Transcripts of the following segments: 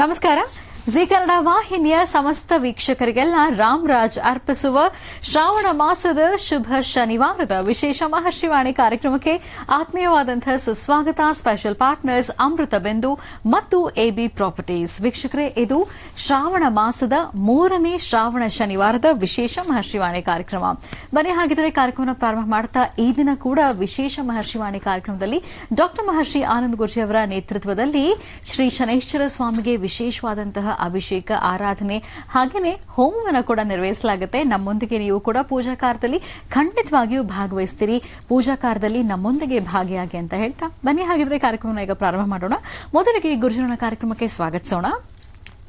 ನಮಸ್ಕಾರ. ಜಿ ಕನ್ನಡ ವಾಹಿನಿಯ ಸಮಸ್ತ ವೀಕ್ಷಕರಿಗೆಲ್ಲ ರಾಮರಾಜ್ ಅರ್ಪಿಸುವ ಶ್ರಾವಣ ಮಾಸದ ಶುಭ ಶನಿವಾರದ ವಿಶೇಷ ಮಹರ್ಷಿವಾಣಿ ಕಾರ್ಯಕ್ರಮಕ್ಕೆ ಆತ್ಮೀಯವಾದಂತಹ ಸುಸ್ವಾಗತ. ಸ್ಪೆಷಲ್ ಪಾರ್ಟ್ನರ್ಸ್ ಅಮೃತ ಬಿಂದು ಮತ್ತು ಎಬಿ ಪ್ರಾಪರ್ಟೀಸ್. ವೀಕ್ಷಕರೇ, ಇದು ಶ್ರಾವಣ ಮಾಸದ 3ನೇ ಶ್ರಾವಣ ಶನಿವಾರದ ವಿಶೇಷ ಮಹರ್ಷಿವಾಣಿ ಕಾರ್ಯಕ್ರಮ. ಬನ್ನಿ ಹಾಗಿದ್ರೆ ಕಾರ್ಯಕ್ರಮ ಪ್ರಾರಂಭ ಮಾಡ್ತಾ ಈ ದಿನ ಕೂಡ ವಿಶೇಷ ಮಹರ್ಷಿವಾಣಿ ಕಾರ್ಯಕ್ರಮದಲ್ಲಿ ಡಾ ಮಹರ್ಷಿ ಆನಂದ್ ಗುರೂಜಿ ಅವರ ನೇತೃತ್ವದಲ್ಲಿ ಶ್ರೀ ಶನೈಶ್ಚರ ಸ್ವಾಮಿಗೆ ವಿಶೇಷವಾದಂತಹ ಅಭಿಷೇಕ, ಆರಾಧನೆ ಹಾಗೆಯೇ ಹೋಮವನ್ನು ಕೂಡ ನಿರ್ವಹಿಸಲಾಗುತ್ತೆ. ನಮ್ಮೊಂದಿಗೆ ನೀವು ಕೂಡ ಪೂಜಾ ಕಾರ್ಯದಲ್ಲಿ ಖಂಡಿತವಾಗಿಯೂ ಭಾಗವಹಿಸ್ತೀರಿ. ಪೂಜಾ ಕಾರ್ಯದಲ್ಲಿ ನಮ್ಮೊಂದಿಗೆ ಭಾಗಿಯಾಗಿ ಅಂತ ಹೇಳ್ತಾ ಬನ್ನಿ ಹಾಗಿದ್ರೆ ಕಾರ್ಯಕ್ರಮವನ್ನು ಈಗ ಪ್ರಾರಂಭ ಮಾಡೋಣ. ಮೊದಲಿಗೆ ಗುರುಜಿನ ಕಾರ್ಯಕ್ರಮಕ್ಕೆ ಸ್ವಾಗತಿಸೋಣ.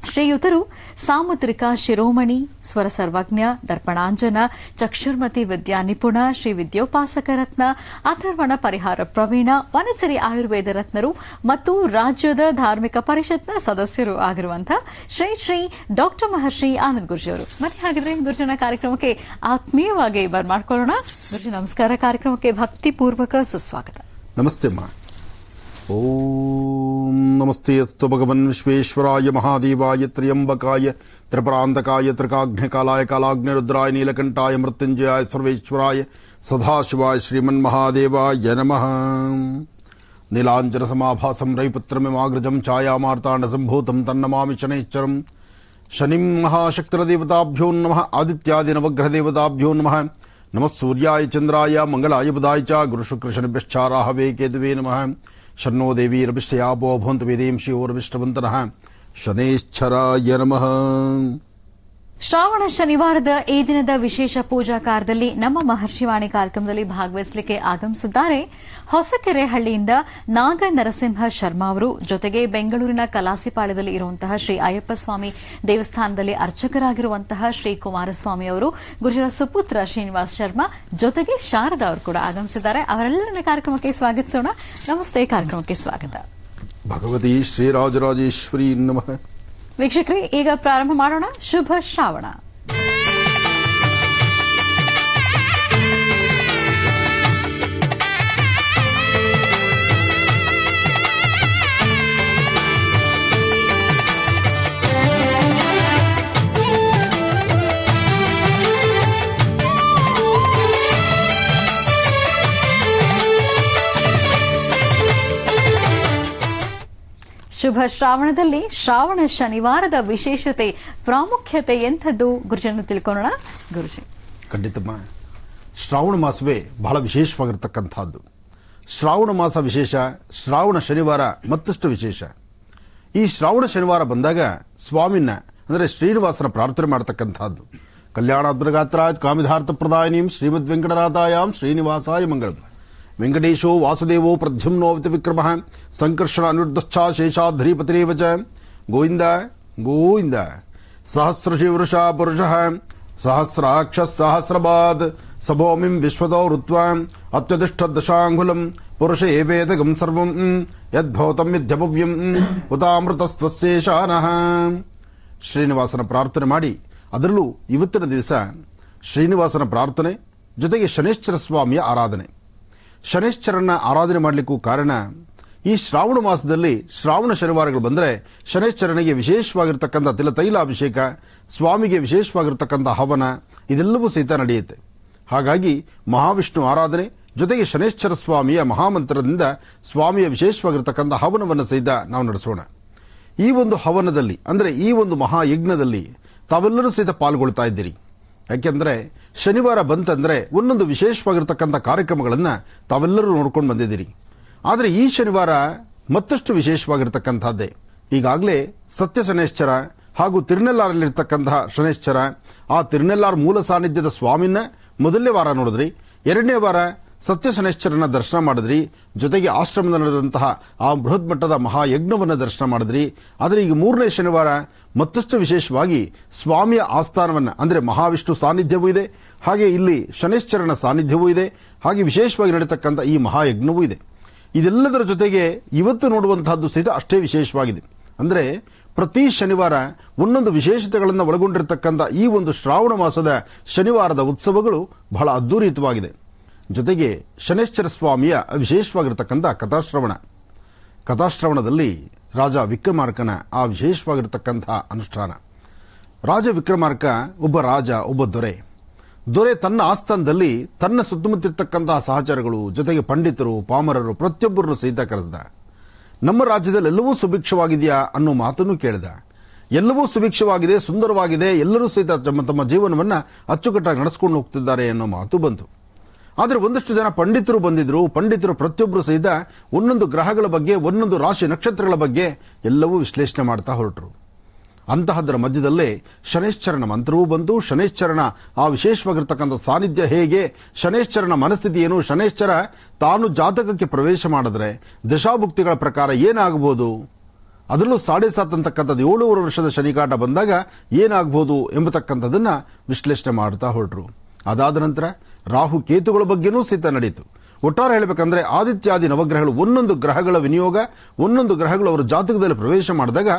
ಶ್ರೀಯುತರು ಸಾಮುದ್ರಿಕ ಶಿರೋಮಣಿ, ಸ್ವರ ಸರ್ವಜ್ಞ, ದರ್ಪಣಾಂಜನ, ಚಕ್ಷುರ್ಮತಿ ವಿದ್ಯಾ ನಿಪುಣ, ಶ್ರೀ ವಿದ್ಯೋಪಾಸಕ ರತ್ನ, ಅಥರ್ವಣ ಪರಿಹಾರ ಪ್ರವೀಣ, ವನಸರಿ ಆಯುರ್ವೇದ ರತ್ನರು ಮತ್ತು ರಾಜ್ಯದ ಧಾರ್ಮಿಕ ಪರಿಷತ್ನ ಸದಸ್ಯರು ಆಗಿರುವಂತಹ ಶ್ರೀ ಶ್ರೀ ಡಾ ಮಹರ್ಷಿ ಆನಂದ್ ಗುರೂಜಿ ಅವರು. ಮತ್ತೆ ಹಾಗಿದ್ರೆ ಗುರುಜಿನ ಕಾರ್ಯಕ್ರಮಕ್ಕೆ ಆತ್ಮೀಯವಾಗಿ ಬರ್ಮಾಡ್ಕೊಳ್ಳೋಣ. ಗುರುಜಿ ನಮಸ್ಕಾರ. ಕಾರ್ಯಕ್ರಮಕ್ಕೆ ಭಕ್ತಿಪೂರ್ವಕ ಸುಸ್ವಾಗತ. ನಮಸ್ತೆ ಅಮ್ಮ. ಓಂ ನಮಸ್ತೆ ಅಸ್ತು ಭಗವನ್ ವಿಶ್ವೇಶ್ವರಾಯ ಮಹಾದೇವಾಯ ತ್ರ್ಯಂಬಕಾಯ ತ್ರಿಪರಾಂತಕಾಯ ತ್ರಿಕಾಗ್ನಿಕಾಲಾಯ ಕಾಲಾಗ್ನಿರುದ್ರಾಯ ನೀಲಕಂಠಾಯ ಮೃತ್ಯುಂಜಯಾಯ ಸರ್ವೇಶ್ವರಾಯ ಸದಾಶಿವಾಯ ಶ್ರೀಮನ್ಮಹಾದೇವಾಯ ನಮಃ. ನೀಲಾಂಜನ ಸಮಾಭಾಸಂ ರೈಪುತ್ರಮಿಮಾಗ್ರಜಂ ಛಾಯಾಮಾರ್ತಾಂಡ ಸಂಭೂತಂ ತನ್ನಮಾಮಿ ಶನೈಶ್ಚರಂ. ಶನಿಂ ಮಹಾಶಕ್ತಿರದೇವತಾಭ್ಯೋ ನಮಃ. ಆದಿತ್ಯಾದಿ ನವಗ್ರಹದೇವತಾಭ್ಯೋ ನಮಃ. ನಮಃ ಸೂರ್ಯಾಯ ಚಂದ್ರಾಯ ಮಂಗಳಾಯ ಬುಧಾಯ ಚ ಗುರುಶುಕ್ರಶನಿಭ್ಯಶ್ಚ ರಾಹವೇ ಕೇತುವೇ ನಮಃ. ಶನ್ನೋ ದೇವಿ ರವಿಶ್ಚಯಾಪೋ ಭವಂತು ವೇದೇಂಶಿಯೋ ರವಿಷ್ಟವಂತನಃ. ಶನೇಶ್ಚರಾಯ ನಮಃ. ಶ್ರಾವಣ ಶನಿವಾರದ ಈ ದಿನದ ವಿಶೇಷ ಪೂಜಾ ಕಾರ್ಯದಲ್ಲಿ ನಮ್ಮ ಮಹರ್ಷಿವಾಣಿ ಕಾರ್ಯಕ್ರಮದಲ್ಲಿ ಭಾಗವಹಿಸಲಿಕ್ಕೆ ಆಗಮಿಸಿದ್ದಾರೆ ಹೊಸಕೆರೆ ಹಳ್ಳಿಯಿಂದ ನಾಗ ನರಸಿಂಹ ಶರ್ಮಾ ಅವರು. ಜೊತೆಗೆ ಬೆಂಗಳೂರಿನ ಕಲಾಸಿಪಾಳ್ಯದಲ್ಲಿ ಇರುವಂತಹ ಶ್ರೀ ಅಯ್ಯಪ್ಪ ಸ್ವಾಮಿ ದೇವಸ್ಥಾನದಲ್ಲಿ ಅರ್ಚಕರಾಗಿರುವಂತಹ ಶ್ರೀ ಕುಮಾರಸ್ವಾಮಿ ಅವರು, ಗುರುಜರ ಸುಪುತ್ರ ಶ್ರೀನಿವಾಸ್ ಶರ್ಮಾ, ಜೊತೆಗೆ ಶಾರದಾ ಅವರು ಕೂಡ ಆಗಮಿಸಿದ್ದಾರೆ. ಅವರೆಲ್ಲರನ್ನ ಕಾರ್ಯಕ್ರಮಕ್ಕೆ ಸ್ವಾಗತಿಸೋಣ. ನಮಸ್ತೆ. ಕಾರ್ಯಕ್ರಮಕ್ಕೆ ಸ್ವಾಗತ. ಭಗವತಿ ಶ್ರೀರಾಜರಾಜೇಶ್ವರಿ ನಮಃ. ವೀಕ್ಷಕರೇ, ಈಗ ಪ್ರಾರಂಭ ಮಾಡೋಣ. ಶುಭ ಶ್ರಾವಣ. ಶುಭ ಶ್ರಾವಣದಲ್ಲಿ ಶ್ರಾವಣ ಶನಿವಾರದ ವಿಶೇಷತೆ, ಪ್ರಾಮುಖ್ಯತೆ ಎಂಥದ್ದು ಗುರುಜನ್ನು ತಿಳ್ಕೊಳ್ಳೋಣ. ಗುರುಜಿ, ಖಂಡಿತಮ್ಮ. ಶ್ರಾವಣ ಮಾಸವೇ ಬಹಳ ವಿಶೇಷವಾಗಿರ್ತಕ್ಕಂಥದ್ದು. ಶ್ರಾವಣ ಮಾಸ ವಿಶೇಷ, ಶ್ರಾವಣ ಶನಿವಾರ ಮತ್ತಷ್ಟು ವಿಶೇಷ. ಈ ಶ್ರಾವಣ ಶನಿವಾರ ಬಂದಾಗ ಸ್ವಾಮಿನ ಅಂದರೆ ಶ್ರೀನಿವಾಸನ ಪ್ರಾರ್ಥನೆ ಮಾಡತಕ್ಕಂಥದ್ದು. ಕಲ್ಯಾಣಾದ್ಭುತಗಾತ್ರಾಯ ಕಾಮಿಧಾರ್ಥ ಪ್ರದಾಯಿನೀಂ ಶ್ರೀಮದ್ ವೆಂಕಟನಾಥಾಯಾಂ ಶ್ರೀನಿವಾಸಾಯ ಮಂಗಳಂ. ವೆಂಕಟೇಶೋ ವಾಸುದೇವೋ ಪ್ರದ್ಯುಮ್ನೋ ವಿಕ್ರಮಃ ಸಂಕರ್ಷಣ ಅನಿರುದ್ಧಶ್ಚ ಶೇಷಾದ್ರಿಪತಿರೇವ ಚ. ಗೋವಿಂದ ಗೋವಿಂದ. ಸಹಸ್ರಶಿವೃಷಾ ಪುರುಷಃ ಸಹಸ್ರಾಕ್ಷ ಸಹಸ್ರಪಾದ್ ಸಭೌಮಿಂ ವಿಶ್ವತೋ ಋತ್ವಾ ಅತ್ಯತಿಷ್ಠ ದಶಾಂಗುಲಂ ಪುರುಷ ಏವೇದಗಂ ಸರ್ವಂ ಯದ್ಭವತಂ ಯದ್ಯಭವ್ಯಂ ಉತಾಮೃತಸ್ತ್ವಸ್ಯೇಷಾನಃ. ಶ್ರೀನಿವಾಸನ ಪ್ರಾರ್ಥನೆ ಮಾಡಿ, ಅದರಲ್ಲೂ ಇವತ್ತಿನ ದಿವಸ ಶ್ರೀನಿವಾಸನ ಪ್ರಾರ್ಥನೆ ಜೊತೆಗೆ ಶನೈಶ್ಚರ ಸ್ವಾಮಿಯ ಆರಾಧನೆ. ಶನೈಶ್ಚರನ್ನ ಆರಾಧನೆ ಮಾಡಲಿಕ್ಕೂ ಕಾರಣ, ಈ ಶ್ರಾವಣ ಮಾಸದಲ್ಲಿ ಶ್ರಾವಣ ಶನಿವಾರಗಳು ಬಂದರೆ ಶನೈಶ್ಚರನಿಗೆ ವಿಶೇಷವಾಗಿರ್ತಕ್ಕಂಥ ತಿಲತೈಲಾಭಿಷೇಕ, ಸ್ವಾಮಿಗೆ ವಿಶೇಷವಾಗಿರ್ತಕ್ಕಂಥ ಹವನ ಇದೆಲ್ಲವೂ ಸಹಿತ ನಡೆಯುತ್ತೆ. ಹಾಗಾಗಿ ಮಹಾವಿಷ್ಣು ಆರಾಧನೆ ಜೊತೆಗೆ ಶನೈಶ್ಚರ ಸ್ವಾಮಿಯ ಮಹಾಮಂತ್ರದಿಂದ ಸ್ವಾಮಿಯ ವಿಶೇಷವಾಗಿರ್ತಕ್ಕಂಥ ಹವನವನ್ನು ಸಹಿತ ನಾವು ನಡೆಸೋಣ. ಈ ಒಂದು ಹವನದಲ್ಲಿ ಅಂದರೆ ಈ ಒಂದು ಮಹಾಯಜ್ಞದಲ್ಲಿ ತಾವೆಲ್ಲರೂ ಸಹಿತ ಪಾಲ್ಗೊಳ್ತಾ ಇದ್ದೀರಿ. ಯಾಕೆಂದ್ರೆ ಶನಿವಾರ ಬಂತಂದ್ರೆ ಒಂದೊಂದು ವಿಶೇಷವಾಗಿರ್ತಕ್ಕಂಥ ಕಾರ್ಯಕ್ರಮಗಳನ್ನು ತಾವೆಲ್ಲರೂ ನೋಡ್ಕೊಂಡು ಬಂದಿದ್ದೀರಿ. ಆದರೆ ಈ ಶನಿವಾರ ಮತ್ತಷ್ಟು ವಿಶೇಷವಾಗಿರ್ತಕ್ಕಂಥದ್ದೇ. ಈಗಾಗಲೇ ಸತ್ಯ ಶನೈಶ್ಚರ ಹಾಗೂ ತಿರುನೆಲ್ಲಾರಲ್ಲಿರ್ತಕ್ಕಂತಹ ಶನೈಶ್ಚರ, ಆ ತಿರುನೆಲ್ಲಾರ ಮೂಲ ಸಾನ್ನಿಧ್ಯದ ಸ್ವಾಮಿನ ಮೊದಲನೇ ವಾರ ನೋಡಿದ್ರಿ, ಎರಡನೇ ವಾರ ಸತ್ಯ ಶನೈಶ್ಚರನ ದರ್ಶನ ಮಾಡಿದ್ರಿ, ಜೊತೆಗೆ ಆಶ್ರಮದಲ್ಲಿ ನಡೆದಂತಹ ಆ ಬೃಹತ್ ಮಟ್ಟದ ಮಹಾಯಜ್ಞವನ್ನು ದರ್ಶನ ಮಾಡಿದ್ರಿ. ಆದರೆ ಈಗ 3ನೇ ಶನಿವಾರ ಮತ್ತಷ್ಟು ವಿಶೇಷವಾಗಿ ಸ್ವಾಮಿಯ ಆಸ್ಥಾನವನ್ನು ಅಂದರೆ ಮಹಾವಿಷ್ಣು ಸಾನ್ನಿಧ್ಯವೂ ಇದೆ, ಹಾಗೆ ಇಲ್ಲಿ ಶನೈಶ್ಚರನ ಸಾನ್ನಿಧ್ಯವೂ ಇದೆ, ಹಾಗೆ ವಿಶೇಷವಾಗಿ ನಡೆಯತಕ್ಕಂಥ ಈ ಮಹಾಯಜ್ಞವೂ ಇದೆ. ಇದೆಲ್ಲದರ ಜೊತೆಗೆ ಇವತ್ತು ನೋಡುವಂತಹದ್ದು ಸಹಿತ ಅಷ್ಟೇ ವಿಶೇಷವಾಗಿದೆ. ಅಂದರೆ ಪ್ರತಿ ಶನಿವಾರ ಒಂದೊಂದು ವಿಶೇಷತೆಗಳನ್ನು ಒಳಗೊಂಡಿರತಕ್ಕಂಥ ಈ ಒಂದು ಶ್ರಾವಣ ಮಾಸದ ಶನಿವಾರದ ಉತ್ಸವಗಳು ಬಹಳ ಅದ್ದೂರಿತವಾಗಿದೆ. ಜೊತೆಗೆ ಶನೈಶ್ಚರ ಸ್ವಾಮಿಯ ವಿಶೇಷವಾಗಿರತಕ್ಕಂಥ ಕಥಾಶ್ರವಣ. ಕಥಾಶ್ರವಣದಲ್ಲಿ ರಾಜ ವಿಕ್ರಮಾರ್ಕನ ಆ ವಿಶೇಷವಾಗಿರತಕ್ಕಂತಹ ಅನುಷ್ಠಾನ. ರಾಜ ವಿಕ್ರಮಾರ್ಕ ಒಬ್ಬ ರಾಜ, ಒಬ್ಬ ದೊರೆ ತನ್ನ ಆಸ್ಥಾನದಲ್ಲಿ ತನ್ನ ಸುತ್ತಮುತ್ತಿರ್ತಕ್ಕಂತಹ ಸಹಚರಗಳು, ಜೊತೆಗೆ ಪಂಡಿತರು, ಪಾಮರರು ಪ್ರತಿಯೊಬ್ಬರನ್ನು ಸಹಿತ ಕರೆಸಿದ. ನಮ್ಮ ರಾಜ್ಯದಲ್ಲಿ ಎಲ್ಲವೂ ಸುಭಿಕ್ಷವಾಗಿದೆಯಾ ಅನ್ನೋ ಮಾತನ್ನು ಕೇಳಿದ. ಎಲ್ಲವೂ ಸುಭಿಕ್ಷವಾಗಿದೆ, ಸುಂದರವಾಗಿದೆ, ಎಲ್ಲರೂ ಸಹಿತ ತಮ್ಮ ಜೀವನವನ್ನ ಅಚ್ಚುಕಟ್ಟಾಗಿ ನಡೆಸಿಕೊಂಡು ಹೋಗ್ತಿದ್ದಾರೆ ಅನ್ನೋ ಮಾತು ಬಂತು. ಆದರೆ ಒಂದಷ್ಟು ಜನ ಪಂಡಿತರು ಬಂದಿದ್ರು. ಪಂಡಿತರು ಪ್ರತಿಯೊಬ್ಬರು ಸಹಿತ ಒಂದೊಂದು ಗ್ರಹಗಳ ಬಗ್ಗೆ, ಒಂದೊಂದು ರಾಶಿ ನಕ್ಷತ್ರಗಳ ಬಗ್ಗೆ ಎಲ್ಲವೂ ವಿಶ್ಲೇಷಣೆ ಮಾಡ್ತಾ ಹೊರಟರು. ಅಂತಹದರ ಮಧ್ಯದಲ್ಲೇ ಶನೈಶ್ಚರನ ಮಂತ್ರವೂ ಬಂತು. ಶನೈಶ್ಚರನ ಆ ವಿಶೇಷವಾಗಿರ್ತಕ್ಕಂಥ ಸಾನ್ನಿಧ್ಯ ಹೇಗೆ, ಶನೈಶ್ಚರನ ಮನಸ್ಥಿತಿ ಏನು, ಶನೈಶ್ಚರ ತಾನು ಜಾತಕಕ್ಕೆ ಪ್ರವೇಶ ಮಾಡಿದ್ರೆ ದಶಾಭುಕ್ತಿಗಳ ಪ್ರಕಾರ ಏನಾಗಬಹುದು, ಅದರಲ್ಲೂ 7.5 ಅಂತಕ್ಕಂಥದ್ದು 7 ವರ್ಷದ ಶನಿಕಾಟ ಬಂದಾಗ ಏನಾಗಬಹುದು ಎಂಬತಕ್ಕಂಥದನ್ನ ವಿಶ್ಲೇಷಣೆ ಮಾಡ್ತಾ ಹೊರಟರು. ಅದಾದ ನಂತರ ರಾಹು ಕೇತುಗಳ ಬಗ್ಗೆನೂ ಸಹಿತ ನಡೆಯಿತು. ಒಟ್ಟಾರೆ ಹೇಳಬೇಕಂದ್ರೆ ಆದಿತ್ಯಾದಿ ನವಗ್ರಹಗಳು, ಒಂದೊಂದು ಗ್ರಹಗಳ ವಿನಿಯೋಗ, ಒಂದೊಂದು ಗ್ರಹಗಳು ಅವರ ಜಾತಕದಲ್ಲಿ ಪ್ರವೇಶ ಮಾಡಿದಾಗ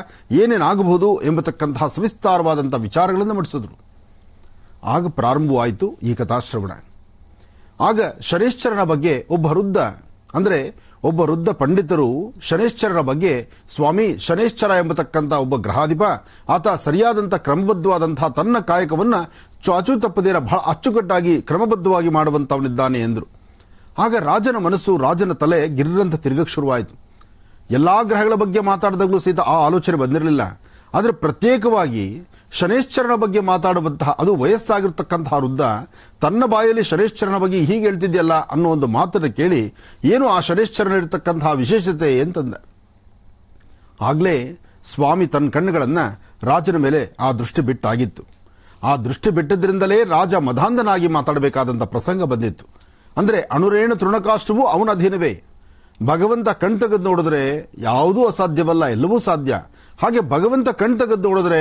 ಏನೇನಾಗಬಹುದು ಎಂಬತಕ್ಕಂತಹ ಸವಿಸ್ತಾರವಾದಂತಹ ವಿಚಾರಗಳನ್ನು ಮಂಡಿಸಿದ್ರು. ಆಗ ಪ್ರಾರಂಭವಾಯಿತು ಈ ಕಥಾಶ್ರವಣ. ಆಗ ಶನೈಶ್ಚರನ ಬಗ್ಗೆ ಒಬ್ಬ ವೃದ್ಧ ಪಂಡಿತರು ಶನೈಶ್ಚರನ ಬಗ್ಗೆ, ಸ್ವಾಮಿ ಶನೈಶ್ಚರ ಎಂಬತಕ್ಕಂಥ ಒಬ್ಬ ಗ್ರಹಾಧಿಪ, ಆತ ಸರಿಯಾದಂಥ ಕ್ರಮಬದ್ಧವಾದಂತಹ ತನ್ನ ಕಾಯಕವನ್ನ ಚಾಚು ತಪ್ಪದೇರ ಬಹಳ ಅಚ್ಚುಕಟ್ಟಾಗಿ ಕ್ರಮಬದ್ಧವಾಗಿ ಮಾಡುವಂತವನಿದ್ದಾನೆ ಎಂದರು. ಆಗ ರಾಜನ ಮನಸ್ಸು, ರಾಜನ ತಲೆ ಗಿರ್ರಂತ ತಿರುಗಕ್ಕೆ ಶುರುವಾಯಿತು. ಎಲ್ಲಾ ಗ್ರಹಗಳ ಬಗ್ಗೆ ಮಾತಾಡಿದಾಗಲೂ ಸಹಿತ ಆ ಆಲೋಚನೆ ಬಂದಿರಲಿಲ್ಲ. ಆದರೆ ಪ್ರತ್ಯೇಕವಾಗಿ ಶನೈಶ್ಚರನ ಬಗ್ಗೆ ಮಾತಾಡುವಂತಹ, ಅದು ವಯಸ್ಸಾಗಿರ್ತಕ್ಕಂತಹ ವೃದ್ಧ ತನ್ನ ಬಾಯಲ್ಲಿ ಶನೈಶ್ಚರನ ಬಗ್ಗೆ ಹೀಗೆ ಹೇಳ್ತಿದ್ಯಲ್ಲ ಅನ್ನೋ ಒಂದು ಮಾತನ್ನು ಕೇಳಿ, ಏನು ಆ ಶನೈಶ್ಚರನ ಇರತಕ್ಕಂತಹ ವಿಶೇಷತೆ ಅಂತಂದ. ಆಗ್ಲೇ ಸ್ವಾಮಿ ತನ್ನ ಕಣ್ಣುಗಳನ್ನ ರಾಜನ ಮೇಲೆ ಆ ದೃಷ್ಟಿ ಬಿಟ್ಟಾಗಿತ್ತು. ಆ ದೃಷ್ಟಿ ಬಿಟ್ಟದ್ರಿಂದಲೇ ರಾಜ ಮದಾಂಧನಾಗಿ ಮಾತಾಡಬೇಕಾದಂಥ ಪ್ರಸಂಗ ಬಂದಿತ್ತು. ಅಂದ್ರೆ ಅಣುರೇಣು ತೃಣಕಾಷ್ಟವೂ ಅವನ ಅಧೀನವೇ. ಭಗವಂತ ಕಣ್ತಗದ್ದು ನೋಡಿದ್ರೆ ಯಾವುದೂ ಅಸಾಧ್ಯವಲ್ಲ, ಎಲ್ಲವೂ ಸಾಧ್ಯ. ಹಾಗೆ ಭಗವಂತ ಕಣ್ತಗದ್ದು ನೋಡಿದ್ರೆ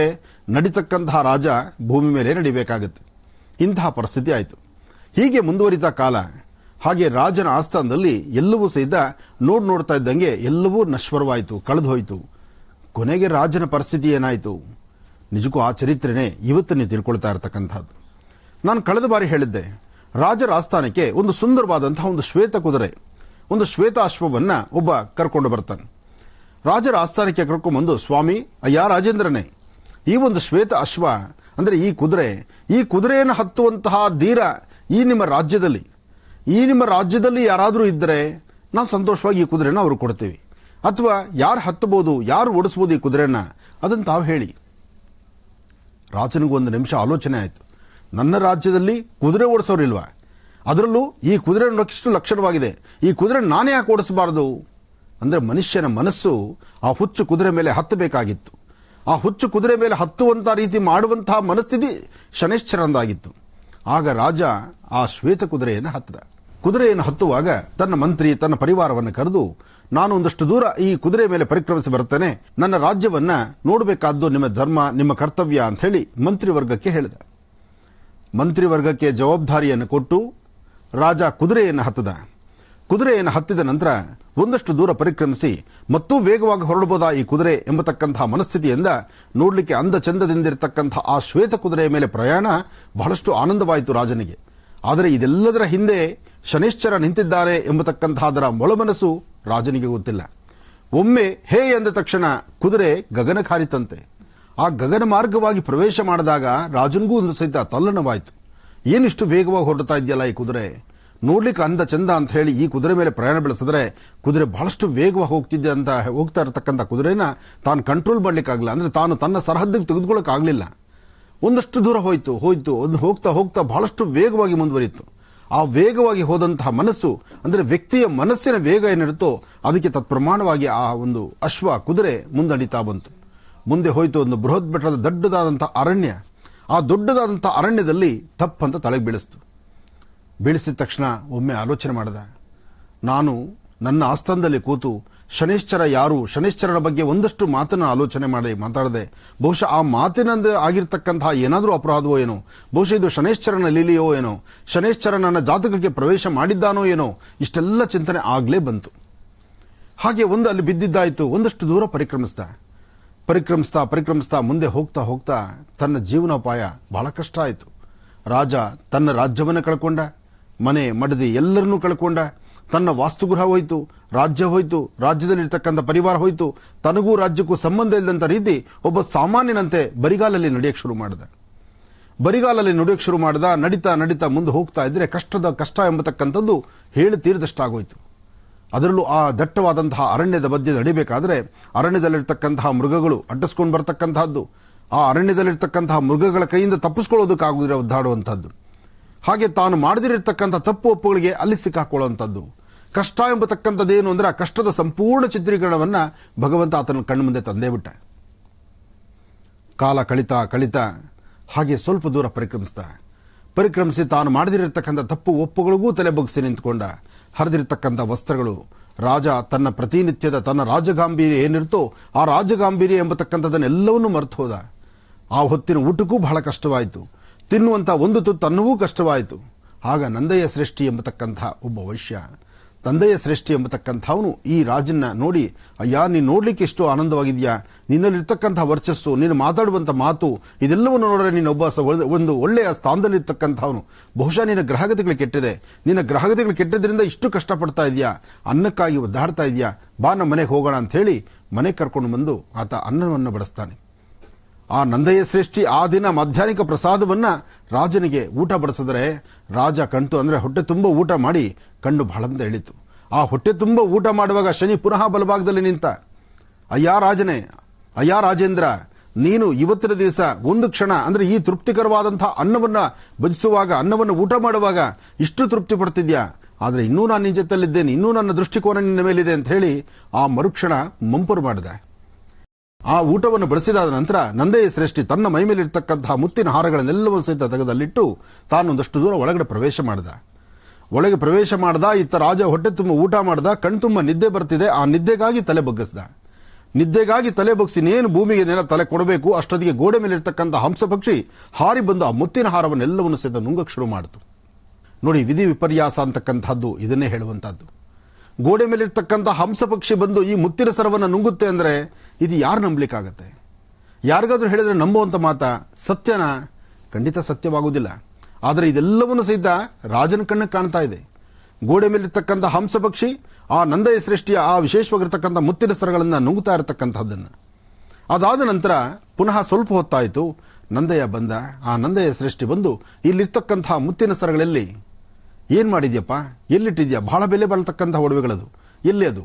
ನಡೀತಕ್ಕಂತಹ ರಾಜ ಭೂಮಿ ಮೇಲೆ ನಡಿಬೇಕಾಗತ್ತೆ. ಇಂತಹ ಪರಿಸ್ಥಿತಿ ಆಯಿತು. ಹೀಗೆ ಮುಂದುವರಿತಾ ಕಾಲ, ಹಾಗೆ ರಾಜನ ಆಸ್ಥಾನದಲ್ಲಿ ಎಲ್ಲವೂ ಸಹಿತ ನೋಡ್ತಾ ಇದ್ದಂಗೆ ಎಲ್ಲವೂ ನಶ್ವರವಾಯಿತು, ಕಳೆದು ಹೋಯಿತು. ಕೊನೆಗೆ ರಾಜನ ಪರಿಸ್ಥಿತಿ ಏನಾಯಿತು, ನಿಜಕ್ಕೂ ಆ ಚರಿತ್ರೆನೇ ಇವತ್ತು ನೀವು ತಿಳ್ಕೊಳ್ತಾ ಇರತಕ್ಕಂಥದ್ದು. ನಾನು ಕಳೆದ ಬಾರಿ ಹೇಳಿದ್ದೆ, ರಾಜರ ಆಸ್ಥಾನಕ್ಕೆ ಒಂದು ಸುಂದರವಾದಂತಹ ಒಂದು ಶ್ವೇತ ಕುದುರೆ, ಒಂದು ಶ್ವೇತ ಅಶ್ವವನ್ನ ಒಬ್ಬ ಕರ್ಕೊಂಡು ಬರ್ತಾನೆ. ರಾಜರ ಆಸ್ಥಾನಕ್ಕೆ ಕರ್ಕೊಂಡ್ಬಂದು, ಸ್ವಾಮಿ ಅಯ್ಯ ರಾಜೇಂದ್ರನೇ, ಈ ಒಂದು ಶ್ವೇತ ಅಶ್ವ ಅಂದ್ರೆ ಈ ಕುದುರೆಯನ್ನು ಹತ್ತುವಂತಹ ಧೀರ ಈ ನಿಮ್ಮ ರಾಜ್ಯದಲ್ಲಿ ಯಾರಾದರೂ ಇದ್ದರೆ ನಾವು ಸಂತೋಷವಾಗಿ ಈ ಕುದುರೆನ ಅವ್ರು ಕೊಡ್ತೀವಿ. ಅಥವಾ ಯಾರು ಹತ್ತಬಹುದು, ಯಾರು ಓಡಿಸಬಹುದು ಈ ಕುದುರೆನ, ಅದನ್ನು ತಾವು ಹೇಳಿ. ರಾಜನಿಗೂ ಒಂದು ನಿಮಿಷ ಆಲೋಚನೆ ಆಯಿತು. ನನ್ನ ರಾಜ್ಯದಲ್ಲಿ ಕುದುರೆ ಓಡಿಸೋರಿಲ್ವಾ? ಅದರಲ್ಲೂ ಈ ಕುದುರೆ ನೋಡೋಕಿಷ್ಟು ಲಕ್ಷಣವಾಗಿದೆ, ಈ ಕುದುರೆ ನಾನೇ ಯಾಕೆ ಓಡಿಸಬಾರದು? ಅಂದ್ರೆ ಮನುಷ್ಯನ ಮನಸ್ಸು ಆ ಹುಚ್ಚು ಕುದುರೆ ಮೇಲೆ ಹತ್ತಬೇಕಾಗಿತ್ತು. ಆ ಹುಚ್ಚು ಕುದುರೆ ಮೇಲೆ ಹತ್ತುವಂತಹ ರೀತಿ ಮಾಡುವಂತಹ ಮನಸ್ಥಿತಿ ಶನೈಶ್ಚರಂದಾಗಿತ್ತು. ಆಗ ರಾಜ ಆ ಶ್ವೇತ ಕುದುರೆಯನ್ನು ಹತ್ತುವಾಗ ತನ್ನ ಮಂತ್ರಿ, ತನ್ನ ಪರಿವಾರವನ್ನು ಕರೆದು, ನಾನು ಒಂದಷ್ಟು ದೂರ ಈ ಕುದುರೆ ಮೇಲೆ ಪರಿಕ್ರಮಿಸಿ ಬರ್ತೇನೆ, ನನ್ನ ರಾಜ್ಯವನ್ನ ನೋಡಬೇಕಾದ್ದು ನಿಮ್ಮ ಧರ್ಮ, ನಿಮ್ಮ ಕರ್ತವ್ಯ ಅಂತ ಹೇಳಿ ಮಂತ್ರಿವರ್ಗಕ್ಕೆ ಹೇಳಿದ. ಮಂತ್ರಿವರ್ಗಕ್ಕೆ ಜವಾಬ್ದಾರಿಯನ್ನು ಕೊಟ್ಟು ರಾಜ ಕುದುರೆಯನ್ನು ಹತ್ತಿದ ನಂತರ ಒಂದಷ್ಟು ದೂರ ಪರಿಕ್ರಮಿಸಿ ಮತ್ತೂ ವೇಗವಾಗಿ ಹೊರಡಬಹುದಾ ಈ ಕುದುರೆ ಎಂಬತಕ್ಕಂತಹ ಮನಸ್ಥಿತಿಯಿಂದ ನೋಡಲಿಕ್ಕೆ ಅಂದ ಚಂದದಿಂದಿರತಕ್ಕಂತಹ ಆ ಶ್ವೇತ ಕುದುರೆಯ ಮೇಲೆ ಪ್ರಯಾಣ ಬಹಳಷ್ಟು ಆನಂದವಾಯಿತು ರಾಜನಿಗೆ. ಆದರೆ ಇದೆಲ್ಲದರ ಹಿಂದೆ ಶನೈಶ್ಚರ ನಿಂತಿದ್ದಾನೆ ಎಂಬತಕ್ಕಂತಹ ಅದರ ಮೊಳಮನಸ್ಸು ರಾಜನಿಗೆ ಗೊತ್ತಿಲ್ಲ. ಒಮ್ಮೆ ಹೇ ಎಂದ ತಕ್ಷಣ ಕುದುರೆ ಗಗನ ಕಾರಿತಂತೆ. ಆ ಗಗನ ಮಾರ್ಗವಾಗಿ ಪ್ರವೇಶ ಮಾಡಿದಾಗ ರಾಜನಿಗೂ ಒಂದು ಸಹಿತ ತಲ್ಲಣವಾಯಿತು. ಏನಿಷ್ಟು ವೇಗವಾಗಿ ಹೊರಡ್ತಾ ಇದೆಯಲ್ಲ ಈ ಕುದುರೆ, ನೋಡ್ಲಿಕ್ಕೆ ಅಂದ ಚಂದ ಅಂತ ಹೇಳಿ ಈ ಕುದುರೆ ಮೇಲೆ ಪ್ರಯಾಣ ಬೆಳೆಸಿದ್ರೆ ಕುದುರೆ ಬಹಳಷ್ಟು ವೇಗವಾಗಿ ಹೋಗ್ತಾ ಇರತಕ್ಕಂಥ ಕುದುರೆನ ತಾನು ಕಂಟ್ರೋಲ್ ಮಾಡ್ಲಿಕ್ಕಾಗಲಿಲ್ಲ. ಅಂದ್ರೆ ತಾನು ತನ್ನ ಸರಹದ್ದಿಗೆ ತೆಗೆದುಕೊಳ್ಳಕ್ಕಾಗಲಿಲ್ಲ. ಒಂದಷ್ಟು ದೂರ ಹೋಯ್ತು. ಹೋಗ್ತಾ ಬಹಳಷ್ಟು ವೇಗವಾಗಿ ಮುಂದುವರಿಯಿತು. ಆ ವೇಗವಾಗಿ ಹೋದಂತಹ ಮನಸ್ಸು, ಅಂದ್ರೆ ವ್ಯಕ್ತಿಯ ಮನಸ್ಸಿನ ವೇಗ ಏನಿರುತ್ತೋ ಅದಕ್ಕೆ ತತ್ಪ್ರಮಾಣವಾಗಿ ಆ ಒಂದು ಕುದುರೆ ಮುಂದಡಿತಾ ಬಂತು. ಮುಂದೆ ಹೋಯ್ತು ಒಂದು ಬೃಹತ್ ಬೆಟ್ಟದ ದೊಡ್ಡದಾದಂತಹ ಅರಣ್ಯ. ಆ ದೊಡ್ಡದಾದಂತಹ ಅರಣ್ಯದಲ್ಲಿ ತಪ್ಪಂತ ತಲೆಗೆ ಬೀಳಿಸಿದ ತಕ್ಷಣ ಒಮ್ಮೆ ಆಲೋಚನೆ ಮಾಡಿದ, ನಾನು ನನ್ನ ಆಸ್ಥಾನದಲ್ಲಿ ಕೂತು ಶನೈಶ್ಚರ ಯಾರು, ಶನೈಶ್ಚರನ ಬಗ್ಗೆ ಒಂದಷ್ಟು ಮಾತನ್ನ ಆಲೋಚನೆ ಮಾತಾಡದೆ, ಬಹುಶಃ ಆ ಮಾತಿನಿಂದ ಆಗಿರ್ತಕ್ಕಂತಹ ಏನಾದರೂ ಅಪರಾಧವೋ ಏನೋ, ಬಹುಶಃ ಇದು ಶನೈಶ್ಚರನ ಲೀಲೆಯೋ ಏನೋ, ಶನೈಶ್ಚರ ನನ್ನ ಜಾತಕಕ್ಕೆ ಪ್ರವೇಶ ಮಾಡಿದ್ದಾನೋ ಏನೋ, ಇಷ್ಟೆಲ್ಲ ಚಿಂತನೆ ಆಗ್ಲೇ ಬಂತು. ಹಾಗೆ ಒಂದು ಅಲ್ಲಿ ಬಿದ್ದಿದ್ದಾಯಿತು. ಒಂದಷ್ಟು ದೂರ ಪರಿಕ್ರಮಿಸ್ತಾ ಮುಂದೆ ಹೋಗ್ತಾ ತನ್ನ ಜೀವನೋಪಾಯ ಬಹಳ ಕಷ್ಟ ಆಯಿತು. ರಾಜ ತನ್ನ ರಾಜ್ಯವನ್ನು ಕಳ್ಕೊಂಡ, ಮನೆ ಮಡದಿ ಎಲ್ಲರನ್ನೂ ಕಳ್ಕೊಂಡ, ತನ್ನ ವಾಸ್ತುಗೃಹ ಹೋಯಿತು, ರಾಜ್ಯ ಹೋಯಿತು, ರಾಜ್ಯದಲ್ಲಿರ್ತಕ್ಕಂಥ ಪರಿವಾರ ಹೋಯಿತು, ತನಗೂ ರಾಜ್ಯಕ್ಕೂ ಸಂಬಂಧ ಇಲ್ಲದಂತ ರೀತಿ ಒಬ್ಬ ಸಾಮಾನ್ಯನಂತೆ ಬರಿಗಾಲಲ್ಲಿ ನಡೆಯಕ್ಕೆ ಶುರು ಮಾಡಿದ. ಬರಿಗಾಲಲ್ಲಿ ನಡೆಯಕ್ಕೆ ಶುರು ಮಾಡಿದ. ನಡೀತಾ ನಡೀತಾ ಮುಂದೆ ಹೋಗ್ತಾ ಇದ್ರೆ ಕಷ್ಟ ಎಂಬತಕ್ಕಂಥದ್ದು ಹೇಳಿ ತೀರಿದಷ್ಟಾಗೋಯ್ತು. ಅದರಲ್ಲೂ ಆ ದಟ್ಟವಾದಂತಹ ಅರಣ್ಯದ ಮಧ್ಯೆ ನಡಿಬೇಕಾದ್ರೆ ಅರಣ್ಯದಲ್ಲಿರ್ತಕ್ಕಂತಹ ಮೃಗಗಳು ಅಡ್ಡಿಸ್ಕೊಂಡು ಬರತಕ್ಕಂತಹದ್ದು, ಆ ಅರಣ್ಯದಲ್ಲಿರ್ತಕ್ಕಂತಹ ಮೃಗಗಳ ಕೈಯಿಂದ ತಪ್ಪಿಸ್ಕೊಳ್ಳೋದಕ್ಕಾಗುದಿರ ಒದ್ದಾಡುವಂಥದ್ದು, ಹಾಗೆ ತಾನು ಮಾಡದಿರತಕ್ಕಂಥ ತಪ್ಪು ಒಪ್ಪುಗಳಿಗೆ ಅಲ್ಲಿ ಸಿಕ್ಕಾಕೊಳ್ಳುವಂಥದ್ದು. ಕಷ್ಟ ಎಂಬತಕ್ಕಂಥದ್ದೇನು ಅಂದ್ರೆ ಆ ಕಷ್ಟದ ಸಂಪೂರ್ಣ ಚಿತ್ರೀಕರಣವನ್ನ ಭಗವಂತ ಆತನ ಕಣ್ಣು ಮುಂದೆ ತಂದೇ ಬಿಟ್ಟ. ಕಾಲ ಕಳಿತಾ ಕಳಿತಾ ಹಾಗೆ ಸ್ವಲ್ಪ ದೂರ ಪರಿಕ್ರಮಿಸಿ ತಾನು ಮಾಡದಿರತಕ್ಕಂಥ ತಪ್ಪು ಒಪ್ಪುಗಳಿಗೂ ತಲೆ ಬಗ್ಗಿಸಿ ನಿಂತುಕೊಂಡ. ಹರಿದಿರತಕ್ಕಂಥ ವಸ್ತ್ರಗಳು, ರಾಜ ತನ್ನ ಪ್ರತಿನಿತ್ಯದ ತನ್ನ ರಾಜಗಾಂಭೀರ್ಯ ಏನಿರ್ತೋ ಆ ರಾಜಗಾಂಭೀರ್ಯ ಎಂಬತಕ್ಕಂಥದನ್ನೆಲ್ಲವನ್ನೂ ಮರೆತು ಹೋದ. ಆ ಹೊತ್ತಿನ ಊಟಕ್ಕೂ ಬಹಳ ಕಷ್ಟವಾಯಿತು, ತಿನ್ನುವಂಥ ಒಂದು ತುತ್ತು ಅನ್ನವೂ ಕಷ್ಟವಾಯಿತು. ಆಗ ನಂದಯ್ಯ ಶ್ರೇಷ್ಠಿ ಎಂಬತಕ್ಕಂಥ ಒಬ್ಬ ವೈಶ್ಯ, ನಂದಯ್ಯ ಶ್ರೇಷ್ಠಿ ಎಂಬತಕ್ಕಂಥವನು ಈ ರಾಜನ್ನ ನೋಡಿ, ಅಯ್ಯ ನೀನು ನೋಡ್ಲಿಕ್ಕೆ ಎಷ್ಟು ಆನಂದವಾಗಿದ್ಯಾ, ನಿನ್ನಲ್ಲಿರ್ತಕ್ಕಂಥ ವರ್ಚಸ್ಸು, ನೀನು ಮಾತಾಡುವಂಥ ಮಾತು, ಇದೆಲ್ಲವನ್ನು ನೋಡಿದ್ರೆ ನೀನೊಬ್ಬ ಒಂದು ಒಳ್ಳೆಯ ಸ್ಥಾನದಲ್ಲಿರ್ತಕ್ಕಂಥವನು, ಬಹುಶಃ ನಿನ್ನ ಗ್ರಹಗತಿಗಳು ಕೆಟ್ಟಿದೆ, ನಿನ್ನ ಗ್ರಹಗತಿಗಳು ಕೆಟ್ಟದ್ರಿಂದ ಇಷ್ಟು ಕಷ್ಟಪಡ್ತಾ ಇದೆಯಾ, ಅನ್ನಕ್ಕಾಗಿ ಒದ್ದಾಡ್ತಾ ಇದೆಯಾ, ಬಾ ನಮ್ಮ ಮನೆಗೆ ಹೋಗೋಣ ಅಂತ ಹೇಳಿ ಮನೆಗೆ ಕರ್ಕೊಂಡು ಬಂದು ಆತ ಅನ್ನವನ್ನು ಬಡಿಸ್ತಾನೆ. ಆ ನಂದಯ್ಯ ಶ್ರೇಷ್ಠಿ ಆ ದಿನ ಮಧ್ಯಾಹ್ನಿಕ ಪ್ರಸಾದವನ್ನ ರಾಜನಿಗೆ ಊಟ ಬಡಿಸಿದ್ರೆ ರಾಜ ಕಣ್ತು ಅಂದ್ರೆ ಹೊಟ್ಟೆ ತುಂಬ ಊಟ ಮಾಡಿ ಕಣ್ಣು ಬಹಳಂತ ಎಳಿತು. ಆ ಹೊಟ್ಟೆ ತುಂಬ ಊಟ ಮಾಡುವಾಗ ಶನಿ ಪುನಃ ಬಲಭಾಗದಲ್ಲಿ ನಿಂತ, ಅಯ್ಯ ರಾಜನೇ, ಅಯ್ಯ ರಾಜೇಂದ್ರ, ನೀನು ಇವತ್ತಿನ ದಿವಸ ಒಂದು ಕ್ಷಣ ಅಂದ್ರೆ ಈ ತೃಪ್ತಿಕರವಾದಂತಹ ಅನ್ನವನ್ನ ಭಜಿಸುವಾಗ, ಅನ್ನವನ್ನು ಊಟ ಮಾಡುವಾಗ ಇಷ್ಟು ತೃಪ್ತಿ ಪಡ್ತಿದ್ಯಾ, ಆದ್ರೆ ಇನ್ನೂ ನಾನು ನಿನ್ನ ಜೊತೆಲಿದ್ದೇನೆ, ಇನ್ನೂ ನನ್ನ ದೃಷ್ಟಿಕೋನ ನಿನ್ನ ಮೇಲಿದೆ ಅಂತ ಹೇಳಿ ಆ ಮರುಕ್ಷಣ ಮಂಪರು ಮಾಡಿದೆ. ಆ ಊಟವನ್ನು ಬಳಸಿದಾದ ನಂತರ ನಂದಯ್ಯ ಶ್ರೇಷ್ಠಿ ತನ್ನ ಮೈ ಮೇಲಿರ್ತಕ್ಕಂತಹ ಮುತ್ತಿನ ಹಾರಗಳನ್ನೆಲ್ಲವೂ ಸಹಿತ ತೆಗೆದಲ್ಲಿಟ್ಟು ತಾನೊಂದಷ್ಟು ದೂರ ಒಳಗಡೆ ಪ್ರವೇಶ ಮಾಡಿದ. ಇತ್ತ ರಾಜ ಹೊಟ್ಟೆ ತುಂಬ ಊಟ ಮಾಡಿದ, ಕಣ್ತುಂಬ ನಿದ್ದೆ ಬರ್ತಿದೆ. ಆ ನಿದ್ದೆಗಾಗಿ ತಲೆ ಬಗ್ಗಿಸಿದ. ನಿದ್ದೆಗಾಗಿ ತಲೆ ಬಗ್ಗಿಸಿ ನೇನು ಭೂಮಿಗೆ ನೆಲ ತಲೆ ಕೊಡಬೇಕು ಅಷ್ಟೊತ್ತಿಗೆ ಗೋಡೆ ಮೇಲಿರ್ತಕ್ಕಂಥ ಹಂಸ ಪಕ್ಷಿ ಹಾರಿ ಬಂದು ಆ ಮುತ್ತಿನ ಹಾರವನ್ನೆಲ್ಲವನ್ನು ಸಹಿತ ನುಂಗಕ್ಕೆ ಶುರು ಮಾಡಿತು. ನೋಡಿ, ವಿಧಿ ವಿಪರ್ಯಾಸ ಅಂತಕ್ಕಂಥದ್ದು ಇದನ್ನೇ ಹೇಳುವಂತಹದ್ದು. ಗೋಡೆ ಮೇಲಿರ್ತಕ್ಕಂಥ ಹಂಸ ಪಕ್ಷಿ ಬಂದು ಈ ಮುತ್ತಿನ ಸರವನ್ನು ನುಂಗುತ್ತೆ ಅಂದ್ರೆ ಇದು ಯಾರು ನಂಬಲಿಕ್ಕಾಗತ್ತೆ? ಯಾರಿಗಾದ್ರೂ ಹೇಳಿದ್ರೆ ನಂಬುವಂತ ಮಾತಾ? ಸತ್ಯನ? ಖಂಡಿತ ಸತ್ಯವಾಗುವುದಿಲ್ಲ. ಆದರೆ ಇದೆಲ್ಲವನ್ನು ಸಹಿತ ರಾಜನ ಕಣ್ಣಿಗೆ ಕಾಣ್ತಾ ಇದೆ. ಗೋಡೆ ಮೇಲಿರ್ತಕ್ಕಂಥ ಹಂಸ ಪಕ್ಷಿ ಆ ನಂದಯ್ಯ ಶ್ರೇಷ್ಠಿಯ ಆ ವಿಶೇಷವಾಗಿರ್ತಕ್ಕಂಥ ಮುತ್ತಿನ ಸರಗಳನ್ನು ನುಂಗುತ್ತಾ ಇರತಕ್ಕಂಥದ್ದನ್ನು. ಅದಾದ ನಂತರ ಪುನಃ ಸ್ವಲ್ಪ ಹೊತ್ತಾಯಿತು, ನಂದಯ್ಯ ಬಂದ. ಆ ನಂದಯ್ಯ ಶ್ರೇಷ್ಠಿ ಬಂದು ಇಲ್ಲಿರ್ತಕ್ಕಂಥ ಮುತ್ತಿನ ಸರಗಳಲ್ಲಿ ಏನ್ ಮಾಡಿದ್ಯಪ್ಪ, ಎಲ್ಲಿಟ್ಟಿದ್ಯಾ? ಬಹಳ ಬೆಲೆ ಬಾಳ್ತಕ್ಕಂಥ ಒಡವೆಗಳದು, ಎಲ್ಲಿ ಅದು?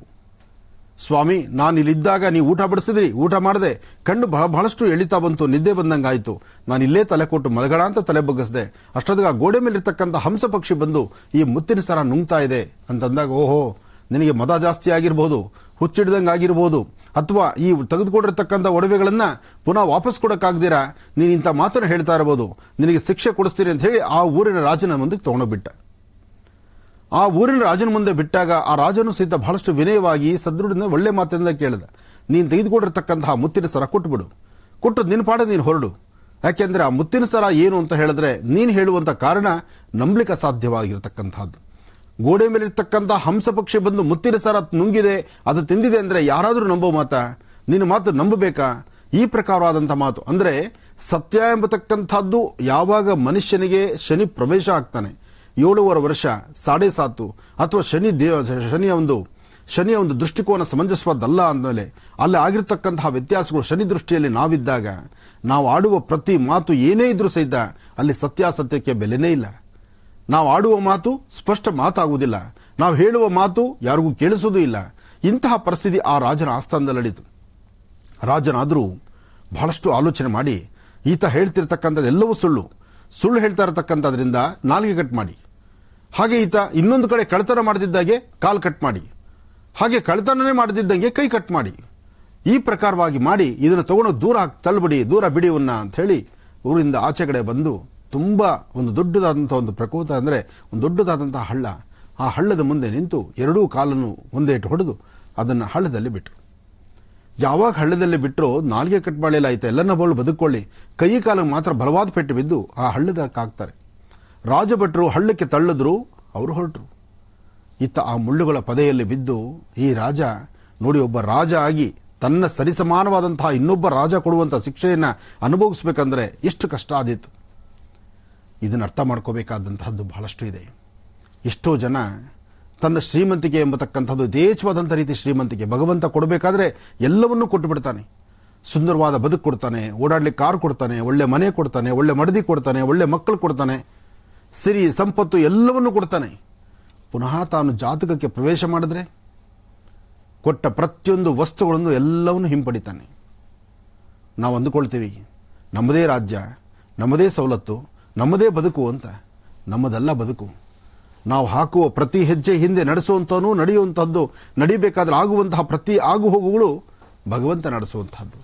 ಸ್ವಾಮಿ, ನಾನು ಇಲ್ಲಿದ್ದಾಗ ನೀವು ಊಟ ಬಡಿಸಿದ್ರಿ, ಊಟ ಮಾಡದೆ ಕಣ್ಣು ಬಹಳಷ್ಟು ಎಳಿತಾ ಬಂತು, ನಿದ್ದೆ ಬಂದಂಗಾಯ್ತು, ನಾನು ಇಲ್ಲೇ ತಲೆ ಕೊಟ್ಟು ಮಲಗಣ ಅಂತ ತಲೆ ಬಗ್ಗಿಸಿದೆ. ಅಷ್ಟೊತ್ತಿಗೆ ಆ ಗೋಡೆ ಮೇಲಿರ್ತಕ್ಕಂಥ ಹಂಸ ಪಕ್ಷಿ ಬಂದು ಈ ಮುತ್ತಿನ ಸರ ನುಂಗ್ತಾ ಇದೆ ಅಂತಂದಾಗ, ಓಹೋ, ನಿನಗೆ ಮದ ಜಾಸ್ತಿ ಆಗಿರಬಹುದು, ಹುಚ್ಚಿಡ್ದಂಗಾಗಿರ್ಬೋದು, ಅಥವಾ ಈ ತೆಗೆದುಕೊಂಡಿರ್ತಕ್ಕಂಥ ಒಡವೆಗಳನ್ನ ಪುನಃ ವಾಪಸ್ ಕೊಡಕ್ಕಾಗ್ದಿರಾ ನೀನು ಇಂಥ ಮಾತನ್ನು ಹೇಳ್ತಾ ಇರಬಹುದು, ನಿನಗೆ ಶಿಕ್ಷೆ ಕೊಡಿಸ್ತೀನಿ ಅಂತ ಹೇಳಿ ಆ ಊರಿನ ರಾಜನ ಮುಂದೆ ತಗೊಂಡೋಗ್ಬಿಟ್ಟ. ಆ ಊರಿನ ರಾಜನ ಮುಂದೆ ಬಿಟ್ಟಾಗ ಆ ರಾಜನು ಸಹಿತ ಬಹಳಷ್ಟು ವಿನಯವಾಗಿ ಸದೃಢ ಒಳ್ಳೆ ಮಾತಿನಿಂದ ಕೇಳಿದ, ನೀನು ತೆಗೆದುಕೊಂಡಿರ್ತಕ್ಕಂತಹ ಮುತ್ತಿನ ಸರ ಕೊಟ್ಟುಬಿಡು, ಕೊಟ್ಟು ನಿನ್ನ ಪಾಡ ನೀನು ಹೊರಡು. ಯಾಕೆಂದ್ರೆ ಆ ಮುತ್ತಿನ ಸರ ಏನು ಅಂತ ಹೇಳಿದ್ರೆ ನೀನು ಹೇಳುವಂತ ಕಾರಣ ನಂಬಲಿಕ್ಕೆ ಅಸಾಧ್ಯವಾಗಿರತಕ್ಕಂಥದ್ದು. ಗೋಡೆ ಮೇಲಿರ್ತಕ್ಕಂಥ ಹಂಸ ಪಕ್ಷಿ ಬಂದು ಮುತ್ತಿನ ಸರ ನುಂಗಿದೆ, ಅದು ತಿಂದಿದೆ ಅಂದ್ರೆ ಯಾರಾದರೂ ನಂಬೋ ಮಾತಾ? ನಿನ್ನ ಮಾತು ನಂಬಬೇಕಾ? ಈ ಪ್ರಕಾರವಾದಂಥ ಮಾತು ಅಂದ್ರೆ ಸತ್ಯ ಎಂಬತಕ್ಕಂಥದ್ದು ಯಾವಾಗ ಮನುಷ್ಯನಿಗೆ ಶನಿ ಪ್ರವೇಶ ಆಗ್ತಾನೆ, 7.5 ವರ್ಷ 7.5 ಅಥವಾ ಶನಿಯ ಒಂದು ದೃಷ್ಟಿಕೋನ ಸಮಂಜಸವಾದಲ್ಲ ಅಂದಮೇಲೆ ಅಲ್ಲಿ ಆಗಿರ್ತಕ್ಕಂತಹ ವ್ಯತ್ಯಾಸಗಳು ಶನಿ ದೃಷ್ಟಿಯಲ್ಲಿ ನಾವಿದ್ದಾಗ ನಾವು ಆಡುವ ಪ್ರತಿ ಮಾತು ಏನೇ ಇದ್ರೂ ಸಹಿತ ಅಲ್ಲಿ ಸತ್ಯಾಸತ್ಯಕ್ಕೆ ಬೆಲೆನೇ ಇಲ್ಲ. ನಾವು ಆಡುವ ಮಾತು ಸ್ಪಷ್ಟ ಮಾತಾಗುವುದಿಲ್ಲ, ನಾವು ಹೇಳುವ ಮಾತು ಯಾರಿಗೂ ಕೇಳಿಸೋದೂ ಇಲ್ಲ. ಇಂತಹ ಪರಿಸ್ಥಿತಿ ಆ ರಾಜನ ಆಸ್ಥಾನದಲ್ಲಿ ನಡೀತು. ರಾಜನಾದರೂ ಬಹಳಷ್ಟು ಆಲೋಚನೆ ಮಾಡಿ ಈತ ಹೇಳ್ತಿರ್ತಕ್ಕಂಥದ್ದು ಎಲ್ಲವೂ ಸುಳ್ಳು ಹೇಳ್ತಾ ಇರತಕ್ಕಂಥದ್ರಿಂದ ನಾಲಿಗೆ ಕಟ್ ಮಾಡಿ, ಹಾಗೆ ಈತ ಇನ್ನೊಂದು ಕಡೆ ಕಳ್ತನ ಮಾಡದಿದ್ದಾಗೆ ಕಾಲು ಕಟ್ ಮಾಡಿ, ಹಾಗೆ ಕಳ್ತನನೇ ಮಾಡದಿದ್ದಂಗೆ ಕೈ ಕಟ್ ಮಾಡಿ, ಈ ಪ್ರಕಾರವಾಗಿ ಮಾಡಿ ಇದನ್ನು ತಗೊಂಡು ದೂರ ತಳ್ಳಿಬಿಡಿ, ದೂರ ಬಿಡಿವನ್ನ ಅಂತ ಹೇಳಿ ಊರಿಂದ ಆಚೆ ಕಡೆ ಬಂದು ತುಂಬಾ ಒಂದು ದೊಡ್ಡದಾದಂತಹ ಒಂದು ಪ್ರಕೋತ ಅಂದ್ರೆ ಒಂದು ದೊಡ್ಡದಾದಂತಹ ಹಳ್ಳ, ಆ ಹಳ್ಳದ ಮುಂದೆ ನಿಂತು ಎರಡೂ ಕಾಲನ್ನು ಒಂದೇ ಇಟ್ಟು ಹೊಡೆದು ಅದನ್ನು ಹಳ್ಳದಲ್ಲಿ ಬಿಟ್ಟರು. ಯಾವಾಗ ಹಳ್ಳದಲ್ಲಿ ಬಿಟ್ಟರು ನಾಲ್ಗೆ ಕಟ್ ಮಾಡಲಿಲ್ಲ, ಆಯ್ತು ಎಲ್ಲನ್ನ ಬೋಳು ಬದುಕೊಳ್ಳಿ, ಕೈ ಕಾಲಿಗೆ ಮಾತ್ರ ಬಲವಾದ ಪೆಟ್ಟು ಬಿದ್ದು ಆ ಹಳ್ಳದಕ್ಕೆ ಹಾಕ್ತಾರೆ. ರಾಜಭಟ್ರು ಹಳ್ಳಕ್ಕೆ ತಳ್ಳಿದ್ರು, ಅವರು ಹೊರಟರು. ಇತ್ತ ಆ ಮುಳ್ಳುಗಳ ಪದೆಯಲ್ಲಿ ಬಿದ್ದು ಈ ರಾಜ ನೋಡಿ, ಒಬ್ಬ ರಾಜ ಆಗಿ ತನ್ನ ಸರಿಸಮಾನವಾದಂತಹ ಇನ್ನೊಬ್ಬ ರಾಜ ಕೊಡುವಂತಹ ಶಿಕ್ಷೆಯನ್ನ ಅನುಭವಿಸಬೇಕಂದ್ರೆ ಎಷ್ಟು ಕಷ್ಟ ಆದೀತು. ಇದನ್ನು ಅರ್ಥ ಮಾಡ್ಕೋಬೇಕಾದಂತಹದ್ದು ಬಹಳಷ್ಟು ಇದೆ. ಎಷ್ಟೋ ಜನ ತನ್ನ ಶ್ರೀಮಂತಿಕೆ ಎಂಬತಕ್ಕಂಥದ್ದು ಯಥೇಚ್ಛವಾದಂಥ ರೀತಿ ಶ್ರೀಮಂತಿಕೆ ಭಗವಂತ ಕೊಡಬೇಕಾದ್ರೆ ಎಲ್ಲವನ್ನೂ ಕೊಟ್ಟು ಬಿಡ್ತಾನೆ. ಸುಂದರವಾದ ಬದುಕು ಕೊಡ್ತಾನೆ, ಓಡಾಡ್ಲಿಕ್ಕೆ ಕಾರ್ ಕೊಡ್ತಾನೆ, ಒಳ್ಳೆ ಮನೆ ಕೊಡ್ತಾನೆ, ಒಳ್ಳೆ ಮಡದಿ ಕೊಡ್ತಾನೆ, ಒಳ್ಳೆ ಮಕ್ಕಳು ಕೊಡ್ತಾನೆ, ಸಿರಿ ಸಂಪತ್ತು ಎಲ್ಲವನ್ನೂ ಕೊಡ್ತಾನೆ. ಪುನಃ ತಾನು ಜಾತಕಕ್ಕೆ ಪ್ರವೇಶ ಮಾಡಿದ್ರೆ ಕೊಟ್ಟ ಪ್ರತಿಯೊಂದು ವಸ್ತುಗಳನ್ನು ಎಲ್ಲವನ್ನು ಹಿಂಪಡಿತಾನೆ. ನಾವು ಅಂದುಕೊಳ್ತೀವಿ ನಮ್ಮದೇ ರಾಜ್ಯ, ನಮ್ಮದೇ ಸವಲತ್ತು, ನಮ್ಮದೇ ಬದುಕು ಅಂತ. ನಮ್ಮದಲ್ಲ ಬದುಕು. ನಾವು ಹಾಕುವ ಪ್ರತಿ ಹೆಜ್ಜೆ ಹಿಂದೆ ನಡೆಸುವಂಥವನು, ನಡೆಯುವಂತಹದ್ದು, ನಡಿಬೇಕಾದ್ರೆ ಆಗುವಂತಹ ಪ್ರತಿ ಆಗುಹೋಗುಗಳು ಭಗವಂತ ನಡೆಸುವಂತಹದ್ದು.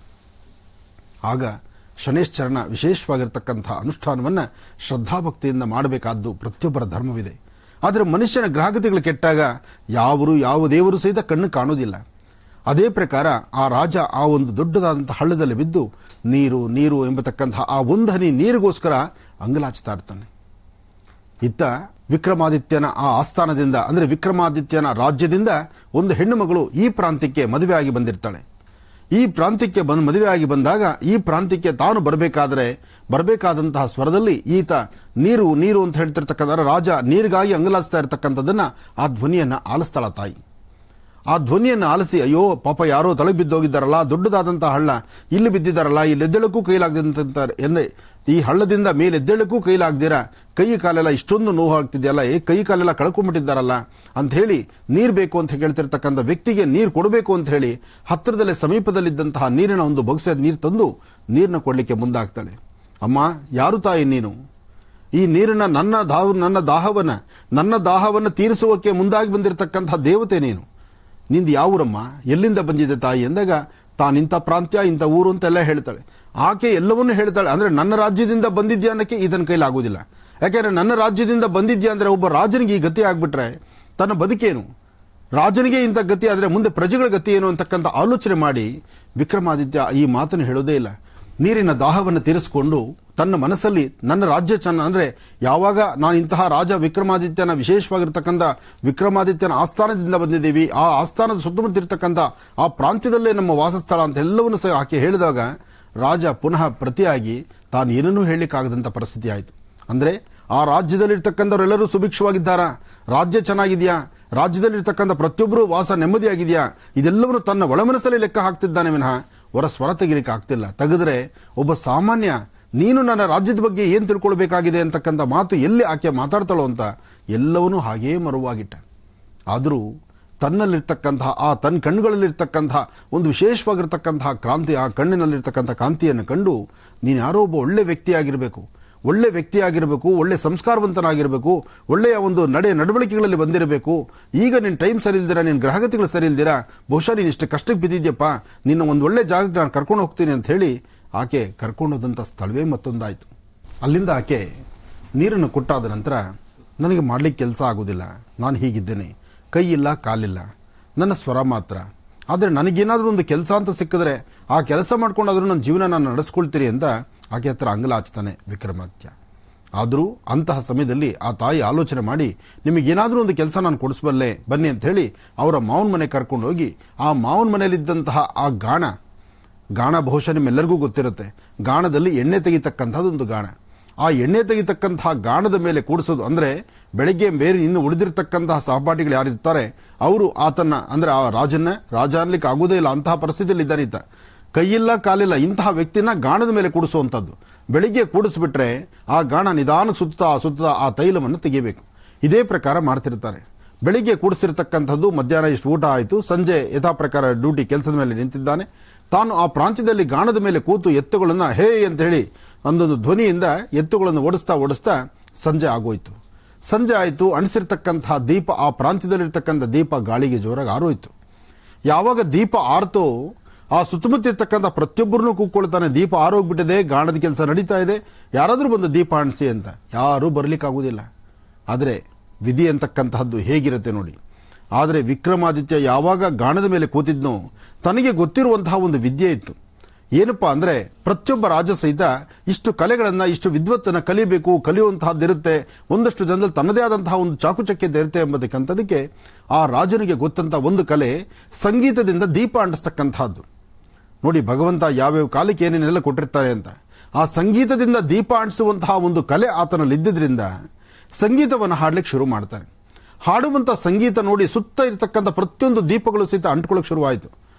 ಆಗ ಶನೇಶ್ಚರನ ವಿಶೇಷವಾಗಿರ್ತಕ್ಕಂತಹ ಅನುಷ್ಠಾನವನ್ನು ಶ್ರದ್ಧಾಭಕ್ತಿಯಿಂದ ಮಾಡಬೇಕಾದ್ದು ಪ್ರತಿಯೊಬ್ಬರ ಧರ್ಮವಿದೆ. ಆದರೆ ಮನುಷ್ಯನ ಗ್ರಹಗತಿಗಳು ಕೆಟ್ಟಾಗ ಯಾವ ದೇವರು ಸಹಿತ ಕಣ್ಣು ಕಾಣುವುದಿಲ್ಲ. ಅದೇ ಪ್ರಕಾರ ಆ ರಾಜ ಆ ಒಂದು ದೊಡ್ಡದಾದಂತಹ ಹಳ್ಳದಲ್ಲಿ ಬಿದ್ದು ನೀರು ನೀರು ಎಂಬತಕ್ಕಂತಹ ಆ ಒಂದು ಹನಿ ನೀರಿಗೋಸ್ಕರ ಅಂಗಲಾಚ್ತಾ ಇರ್ತಾನೆ. ಇತ್ತ ವಿಕ್ರಮಾದಿತ್ಯನ ಆ ಆಸ್ಥಾನದಿಂದ, ಅಂದರೆ ವಿಕ್ರಮಾದಿತ್ಯನ ರಾಜ್ಯದಿಂದ ಒಂದು ಹೆಣ್ಣು ಮಗಳು ಈ ಪ್ರಾಂತ್ಯಕ್ಕೆ ಮದುವೆಯಾಗಿ ಬಂದಿರ್ತಾಳೆ. ಈ ಪ್ರಾಂತ್ಯಕ್ಕೆ ಮದುವೆಯಾಗಿ ಬಂದಾಗ ಈ ಪ್ರಾಂತ್ಯಕ್ಕೆ ತಾನು ಬರಬೇಕಾದಂತಹ ಸ್ವರದಲ್ಲಿ ಈತ ನೀರು ನೀರು ಅಂತ ಹೇಳ್ತಿರ್ತಕ್ಕಂಥ ರಾಜ ನೀರಿಗಾಗಿ ಅಂಗಲಾಚ್ತಾ ಇರ್ತಕ್ಕಂಥದ್ದನ್ನ ಆ ಧ್ವನಿಯನ್ನ ಆಲಿಸ್ತಾಳ ತಾಯಿ. ಆ ಧ್ವನಿಯನ್ನು ಆಲಿಸಿ, ಅಯ್ಯೋ ಪಾಪ ಯಾರೋ ತಲೆ ಬಿದ್ದೋಗಿದ್ದಾರಲ್ಲ, ದೊಡ್ಡದಾದಂತಹ ಹಳ್ಳ, ಇಲ್ಲಿ ಬಿದ್ದಿದ್ದಾರಲ್ಲ, ಇಲ್ಲಿ ಎದ್ದೇಳಕ್ಕೂ ಕೈಲಾಗದಂತ, ಈ ಹಳ್ಳದಿಂದ ಮೇಲೆ ಎದ್ದೇಳಕ್ಕೂ ಕೈಲಾಗ್ದಿರ ಕೈ ಕಾಲೆಲ್ಲ ಇಷ್ಟೊಂದು ನೋವು ಆಗ್ತಿದೆಯಲ್ಲ, ಕೈ ಕಾಲೆಲ್ಲ ಕಳ್ಕೊಂಡ್ಬಿಟ್ಟಿದ್ದಾರಲ್ಲ ಅಂತ ಹೇಳಿ ನೀರು ಬೇಕು ಅಂತ ಹೇಳ್ತಿರ್ತಕ್ಕಂಥ ವ್ಯಕ್ತಿಗೆ ನೀರು ಕೊಡಬೇಕು ಅಂತ ಹೇಳಿ ಹತ್ತಿರದಲ್ಲೇ ಸಮೀಪದಲ್ಲಿದ್ದಂತಹ ನೀರಿನ ಒಂದು ಬೊಗಸೆ ನೀರು ತಂದು ನೀರನ್ನ ಕೊಡ್ಲಿಕ್ಕೆ ಮುಂದಾಗ್ತಾಳೆ. ಅಮ್ಮ, ಯಾರು ತಾಯಿ ನೀನು? ಈ ನೀರನ್ನ ನನ್ನ ದಾಹವನ್ನ ತೀರಿಸುವಕ್ಕೆ ಮುಂದಾಗಿ ಬಂದಿರತಕ್ಕಂತಹ ದೇವತೆ ನೀನು. ನಿಂದು ಯಾವೂರಮ್ಮ, ಎಲ್ಲಿಂದ ಬಂದಿದೆ ತಾಯಿ ಎಂದಾಗ ತಾನಿಂಥ ಪ್ರಾಂತ್ಯ, ಇಂಥ ಊರು ಅಂತೆಲ್ಲ ಹೇಳ್ತಾಳೆ. ಆಕೆ ಎಲ್ಲವನ್ನೂ ಹೇಳ್ತಾಳೆ. ಅಂದ್ರೆ ನನ್ನ ರಾಜ್ಯದಿಂದ ಬಂದಿದ್ಯಾ ಅನ್ನಕ್ಕೆ ಇದನ್ನ ಕೈಲಾಗುವುದಿಲ್ಲ. ಯಾಕೆಂದ್ರೆ ನನ್ನ ರಾಜ್ಯದಿಂದ ಬಂದಿದ್ಯಾ ಅಂದ್ರೆ ಒಬ್ಬ ರಾಜನಿಗೆ ಈ ಗತಿ ಆಗ್ಬಿಟ್ರೆ ತನ್ನ ಬದುಕೇನು? ರಾಜನಿಗೆ ಇಂಥ ಗತಿ ಆದ್ರೆ ಮುಂದೆ ಪ್ರಜೆಗಳ ಗತಿ ಏನು ಅಂತಕ್ಕಂಥ ಆಲೋಚನೆ ಮಾಡಿ ವಿಕ್ರಮಾದಿತ್ಯ ಈ ಮಾತನ್ನು ಹೇಳೋದೇ ಇಲ್ಲ. ನೀರಿನ ದಾಹವನ್ನು ತೀರಿಸಿಕೊಂಡು ತನ್ನ ಮನಸ್ಸಲ್ಲಿ ನನ್ನ ರಾಜ್ಯ ಅಂದ್ರೆ ಯಾವಾಗ ನಾನು ಇಂತಹ ರಾಜ ವಿಕ್ರಮಾದಿತ್ಯನ ವಿಶೇಷವಾಗಿರ್ತಕ್ಕಂಥ ವಿಕ್ರಮಾದಿತ್ಯನ ಆಸ್ಥಾನದಿಂದ ಬಂದಿದ್ದೀವಿ, ಆ ಆಸ್ಥಾನದ ಸುತ್ತಮುತ್ತ ಇರತಕ್ಕಂಥ ಆ ಪ್ರಾಂತ್ಯದಲ್ಲೇ ನಮ್ಮ ವಾಸಸ್ಥಳ ಅಂತ ಎಲ್ಲವನ್ನೂ ಸಹ ಆಕೆ ಹೇಳಿದಾಗ ರಾಜ ಪುನಃ ಪ್ರತಿಯಾಗಿ ತಾನು ಏನನ್ನೂ ಹೇಳಲಿಕ್ಕಾಗದಂತ ಪರಿಸ್ಥಿತಿ ಆಯಿತು. ಅಂದ್ರೆ ಆ ರಾಜ್ಯದಲ್ಲಿರ್ತಕ್ಕಂಥವರೆಲ್ಲರೂ ಸುಭಿಕ್ಷವಾಗಿದ್ದಾರಾ, ರಾಜ್ಯ ಚೆನ್ನಾಗಿದೆಯಾ, ರಾಜ್ಯದಲ್ಲಿರ್ತಕ್ಕಂಥ ಪ್ರತಿಯೊಬ್ಬರು ವಾಸ ನೆಮ್ಮದಿಯಾಗಿದೆಯಾ, ಇದೆಲ್ಲವನ್ನು ತನ್ನ ಒಳಮನಸ್ಸಲ್ಲಿ ಲೆಕ್ಕ ಹಾಕ್ತಿದ್ದಾನೆ ವಿನಃ ಹೊರ ಸ್ವರ ತೆಗಿಲಿಕ್ಕೆ ಆಗ್ತಿಲ್ಲ. ತೆಗೆದ್ರೆ ಒಬ್ಬ ಸಾಮಾನ್ಯ ನೀನು ನನ್ನ ರಾಜ್ಯದ ಬಗ್ಗೆ ಏನ್ ತಿಳ್ಕೊಳ್ಬೇಕಾಗಿದೆ ಅಂತಕ್ಕಂಥ ಮಾತು ಎಲ್ಲಿ ಆಕೆ ಮಾತಾಡ್ತಾಳೋ ಅಂತ ಎಲ್ಲವನ್ನೂ ಹಾಗೇ ಮರುವಾಗಿಟ್ಟ. ಆದರೂ ತನ್ನಲ್ಲಿರ್ತಕ್ಕಂತಹ ತನ್ನ ಕಣ್ಣುಗಳಲ್ಲಿರ್ತಕ್ಕಂತಹ ಒಂದು ವಿಶೇಷವಾಗಿರ್ತಕ್ಕಂತಹ ಕ್ರಾಂತಿ, ಆ ಕಣ್ಣಿನಲ್ಲಿರ್ತಕ್ಕಂಥ ಕಾಂತಿಯನ್ನು ಕಂಡು ನೀನು ಯಾರೋ ಒಬ್ಬ ಒಳ್ಳೆ ವ್ಯಕ್ತಿಯಾಗಿರಬೇಕು, ಒಳ್ಳೆ ಸಂಸ್ಕಾರವಂತನಾಗಿರಬೇಕು, ಒಳ್ಳೆಯ ಒಂದು ನಡವಳಿಕೆಗಳಲ್ಲಿ ಬಂದಿರಬೇಕು. ಈಗ ನಿನ್ನ ಟೈಮ್ ಸರಿ ಇಲ್ದಿರಾ, ನಿನ್ನ ಗ್ರಹಗತಿಗಳು ಸರಿ ಇಲ್ದಿರಾ, ಬಹುಶಃ ನೀನು ಇಷ್ಟು ಕಷ್ಟಕ್ಕೆ ಬಿದ್ದಿದ್ಯಪ್ಪ, ನಿನ್ನ ಒಂದು ಒಳ್ಳೆ ಜಾಗಕ್ಕೆ ನಾನು ಕರ್ಕೊಂಡು ಹೋಗ್ತೀನಿ ಅಂತ ಹೇಳಿ ಆಕೆ ಕರ್ಕೊಂಡೋದಂಥ ಸ್ಥಳವೇ ಮತ್ತೊಂದಾಯಿತು. ಅಲ್ಲಿಂದ ಆಕೆ ನೀರನ್ನು ಕೊಟ್ಟಾದ ನಂತರ, ನನಗೆ ಮಾಡ್ಲಿಕ್ಕೆ ಕೆಲಸ ಆಗೋದಿಲ್ಲ, ನಾನು ಹೀಗಿದ್ದೇನೆ, ಕೈ ಇಲ್ಲ ಕಾಲಿಲ್ಲ, ನನ್ನ ಸ್ವರ ಮಾತ್ರ, ಆದರೆ ನನಗೇನಾದರೂ ಒಂದು ಕೆಲಸ ಅಂತ ಸಿಕ್ಕಿದ್ರೆ ಆ ಕೆಲಸ ಮಾಡ್ಕೊಂಡಾದ್ರೂ ನನ್ನ ಜೀವನ ನಾನು ನಡೆಸ್ಕೊಳ್ತೀರಿ ಅಂತ ಆಕೆ ಹತ್ರ ಅಂಗಲಾಚ್ತಾನೆ ವಿಕ್ರಮಾದಿತ್ಯ. ಆದರೂ ಅಂತಹ ಸಮಯದಲ್ಲಿ ಆ ತಾಯಿ ಆಲೋಚನೆ ಮಾಡಿ, ನಿಮಗೇನಾದರೂ ಒಂದು ಕೆಲಸ ನಾನು ಕೊಡಿಸಬಲ್ಲೆ ಬನ್ನಿ ಅಂತ ಹೇಳಿ ಅವರ ಮಾವನ ಮನೆ ಕರ್ಕೊಂಡು ಹೋಗಿ, ಆ ಮಾವನ ಮನೆಯಲ್ಲಿದ್ದಂತಹ ಆ ಗಾಣ ಬಹುಶಃ ನಿಮ್ಮೆಲ್ಲರಿಗೂ ಗೊತ್ತಿರುತ್ತೆ, ಗಾಣದಲ್ಲಿ ಎಣ್ಣೆ ತೆಗಿತಕ್ಕಂಥದ್ದು ಒಂದು ಗಾಣ. ಆ ಎಣ್ಣೆ ತೆಗಿತಕ್ಕಂತಹ ಗಾಣದ ಮೇಲೆ ಕೂಡಿಸೋದು ಅಂದ್ರೆ ಬೆಳಗ್ಗೆ ಬೇರೆ ಇನ್ನು ಉಳಿದಿರ್ತಕ್ಕಂತಹ ಸಹಪಾಠಿಗಳು ಯಾರಿರ್ತಾರೆ ಅವರು ಆತನ್ನ, ಅಂದ್ರೆ ಆ ರಾಜ ಅನ್ಲಿಕ್ಕೆ ಆಗುವುದೇ ಇಲ್ಲ, ಅಂತಹ ಪರಿಸ್ಥಿತಿಯಲ್ಲಿ ಇದ್ದಾನಿತ, ಕೈಯಿಲ್ಲ ಕಾಲಿಲ್ಲ, ಇಂತಹ ವ್ಯಕ್ತಿನ ಗಾಣದ ಮೇಲೆ ಕೂಡಿಸುವಂಥದ್ದು. ಬೆಳಿಗ್ಗೆ ಕೂಡಿಸ್ಬಿಟ್ರೆ ಆ ಗಾಣ ನಿಧಾನ ಸುತ್ತಾ ಆ ತೈಲವನ್ನು ತೆಗಿಬೇಕು. ಇದೇ ಪ್ರಕಾರ ಮಾಡ್ತಿರ್ತಾರೆ. ಬೆಳಿಗ್ಗೆ ಕೂಡಿಸಿರ್ತಕ್ಕಂಥದ್ದು ಮಧ್ಯಾಹ್ನ ಇಷ್ಟು ಊಟ ಆಯಿತು, ಸಂಜೆ ಯಥಾ ಪ್ರಕಾರ ಡ್ಯೂಟಿ ಕೆಲಸದ ಮೇಲೆ ನಿಂತಿದ್ದಾನೆ. ತಾನು ಆ ಪ್ರಾಂತ್ಯದಲ್ಲಿ ಗಾಣದ ಮೇಲೆ ಕೂತು ಎತ್ತುಗಳನ್ನ ಹೇ ಅಂತ ಹೇಳಿ ಒಂದೊಂದು ಧ್ವನಿಯಿಂದ ಎತ್ತುಗಳನ್ನು ಓಡಿಸ್ತಾ ಸಂಜೆ ಆಗೋಯ್ತು. ಸಂಜೆ ಆಯಿತು, ಅಣಿಸಿರ್ತಕ್ಕಂತಹ ದೀಪ, ಆ ಪ್ರಾಂತ್ಯದಲ್ಲಿರ್ತಕ್ಕಂಥ ದೀಪ ಗಾಳಿಗೆ ಜೋರಾಗಿ ಆರೋಯ್ತು. ಯಾವಾಗ ದೀಪ ಆರ್ತೋ ಆ ಸುತ್ತಮುತ್ತ ಇರ್ತಕ್ಕಂಥ ಪ್ರತಿಯೊಬ್ಬರನ್ನು ಕೂಗ್ಕೊಳ್ತಾನೆ, ದೀಪ ಆರೋಗ್ಬಿಟ್ಟಿದೆ, ಗಾಣದ ಕೆಲಸ ನಡೀತಾ ಇದೆ, ಯಾರಾದರೂ ಬಂದು ದೀಪ ಅಣಿಸಿ ಅಂತ. ಯಾರೂ ಬರ್ಲಿಕ್ಕಾಗುವುದಿಲ್ಲ. ಆದರೆ ವಿಧಿ ಅಂತಕ್ಕಂತಹದ್ದು ಹೇಗಿರುತ್ತೆ ನೋಡಿ. ಆದರೆ ವಿಕ್ರಮಾದಿತ್ಯ ಯಾವಾಗ ಗಾಣದ ಮೇಲೆ ಕೂತಿದ್ನೋ ತನಗೆ ಗೊತ್ತಿರುವಂತಹ ಒಂದು ವಿದ್ಯೆ ಇತ್ತು. ಏನಪ್ಪಾ ಅಂದ್ರೆ ಪ್ರತಿಯೊಬ್ಬ ರಾಜ ಸಹಿತ ಇಷ್ಟು ಕಲೆಗಳನ್ನ, ಇಷ್ಟು ವಿದ್ವತ್ತನ್ನ ಕಲಿಬೇಕು, ಕಲಿಯುವಂತಹದ್ದಿರುತ್ತೆ, ಒಂದಷ್ಟು ಜನರಲ್ಲಿ ತನ್ನದೇ ಆದಂತಹ ಒಂದು ಚಾಕುಚಕ್ಯತೆ ಇರುತ್ತೆ ಎಂಬುದಕ್ಕಂಥದಕ್ಕೆ ಆ ರಾಜನಿಗೆ ಗೊತ್ತಂತ ಒಂದು ಕಲೆ ಸಂಗೀತದಿಂದ ದೀಪ ಅಂಟಿಸ್ತಕ್ಕಂತಹದ್ದು. ನೋಡಿ ಭಗವಂತ ಯಾವ್ಯಾವ ಕಾಲಕ್ಕೆ ಏನೇನೆಲ್ಲ ಕೊಟ್ಟಿರ್ತಾರೆ ಅಂತ. ಆ ಸಂಗೀತದಿಂದ ದೀಪ ಅಂಟಿಸುವಂತಹ ಒಂದು ಕಲೆ ಆತನಲ್ಲಿ ಇದ್ದಿದ್ರಿಂದ ಸಂಗೀತವನ್ನು ಹಾಡ್ಲಿಕ್ಕೆ ಶುರು ಮಾಡ್ತಾನೆ. ಹಾಡುವಂಥ ಸಂಗೀತ ನೋಡಿ ಸುತ್ತ ಇರತಕ್ಕಂಥ ಪ್ರತಿಯೊಂದು ದೀಪಗಳು ಸಹಿತ ಅಂಟ್ಕೊಳ್ಳೋಕೆ ಶುರುವಾಯಿತು.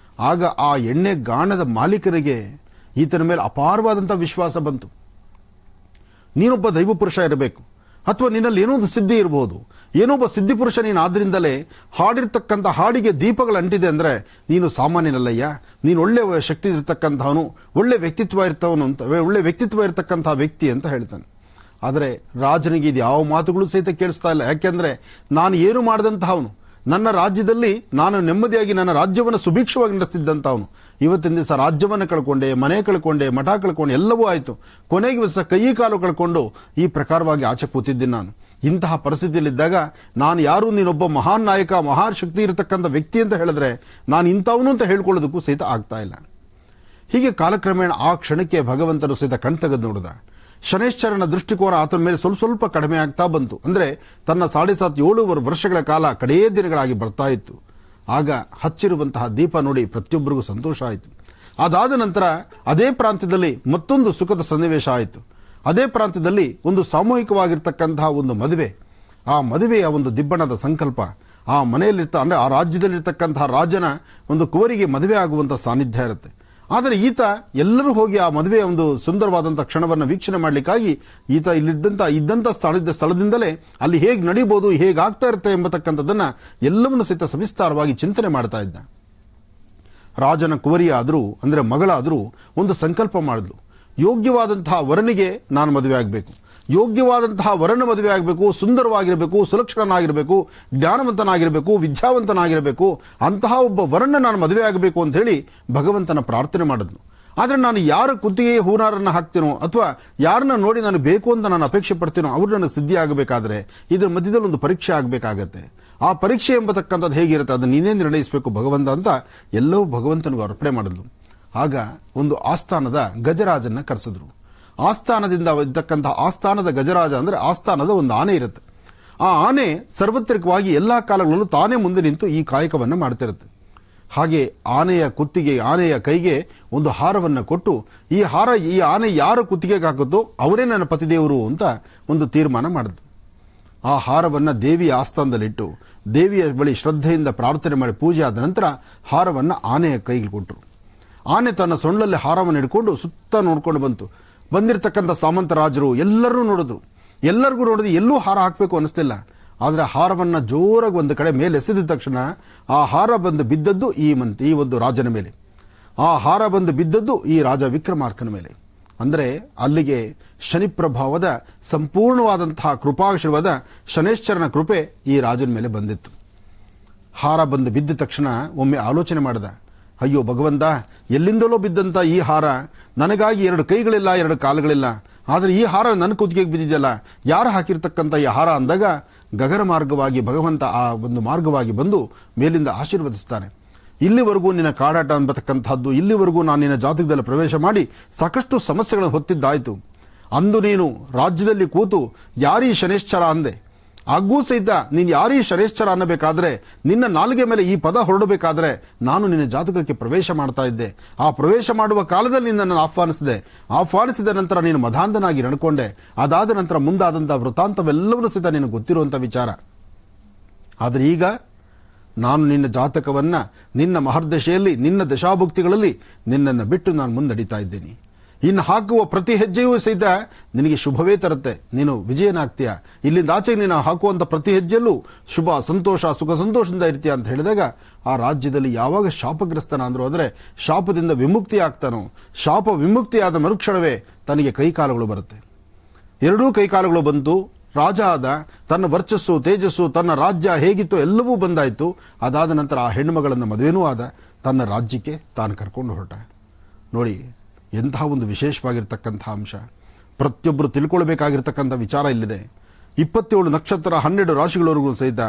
ಆಗ ಆ ಎಣ್ಣೆ ಗಾಣದ ಮಾಲೀಕರಿಗೆ ಈತನ ಮೇಲೆ ಅಪಾರವಾದಂಥ ವಿಶ್ವಾಸ ಬಂತು. ನೀನೊಬ್ಬ ದೈವ ಪುರುಷ ಇರಬೇಕು, ಅಥವಾ ನಿನ್ನಲ್ಲಿ ಏನೋ ಒಂದು ಸಿದ್ಧಿ ಇರಬಹುದು, ಏನೊಬ್ಬ ಸಿದ್ಧಿ ಪುರುಷ ನೀನು ಆದ್ರಿಂದಲೇ ಹಾಡಿರ್ತಕ್ಕಂಥ ಹಾಡಿಗೆ ದೀಪಗಳು ಅಂಟಿದೆ ಅಂದರೆ ನೀನು ಸಾಮಾನ್ಯನಲ್ಲಯ್ಯ, ನೀನು ಒಳ್ಳೆ ಶಕ್ತಿ ಇರತಕ್ಕಂಥವನು, ಒಳ್ಳೆ ವ್ಯಕ್ತಿತ್ವ ಇರ್ತವನು ಅಂತ, ಒಳ್ಳೆ ವ್ಯಕ್ತಿತ್ವ ಇರತಕ್ಕಂಥ ವ್ಯಕ್ತಿ ಅಂತ ಹೇಳ್ತಾನೆ. ಆದರೆ ರಾಜನಿಗೆ ಇದು ಯಾವ ಮಾತುಗಳು ಸಹಿತ ಕೇಳಿಸ್ತಾ ಇಲ್ಲ. ಯಾಕೆಂದ್ರೆ ನಾನು ಏನು ಮಾಡಿದಂತಹವನು, ನನ್ನ ರಾಜ್ಯದಲ್ಲಿ ನಾನು ನೆಮ್ಮದಿಯಾಗಿ ನನ್ನ ರಾಜ್ಯವನ್ನು ಸುಭಿಕ್ಷವಾಗಿ ನಡೆಸಿದ್ದಂಥವನು, ಇವತ್ತಿನ ದಿವಸ ರಾಜ್ಯವನ್ನು ಕಳ್ಕೊಂಡೆ, ಮನೆ ಕಳ್ಕೊಂಡೆ, ಮಠ ಕಳ್ಕೊಂಡೆ, ಎಲ್ಲವೂ ಆಯಿತು. ಕೊನೆಗೆ ದಿವಸ ಕೈ ಕಾಲು ಕಳ್ಕೊಂಡು ಈ ಪ್ರಕಾರವಾಗಿ ಆಚೆ ಕೂತಿದ್ದೀನಿ ನಾನು. ಇಂತಹ ಪರಿಸ್ಥಿತಿಯಲ್ಲಿದ್ದಾಗ ನಾನು ಯಾರು, ನೀನೊಬ್ಬ ಮಹಾನ್ ನಾಯಕ, ಮಹಾನ್ ಶಕ್ತಿ ಇರತಕ್ಕಂಥ ವ್ಯಕ್ತಿ ಅಂತ ಹೇಳಿದ್ರೆ ನಾನು ಇಂಥವನು ಅಂತ ಹೇಳ್ಕೊಳ್ಳೋದಕ್ಕೂ ಸಹಿತ ಆಗ್ತಾ ಇಲ್ಲ. ಹೀಗೆ ಕಾಲಕ್ರಮೇಣ ಆ ಕ್ಷಣಕ್ಕೆ ಭಗವಂತನು ಸಹಿತ ಕಣ್ತೆಗೆದು ನೋಡಿದ. ಶನೈಶ್ಚರನ ದೃಷ್ಟಿಕೋನ ಆತನ ಮೇಲೆ ಸ್ವಲ್ಪ ಕಡಿಮೆ ಆಗ್ತಾ ಬಂತು. ಅಂದ್ರೆ ತನ್ನ 7.5 ವರ್ಷಗಳ ಕಾಲ ಕಡೇ ದಿನಗಳಾಗಿ ಬರ್ತಾ ಇತ್ತು. ಆಗ ಹಚ್ಚಿರುವಂತಹ ದೀಪ ನೋಡಿ ಪ್ರತಿಯೊಬ್ಬರಿಗೂ ಸಂತೋಷ ಆಯಿತು. ಅದಾದ ನಂತರ ಅದೇ ಪ್ರಾಂತ್ಯದಲ್ಲಿ ಮತ್ತೊಂದು ಸುಖದ ಸನ್ನಿವೇಶ ಆಯಿತು. ಅದೇ ಪ್ರಾಂತ್ಯದಲ್ಲಿ ಒಂದು ಸಾಮೂಹಿಕವಾಗಿರ್ತಕ್ಕಂತಹ ಒಂದು ಮದುವೆ. ಆ ಮದುವೆಯ ಒಂದು ದಿಬ್ಬಣದ ಸಂಕಲ್ಪ ಆ ಮನೆಯಲ್ಲಿರ್ತ ಆ ರಾಜ್ಯದಲ್ಲಿರ್ತಕ್ಕಂತಹ ರಾಜನ ಒಂದು ಕುವರಿಗೆ ಮದುವೆ ಆಗುವಂತಹ ಸಾನ್ನಿಧ್ಯ ಇರುತ್ತೆ. ಆದರೆ ಈತ ಎಲ್ಲರೂ ಹೋಗಿ ಆ ಮದುವೆಯ ಒಂದು ಸುಂದರವಾದಂತಹ ಕ್ಷಣವನ್ನು ವೀಕ್ಷಣೆ ಮಾಡಲಿಕ್ಕಾಗಿ ಈತ ಇದ್ದಂತ ಸ್ಥಳದಿಂದಲೇ ಅಲ್ಲಿ ಹೇಗೆ ನಡೀಬಹುದು, ಹೇಗಾಗ್ತಾ ಇರುತ್ತೆ ಎಂಬತಕ್ಕಂಥದ್ದನ್ನ ಎಲ್ಲವನ್ನೂ ಸಹಿತ ಸವಿಸ್ತಾರವಾಗಿ ಚಿಂತನೆ ಮಾಡ್ತಾ ಇದ್ದ. ರಾಜನ ಕುವರಿಯಾದರೂ ಅಂದ್ರೆ ಮಗಳಾದರೂ ಒಂದು ಸಂಕಲ್ಪ ಮಾಡಿದ್ಲು. ಯೋಗ್ಯವಾದಂತಹ ವರನಿಗೆ ನಾನು ಮದುವೆ ಆಗಬೇಕು, ಯೋಗ್ಯವಾದಂತಹ ವರನ ಮದುವೆ ಆಗಬೇಕು, ಸುಂದರವಾಗಿರಬೇಕು, ಸುಲಕ್ಷಣನಾಗಿರಬೇಕು, ಜ್ಞಾನವಂತನಾಗಿರಬೇಕು, ವಿದ್ಯಾವಂತನಾಗಿರಬೇಕು, ಅಂತಹ ಒಬ್ಬ ವರನ್ನ ನಾನು ಮದುವೆ ಆಗಬೇಕು ಅಂತ ಹೇಳಿ ಭಗವಂತನ ಪ್ರಾರ್ಥನೆ ಮಾಡಿದ್ನು. ಆದರೆ ನಾನು ಯಾರ ಕುತ್ತಿಗೆ ಹೂನಾರನ್ನ ಹಾಕ್ತೀನೋ ಅಥವಾ ಯಾರನ್ನ ನೋಡಿ ನಾನು ಬೇಕು ಅಂತ ನಾನು ಅಪೇಕ್ಷೆ ಪಡ್ತೀನೋ ಅವರು ನನಗೆ ಸಿದ್ಧಿ ಆಗಬೇಕಾದ್ರೆ ಇದರ ಮಧ್ಯದಲ್ಲಿ ಒಂದು ಪರೀಕ್ಷೆ ಆಗಬೇಕಾಗತ್ತೆ. ಆ ಪರೀಕ್ಷೆ ಎಂಬತಕ್ಕಂಥದ್ದು ಹೇಗಿರುತ್ತೆ ಅದನ್ನು ನೀನೇ ನಿರ್ಣಯಿಸಬೇಕು ಭಗವಂತ ಅಂತ ಎಲ್ಲವೂ ಭಗವಂತನಿಗೆ ಅರ್ಪಣೆ ಮಾಡಿದ್ಲು. ಆಗ ಒಂದು ಆಸ್ಥಾನದ ಗಜರಾಜನ್ನ ಕರೆಸಿದ್ರು. ಆಸ್ಥಾನದಿಂದ ಇದ್ದಕ್ಕಂತಹ ಆಸ್ಥಾನದ ಗಜರಾಜ ಅಂದ್ರೆ ಆಸ್ಥಾನದ ಒಂದು ಆನೆ ಇರುತ್ತೆ. ಆ ಆನೆ ಸಾರ್ವತ್ರಿಕವಾಗಿ ಎಲ್ಲಾ ಕಾಲಗಳಲ್ಲೂ ತಾನೇ ಮುಂದೆ ನಿಂತು ಈ ಕಾಯಕವನ್ನ ಮಾಡ್ತಿರುತ್ತೆ. ಹಾಗೆ ಆನೆಯ ಕುತ್ತಿಗೆ, ಆನೆಯ ಕೈಗೆ ಒಂದು ಹಾರವನ್ನು ಕೊಟ್ಟು ಈ ಆನೆ ಯಾರ ಕುತ್ತಿಗೆಗೆ ಹಾಕುತ್ತೋ ಅವರೇ ನನ್ನ ಪತಿದೇವರು ಅಂತ ಒಂದು ತೀರ್ಮಾನ ಮಾಡಿದ್ರು. ಆ ಹಾರವನ್ನ ದೇವಿಯ ಆಸ್ಥಾನದಲ್ಲಿಟ್ಟು ದೇವಿಯ ಬಳಿ ಶ್ರದ್ಧೆಯಿಂದ ಪ್ರಾರ್ಥನೆ ಮಾಡಿ ಪೂಜೆ ಆದ ನಂತರ ಹಾರವನ್ನ ಆನೆಯ ಕೈಗೆ ಕೊಟ್ಟರು. ಆನೆ ತನ್ನ ಸೊಂಡಲ್ಲಿ ಹಾರವನ್ನು ಹಿಡ್ಕೊಂಡು ಸುತ್ತ ನೋಡ್ಕೊಂಡು ಬಂತು. ಬಂದಿರತಕ್ಕಂಥ ಸಾಮಂತ ರಾಜರು ಎಲ್ಲರೂ ನೋಡಿದ್ರು. ಎಲ್ಲರಿಗೂ ನೋಡಿದ್ರೆ ಎಲ್ಲೂ ಹಾರ ಹಾಕಬೇಕು ಅನಿಸ್ತಿಲ್ಲ. ಆದರೆ ಹಾರವನ್ನ ಜೋರಾಗಿ ಒಂದು ಕಡೆ ಮೇಲೆ ಎಸೆದ ತಕ್ಷಣ ಆ ಹಾರ ಬಂದು ಬಿದ್ದದ್ದು ಈ ಒಂದು ರಾಜನ ಮೇಲೆ. ಆ ಹಾರ ಬಂದು ಬಿದ್ದದ್ದು ಈ ರಾಜ ವಿಕ್ರಮಾರ್ಕನ ಮೇಲೆ. ಅಂದರೆ ಅಲ್ಲಿಗೆ ಶನಿ ಪ್ರಭಾವದ ಸಂಪೂರ್ಣವಾದಂತಹ ಕೃಪಾಶೀರ್ವಾದ ಶನೈಶ್ಚರನ ಕೃಪೆ ಈ ರಾಜನ ಮೇಲೆ ಬಂದಿತ್ತು. ಹಾರ ಬಂದು ಬಿದ್ದ ತಕ್ಷಣ ಒಮ್ಮೆ ಆಲೋಚನೆ ಮಾಡಿದ, ಅಯ್ಯೋ ಭಗವಂತ, ಎಲ್ಲಿಂದಲೋ ಬಿದ್ದಂತ ಈ ಹಾರ ನನಗಾಗಿ 2 ಕೈಗಳಿಲ್ಲ, 2 ಕಾಲುಗಳಿಲ್ಲ, ಆದರೆ ಈ ಹಾರ ನನ್ನ ಕುತ್ತಿಗೆಗೆ ಬಿದ್ದಿದೆಯಲ್ಲ, ಯಾರು ಹಾಕಿರ್ತಕ್ಕಂಥ ಈ ಹಾರ ಅಂದಾಗ ಗಗನ ಮಾರ್ಗವಾಗಿ ಭಗವಂತ ಆ ಒಂದು ಮಾರ್ಗವಾಗಿ ಬಂದು ಮೇಲಿಂದ ಆಶೀರ್ವದಿಸ್ತಾನೆ. ಇಲ್ಲಿವರೆಗೂ ನಿನ್ನ ಕಾಡಾಟ ಅನ್ನತಕ್ಕಂಥದ್ದು, ಇಲ್ಲಿವರೆಗೂ ನಾನು ನಿನ್ನ ಜಾತಕದಲ್ಲಿ ಪ್ರವೇಶ ಮಾಡಿ ಸಾಕಷ್ಟು ಸಮಸ್ಯೆಗಳನ್ನು ಹೊತ್ತಿದ್ದಾಯ್ತು. ಅಂದು ನೀನು ರಾಜ್ಯದಲ್ಲಿ ಕೂತು ಯಾರೀ ಶನೈಶ್ಚರ ಅಂದೆ, ಆಗೂ ಸಹಿತ ನೀನು ಯಾರೀ ಶನೈಶ್ಚರ ಅನ್ನಬೇಕಾದ್ರೆ ನಿನ್ನ ನಾಲಿಗೆ ಮೇಲೆ ಈ ಪದ ಹೊರಡಬೇಕಾದ್ರೆ ನಾನು ನಿನ್ನ ಜಾತಕಕ್ಕೆ ಪ್ರವೇಶ ಮಾಡ್ತಾ ಇದ್ದೆ. ಆ ಪ್ರವೇಶ ಮಾಡುವ ಕಾಲದಲ್ಲಿ ನಿನ್ನನ್ನು ಆಹ್ವಾನಿಸಿದ ನಂತರ ನೀನು ಮಧಾಂಧನಾಗಿ ನಡ್ಕೊಂಡೆ. ಅದಾದ ನಂತರ ಮುಂದಾದಂತಹ ವೃತ್ತಾಂತವೆಲ್ಲವನ್ನೂ ಸಹಿತ ನಿನಗೆ ಗೊತ್ತಿರುವಂತ ವಿಚಾರ. ಆದರೆ ಈಗ ನಾನು ನಿನ್ನ ಜಾತಕವನ್ನ ನಿನ್ನ ಮಹರ್ದಶೆಯಲ್ಲಿ, ನಿನ್ನ ದಶಾಭುಕ್ತಿಗಳಲ್ಲಿ ನಿನ್ನನ್ನು ಬಿಟ್ಟು ನಾನು ಮುಂದಡಿತಾ ಇದ್ದೇನೆ. ಇನ್ನು ಹಾಕುವ ಪ್ರತಿ ಹೆಜ್ಜೆಯೂ ಸಹಿತ ನಿನಗೆ ಶುಭವೇ ತರುತ್ತೆ, ನೀನು ವಿಜಯನಾಗ್ತೀಯ. ಇಲ್ಲಿಂದ ಆಚೆಗೆ ನೀನು ಹಾಕುವಂತ ಪ್ರತಿ ಹೆಜ್ಜೆಯಲ್ಲೂ ಶುಭ, ಸಂತೋಷ, ಸುಖ ಸಂತೋಷದಿಂದ ಇರ್ತೀಯ ಅಂತ ಹೇಳಿದಾಗ ಆ ರಾಜ್ಯದಲ್ಲಿ ಯಾವಾಗ ಶಾಪಗ್ರಸ್ತನ ಅಂದ್ರು ಅಂದ್ರೆ ಶಾಪದಿಂದ ವಿಮುಕ್ತಿ ಆಗ್ತಾನೋ, ಶಾಪ ವಿಮುಕ್ತಿಯಾದ ಮರುಕ್ಷಣವೇ ತನಗೆ ಕೈಕಾಲುಗಳು ಬರುತ್ತೆ. 2 ಕೈಕಾಲುಗಳು ಬಂತು. ರಾಜ ಆದ, ತನ್ನ ವರ್ಚಸ್ಸು, ತೇಜಸ್ಸು, ತನ್ನ ರಾಜ್ಯ ಹೇಗಿತ್ತು ಎಲ್ಲವೂ ಬಂದಾಯಿತು. ಅದಾದ ನಂತರ ಆ ಹೆಣ್ಣುಮಗಳನ್ನು ಮದುವೆನೂ ಆದ, ತನ್ನ ರಾಜ್ಯಕ್ಕೆ ತಾನು ಕರ್ಕೊಂಡು ಹೊರಟ. ನೋಡಿ ಎಂತಹ ಒಂದು ವಿಶೇಷವಾಗಿರ್ತಕ್ಕಂಥ ಅಂಶ, ಪ್ರತಿಯೊಬ್ಬರು ತಿಳ್ಕೊಳ್ಬೇಕಾಗಿರ್ತಕ್ಕಂಥ ವಿಚಾರ ಇಲ್ಲಿದೆ. 27 ನಕ್ಷತ್ರ 12 ರಾಶಿಗಳವರೆಗೂ ಸಹಿತ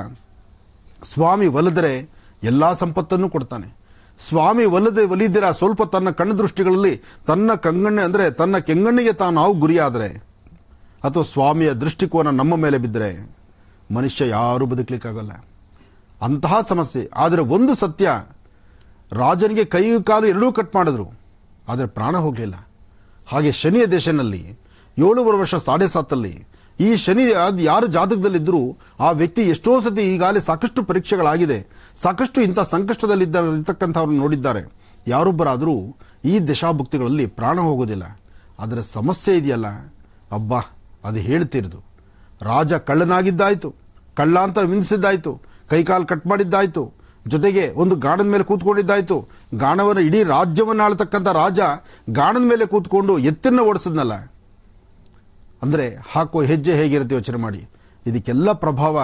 ಸ್ವಾಮಿ ಒಲಿದರೆ ಎಲ್ಲಾ ಸಂಪತ್ತನ್ನು ಕೊಡ್ತಾನೆ. ಸ್ವಾಮಿ ಒಲಿದಿರ ಸ್ವಲ್ಪ ತನ್ನ ಕಣ್ಣು ದೃಷ್ಟಿಗಳಲ್ಲಿ ತನ್ನ ಕೆಂಗಣ್ಣಿಗೆ ತಾವು ಗುರಿಯಾದರೆ ಅಥವಾ ಸ್ವಾಮಿಯ ದೃಷ್ಟಿಕೋನ ನಮ್ಮ ಮೇಲೆ ಬಿದ್ದರೆ ಮನುಷ್ಯ ಯಾರೂ ಬದುಕಲಿಕ್ಕಾಗಲ್ಲ. ಅಂತಹ ಸಮಸ್ಯೆ. ಆದರೆ ಒಂದು ಸತ್ಯ, ರಾಜನಿಗೆ ಕೈ ಕಾಲು 2 ಕಟ್ ಮಾಡಿದ್ರು, ಆದರೆ ಪ್ರಾಣ ಹೋಗಲಿಲ್ಲ. ಹಾಗೆ ಶನಿಯ ದೇಶನಲ್ಲಿ 7 ವರ್ಷ 7.5 ಈ ಶನಿ ಯಾರ ಜಾತಕದಲ್ಲಿದ್ದರೂ ಆ ವ್ಯಕ್ತಿ ಎಷ್ಟೋ ಸತಿ ಈಗಾಗಲೇ ಸಾಕಷ್ಟು ಪರೀಕ್ಷೆಗಳಾಗಿದೆ, ಸಾಕಷ್ಟು ಇಂಥ ಸಂಕಷ್ಟದಲ್ಲಿರ್ತಕ್ಕಂಥವ್ರನ್ನ ನೋಡಿದ್ದಾರೆ. ಯಾರೊಬ್ಬರಾದರೂ ಈ ದಶಾಭುಕ್ತಿಗಳಲ್ಲಿ ಪ್ರಾಣ ಹೋಗೋದಿಲ್ಲ. ಅದರ ಸಮಸ್ಯೆ ಇದೆಯಲ್ಲ, ಅಬ್ಬಾ ಅದು ಹೇಳ್ತಿರೋದು. ರಾಜ ಕಳ್ಳನಾಗಿದ್ದಾಯ್ತು, ಕಳ್ಳ ಅಂತ ವಿಧಿಸಿದ್ದಾಯ್ತು, ಕೈಕಾಲು ಕಟ್ ಮಾಡಿದ್ದಾಯ್ತು, ಜೊತೆಗೆ ಒಂದು ಗಾಣದ ಮೇಲೆ ಕೂತ್ಕೊಂಡಿದ್ದಾಯ್ತು. ಗಾಣವನ್ನ ಇಡೀ ರಾಜ್ಯವನ್ನು ಆಳ್ತಕ್ಕಂಥ ರಾಜ ಗಾಣದ ಮೇಲೆ ಕೂತ್ಕೊಂಡು ಎತ್ತನ್ನ ಓಡಿಸಿದ್ನಲ್ಲ. ಅಂದರೆ ಹಾಕೋ ಹೆಜ್ಜೆ ಹೇಗಿರುತ್ತೆ ಯೋಚನೆ ಮಾಡಿ. ಇದಕ್ಕೆಲ್ಲ ಪ್ರಭಾವ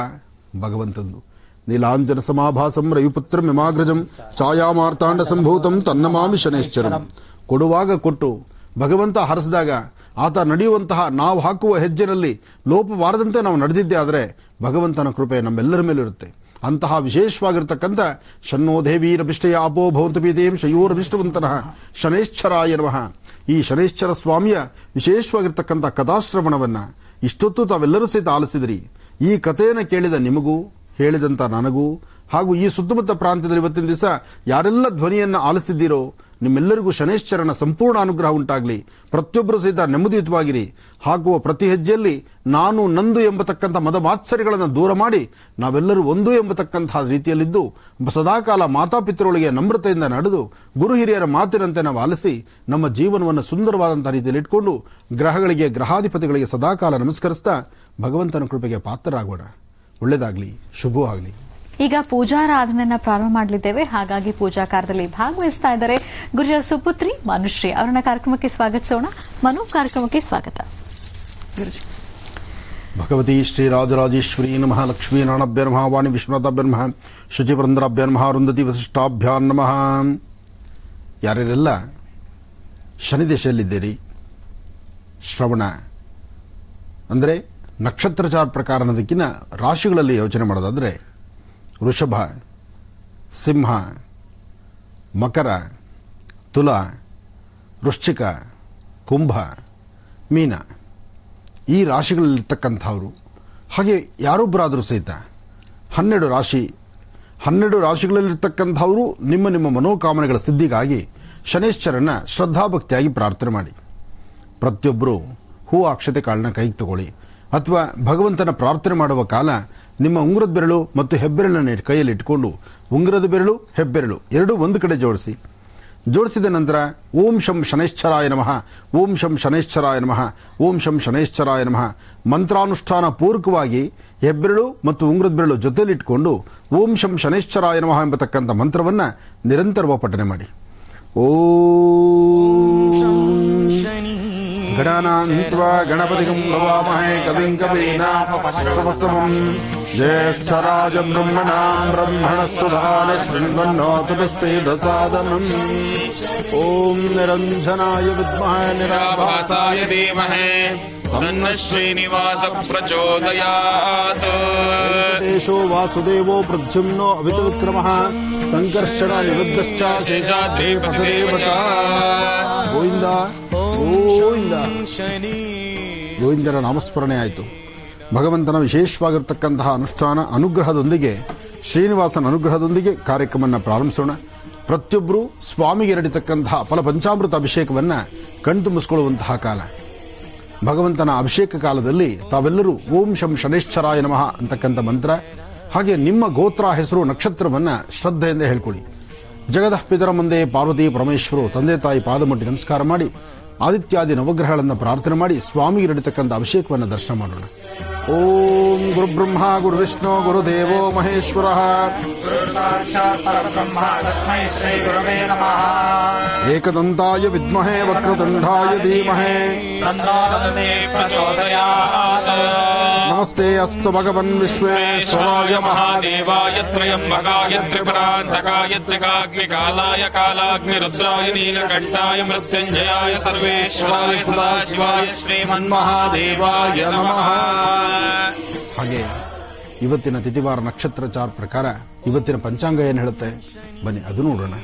ಭಗವಂತಂದು. ನೀಲಾಂಜನ ಸಮಾಭಾಸಂ ರವಿಪುತ್ರ ಮಿಮಾಗ್ರಜಂ ಛಾಯಾಮಾರ್ತಾಂಡ ಸಂಭೂತಂ ತನ್ನಮಾಮಿ ಶನೇಶ್ಚರಂ. ಕೊಡುವಾಗ ಕೊಟ್ಟು ಭಗವಂತ ಹರಸಿದಾಗ ಆತ ನಡೆಯುವಂತಹ ನಾವು ಹಾಕುವ ಹೆಜ್ಜೆನಲ್ಲಿ ಲೋಪವಾರದಂತೆ ನಾವು ನಡೆದಿದ್ದೇ ಆದರೆ ಭಗವಂತನ ಕೃಪೆ ನಮ್ಮೆಲ್ಲರ ಮೇಲಿರುತ್ತೆ. ಅಂತಹ ವಿಶೇಷವಾಗಿರ್ತಕ್ಕಂಥ ಶನ್ನೋ ದೇವೀರಭಿಷ್ಟಯ ಆಪೋ ಭವಂತು ಪೀದೇಂ ಶಯೋರಭಿಷ್ಟವಂತನಃ ಶನೇಶ್ಚರಾಯ ನಮಃ. ಈ ಶನೇಶ್ಚರ ಸ್ವಾಮಿಯ ವಿಶೇಷವಾಗಿರ್ತಕ್ಕಂಥ ಕಥಾಶ್ರವಣವನ್ನ ಇಷ್ಟೊತ್ತು ತಾವೆಲ್ಲರೂ ಸಹಿತ ಆಲಿಸಿದ್ರಿ. ಈ ಕಥೆಯನ್ನು ಕೇಳಿದ ನಿಮಗೂ, ಹೇಳಿದಂತ ನನಗೂ, ಹಾಗೂ ಈ ಸುತ್ತಮುತ್ತ ಪ್ರಾಂತ್ಯದಲ್ಲಿ ಇವತ್ತಿನ ದಿವಸ ಯಾರೆಲ್ಲ ಧ್ವನಿಯನ್ನು ಆಲಿಸಿದ್ದೀರೋ ನಿಮ್ಮೆಲ್ಲರಿಗೂ ಶನೇಶ್ಚರನ ಸಂಪೂರ್ಣ ಅನುಗ್ರಹ ಉಂಟಾಗಲಿ. ಪ್ರತಿಯೊಬ್ಬರು ಸಹಿತ ನೆಮ್ಮದಿಯುತವಾಗಿರಿ. ಹಾಕುವ ಪ್ರತಿ ಹೆಜ್ಜೆಯಲ್ಲಿ ನಾನು ನಂದು ಎಂಬತಕ್ಕಂಥ ಮದಮಾತ್ಸರ್ಯಗಳನ್ನು ದೂರ ಮಾಡಿ ನಾವೆಲ್ಲರೂ ಒಂದು ಎಂಬತಕ್ಕಂತಹ ರೀತಿಯಲ್ಲಿದ್ದು ಸದಾಕಾಲ ಮಾತಾಪಿತರೊಳಗೆ ನಮ್ರತೆಯಿಂದ ನಡೆದು ಗುರು ಹಿರಿಯರ ಮಾತಿನಂತೆ ನಾವು ಆಲಿಸಿ ನಮ್ಮ ಜೀವನವನ್ನು ಸುಂದರವಾದಂತಹ ರೀತಿಯಲ್ಲಿ ಇಟ್ಕೊಂಡು ಗ್ರಹಗಳಿಗೆ, ಗ್ರಹಾಧಿಪತಿಗಳಿಗೆ ಸದಾಕಾಲ ನಮಸ್ಕರಿಸ್ತಾ ಭಗವಂತನ ಕೃಪೆಗೆ ಪಾತ್ರರಾಗೋಣ. ಒಳ್ಳೆಯದಾಗಲಿ, ಶುಭವಾಗಲಿ. ಈಗ ಪೂಜಾರಾಧನೆಯನ್ನ ಪ್ರಾರಂಭ ಮಾಡಲಿದ್ದೇವೆ. ಹಾಗಾಗಿ ಪೂಜಾ ಕಾರ್ಯದಲ್ಲಿ ಭಾಗವಹಿಸ್ತಾ ಇದ್ದಾರೆ ಗುರುಜರ ಸುಪುತ್ರಿ ಮನುಶ್ರೀ. ಅವರನ್ನ ಕಾರ್ಯಕ್ರಮಕ್ಕೆ ಸ್ವಾಗತಿಸೋಣ. ಮನು, ಕಾರ್ಯಕ್ರಮಕ್ಕೆ ಸ್ವಾಗತ. ಗುರುಜಿ. ಭಗವತಿ ಶ್ರೀ ರಾಜರಾಜೇಶ್ವರಿ ನಮಃ. ಲಕ್ಷ್ಮೀ ನಾರಾಯಣಾಭ್ಯ ನಮಃ. ವಾಣಿ ವಿಶ್ವನಾಥಾಭ್ಯ ನಮಃ. ಶುಚಿಪುರಂದರಾಭ್ಯ ನಮಃ. ಅರುಂಧತಿ ವಸಿಷ್ಠಾಭ್ಯಾಂ ನಮಃ. ಯಾರ್ಯಾರೆಲ್ಲ ಶನಿ ದಶೆಯಲ್ಲಿದ್ದೀರಿ, ಶ್ರವಣ ಅಂದರೆ ನಕ್ಷತ್ರಚಾರ ಪ್ರಕಾರ ಅನ್ನೋದಕ್ಕಿಂತ ರಾಶಿಗಳಲ್ಲಿ ಯೋಚನೆ ಮಾಡೋದಾದ್ರೆ ವೃಷಭ, ಸಿಂಹ, ಮಕರ, ತುಲ, ವೃಶ್ಚಿಕ, ಕುಂಭ, ಮೀನ ಈ ರಾಶಿಗಳಲ್ಲಿರ್ತಕ್ಕಂಥವ್ರು. ಹಾಗೆ ಯಾರೊಬ್ಬರಾದರೂ ಸಹಿತ 12 ರಾಶಿಗಳಲ್ಲಿರ್ತಕ್ಕಂಥವರು ನಿಮ್ಮ ನಿಮ್ಮ ಮನೋಕಾಮನೆಗಳ ಸಿದ್ಧಿಗಾಗಿ ಶನೇಶ್ವರನ ಶ್ರದ್ಧಾಭಕ್ತಿಯಾಗಿ ಪ್ರಾರ್ಥನೆ ಮಾಡಿ. ಪ್ರತಿಯೊಬ್ಬರು ಹೂ ಅಕ್ಷತೆ ಕಾಳನ್ನ ಕೈಗೆ ತಗೊಳ್ಳಿ. ಅಥವಾ ಭಗವಂತನ ಪ್ರಾರ್ಥನೆ ಮಾಡುವ ಕಾಲ ನಿಮ್ಮ ಉಂಗುರದ ಬೆರಳು ಮತ್ತು ಹೆಬ್ಬೆರಳನ್ನು ಕೈಯಲ್ಲಿ ಇಟ್ಕೊಂಡು ಉಂಗುರದ ಬೆರಳು, ಹೆಬ್ಬೆರಳು ಎರಡೂ ಒಂದು ಕಡೆ ಜೋಡಿಸಿದ ನಂತರ ಓಂ ಶಂ ಶನೈಶ್ಚರಾಯ ನಮಃ, ಓಂ ಶಂ ಶನೈಶ್ಚರಾಯ ನಮಃ, ಓಂ ಶಂ ಶನೈಶ್ಚರಾಯ ನಮಃ ಮಂತ್ರಾನುಷ್ಠಾನ ಪೂರ್ವಕವಾಗಿ ಹೆಬ್ಬೆರಳು ಮತ್ತು ಉಂಗುರದ ಬೆರಳು ಜೊತೆಲಿಟ್ಕೊಂಡು ಓಂ ಶಂ ಶನೈಶ್ಚರಾಯ ನಮಃ ಎಂಬತಕ್ಕಂಥ ಮಂತ್ರವನ್ನ ನಿರಂತರವಾಗಿ ಪಠನೆ ಮಾಡಿ. ಗಣಾನಾಂತ್ವಾ ಗಣಪತಿಗಂ ಭವಾಮಹೇ ಕವಿಂ ಕವೀನಾಮುಪಮಶ್ರವಸ್ತಮಂ ಜ್ಯೇಷ್ಠರಾಜಂ ಬ್ರಹ್ಮಣಾಂ ಬ್ರಹ್ಮಣಸ್ಪದಾನ ಶೃಣ್ವನ್ನೋತು ಭಿಸ್ಸೇದಸಾದನಂ. ಓಂ ನಿರಂಜನಾಯ ವಿದ್ಮಹೇ ನಿರಾಭಾಸಾಯ ಧೀಮಹಿ ತನ್ನೋ ಶ್ರೀನಿವಾಸ ಪ್ರಚೋದಯಾತ್. ವೆಂಕಟೇಶೋ ವಾಸುದೇವೋ ಪ್ರದ್ಯುಮ್ನೋ ಅವಿತವಿಕ್ರಮಃ ಸಂಕರ್ಷಣ ನಿರುದ್ಧಶ್ಚ ಶೇಷಾದ್ರಿ ಪತಿದೇವತಾ. ಗೋವಿಂದ ಗೋವಿಂದ. ಗೋವಿಂದರ ನಾಮಸ್ಮರಣೆ ಆಯಿತು. ಭಗವಂತನ ವಿಶೇಷವಾಗಿರ್ತಕ್ಕಂತಹ ಅನುಗ್ರಹದೊಂದಿಗೆ, ಶ್ರೀನಿವಾಸನ ಅನುಗ್ರಹದೊಂದಿಗೆ ಕಾರ್ಯಕ್ರಮವನ್ನು ಪ್ರಾರಂಭಿಸೋಣ. ಪ್ರತಿಯೊಬ್ಬರು ಸ್ವಾಮಿಗೆ ನಡೀತಕ್ಕಂತಹ ಫಲಪಂಚಾಮೃತ ಅಭಿಷೇಕವನ್ನ ಕಣ್ತುಂಬಿಸಿಕೊಳ್ಳುವಂತಹ ಕಾಲ. ಭಗವಂತನ ಅಭಿಷೇಕ ಕಾಲದಲ್ಲಿ ತಾವೆಲ್ಲರೂ ಓಂ ಶಂ ಶನೈಶ್ಚರಾಯ ನಮಃ ಅಂತಕ್ಕಂಥ ಮಂತ್ರ, ಹಾಗೆ ನಿಮ್ಮ ಗೋತ್ರ, ಹೆಸರು, ನಕ್ಷತ್ರವನ್ನ ಶ್ರದ್ಧೆಯಿಂದ ಹೇಳ್ಕೊಳ್ಳಿ. ಜಗದಃ ಪಿತರ ಮುಂದೆ ಪಾರ್ವತಿ ಪರಮೇಶ್ವರು ತಂದೆ ತಾಯಿ ಪಾದ ಮುಟ್ಟಿ ನಮಸ್ಕಾರ ಮಾಡಿ ಆದಿತ್ಯಾದಿ ನವಗ್ರಹಗಳನ್ನು ಪ್ರಾರ್ಥನೆ ಮಾಡಿ ಸ್ವಾಮಿಗೆ ನಡೀತಕ್ಕಂಥ ಅಭಿಷೇಕವನ್ನು ದರ್ಶನ ಮಾಡೋಣ. ಓಂ ಗುರು ಬ್ರಹ್ಮ ಗುರು ವಿಷ್ಣು ಗುರುದೇವೋ ಮಹೇಶ್ವರ. ಏಕದಂತಾಯ ವಿದ್ಮಹೇ ವಕ್ರತುಂಡಾಯ ಧೀಮಹೇ. ನಮಸ್ತೆ ಅಸ್ತು ಭಗವನ್ ವಿಶ್ವೇಶ್ವರಾಯ ಮಹಾದೇವಾಯ ತ್ರಯಂಬಕಾಯ ತ್ರಿಪುರಾಂತಕಾಯ ತ್ರಿಕಾಗ್ನಿಕಾಲಾಯ ಕಾಲಾಗ್ನಿರುದ್ರಾಯ ನೀಲಕಂಠಾಯ ಮೃತ್ಯುಂಜಯಾಯ ಸರ್ವೇಶ್ವರಾಯ ಸದಾಶಿವಾಯ ಶ್ರೀಮನ್ಮಹಾದೇವಾಯ ನಮಃ. ಹಾಗೆ ಇವತ್ತಿನ ತಿಥಿವಾರ ನಕ್ಷತ್ರಚಾರ ಪ್ರಕಾರ ಇವತ್ತಿನ ಪಂಚಾಂಗ ಏನು ಹೇಳುತ್ತೆ ಬನ್ನಿ ಅದು ನೋಡೋಣ.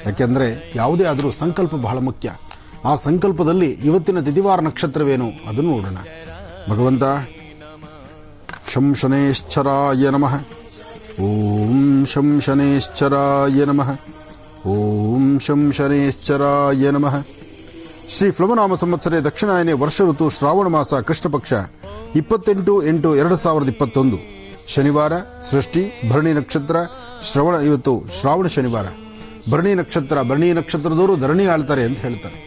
ಯಾಕೆಂದ್ರೆ ಯಾವುದೇ ಆದರೂ ಸಂಕಲ್ಪ ಬಹಳ ಮುಖ್ಯ. ಆ ಸಂಕಲ್ಪದಲ್ಲಿ ಇವತ್ತಿನ ತಿಥಿವಾರ ನಕ್ಷತ್ರವೇನು ಅದನ್ನು ನೋಡೋಣ. ಭಗವಂತ ಶಂ ಶನೇಶ್ಚರಾಯ ನಮಃ. ಓಂ ಶಂ ಶನೇಶ್ಚರಾಯ ನಮಃ. ಓಂ ಶಂ ಶನೇಶ್ಚರಾಯ ನಮಃ. ಶ್ರೀ ಪ್ಲವನಾಮ ಸಂವತ್ಸರೆ ದಕ್ಷಿಣಾಯನೆ ವರ್ಷ ಋತು ಶ್ರಾವಣ ಮಾಸ ಕೃಷ್ಣ ಪಕ್ಷ 28/8/2021 ಶನಿವಾರ ಸೃಷ್ಟಿ ಭರಣಿ ನಕ್ಷತ್ರ ಶ್ರವಣ. ಇವತ್ತು ಶ್ರಾವಣ ಶನಿವಾರ. ಭರಣಿ ನಕ್ಷತ್ರದವರು ಧರಣಿ ಆಳ್ತಾರೆ ಅಂತ ಹೇಳ್ತಾರೆ.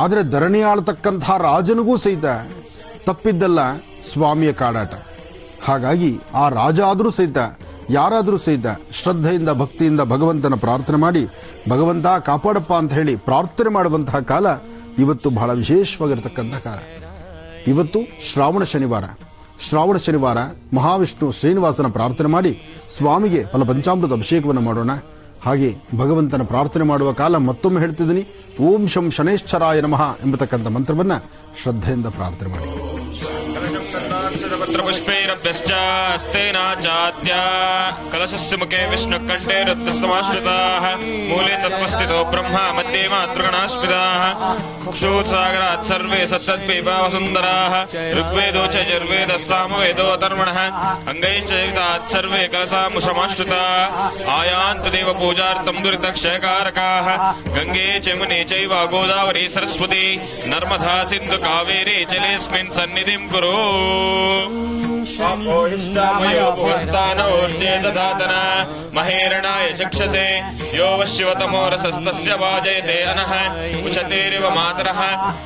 ಆದರೆ ಧರಣಿ ಆಳ್ತಕ್ಕಂತಹ ರಾಜನಿಗೂ ಸಹಿತ ತಪ್ಪಿದ್ದಲ್ಲ ಸ್ವಾಮಿಯ ಕಾಡಾಟ. ಹಾಗಾಗಿ ಆ ರಾಜ ಆದರೂ ಸಹಿತ ಯಾರಾದರೂ ಸಹಿತ ಶ್ರದ್ಧೆಯಿಂದ ಭಕ್ತಿಯಿಂದ ಭಗವಂತನ ಪ್ರಾರ್ಥನೆ ಮಾಡಿ ಭಗವಂತ ಕಾಪಾಡಪ್ಪ ಅಂತ ಹೇಳಿ ಪ್ರಾರ್ಥನೆ ಮಾಡುವಂತಹ ಕಾಲ ಇವತ್ತು ಬಹಳ ವಿಶೇಷವಾಗಿರತಕ್ಕಂತಹ ಕಾಲ. ಇವತ್ತು ಶ್ರಾವಣ ಶನಿವಾರ ಮಹಾವಿಷ್ಣು ಶ್ರೀನಿವಾಸನ ಪ್ರಾರ್ಥನೆ ಮಾಡಿ ಸ್ವಾಮಿಗೆ ಫಲ ಪಂಚಾಮೃತ ಅಭಿಷೇಕವನ್ನು ಮಾಡೋಣ. ಹಾಗೆ ಭಗವಂತನ ಪ್ರಾರ್ಥನೆ ಮಾಡುವ ಕಾಲ ಮತ್ತೊಮ್ಮೆ ಹೇಳ್ತಿದ್ದೀನಿ. ಓಂ ಶಂ ಶನೇಶ್ಚರಾಯ ನಮಃ ಎಂಬತಕ್ಕಂಥ ಮಂತ್ರವನ್ನ ಶ್ರದ್ಧೆಯಿಂದ ಪ್ರಾರ್ಥನೆ ಮಾಡಿ. ಪತ್ರಪುಷ್ಪೈರಭ್ಯಶ್ಚಾಸ್ತೇನಾಚಾದ್ಯ ಕಲಶಸ್ಯ ಮುಖೆ ವಿಷ್ಣುಕಂಠೆ ರುದ್ರಸಮಾಶ್ರಿತಾಃ ಮೂಲೆ ತತ್ವಸ್ಥಿತೋ ಬ್ರಹ್ಮ ಮಧ್ಯೆ ಮಾತೃಗಣಾಶ್ರಿತಾಃ ಕ್ಷೂತ್ಸಾಗರಾತ್ ಸರ್ವೇ ಸತ್ತದ್ವಿಭಾವಸುಂದರಾಃ ಋಗ್ವೇದೋ ಚ ಯಜುರ್ವೇದಃ ಸಾಮವೇದೋ ಧರ್ಮಣಃ ಅಂಗೈಶ್ಚ ಯುಕ್ತಾತ್ ಸರ್ವೇ ಕಲಸಾಂಶಮಾಶ್ರಿತಾಃ ಆಯಾಂತ ದೇವ ಪೂಜಾರ್ಥಂ ದುರಿತಕ್ಷಯಕಾರಕಾಃ ಗಂಗೆ ಚಮುನೆ ಚೈವ ಗೋದಾವರಿ ಸರಸ್ವತಿ ನರ್ಮದಾ ಸಿಂಧು ಕಾವೇರಿ ಜಲೇಸ್ಮಿನ್ ಸನ್ನಿಧಿಂ ಕುರು. ೋರ್ಜೆ ದಧಾತನ ಮಹೇರಣಾಯ ಚಕ್ಷಸೆ ಯೋ ಶಿವತಮೋ ರಸಸ್ತಸ್ಯ ವಾಜಯತೆ ಅನಃ ಉಚತೇರಿವ ಮಾತರಃ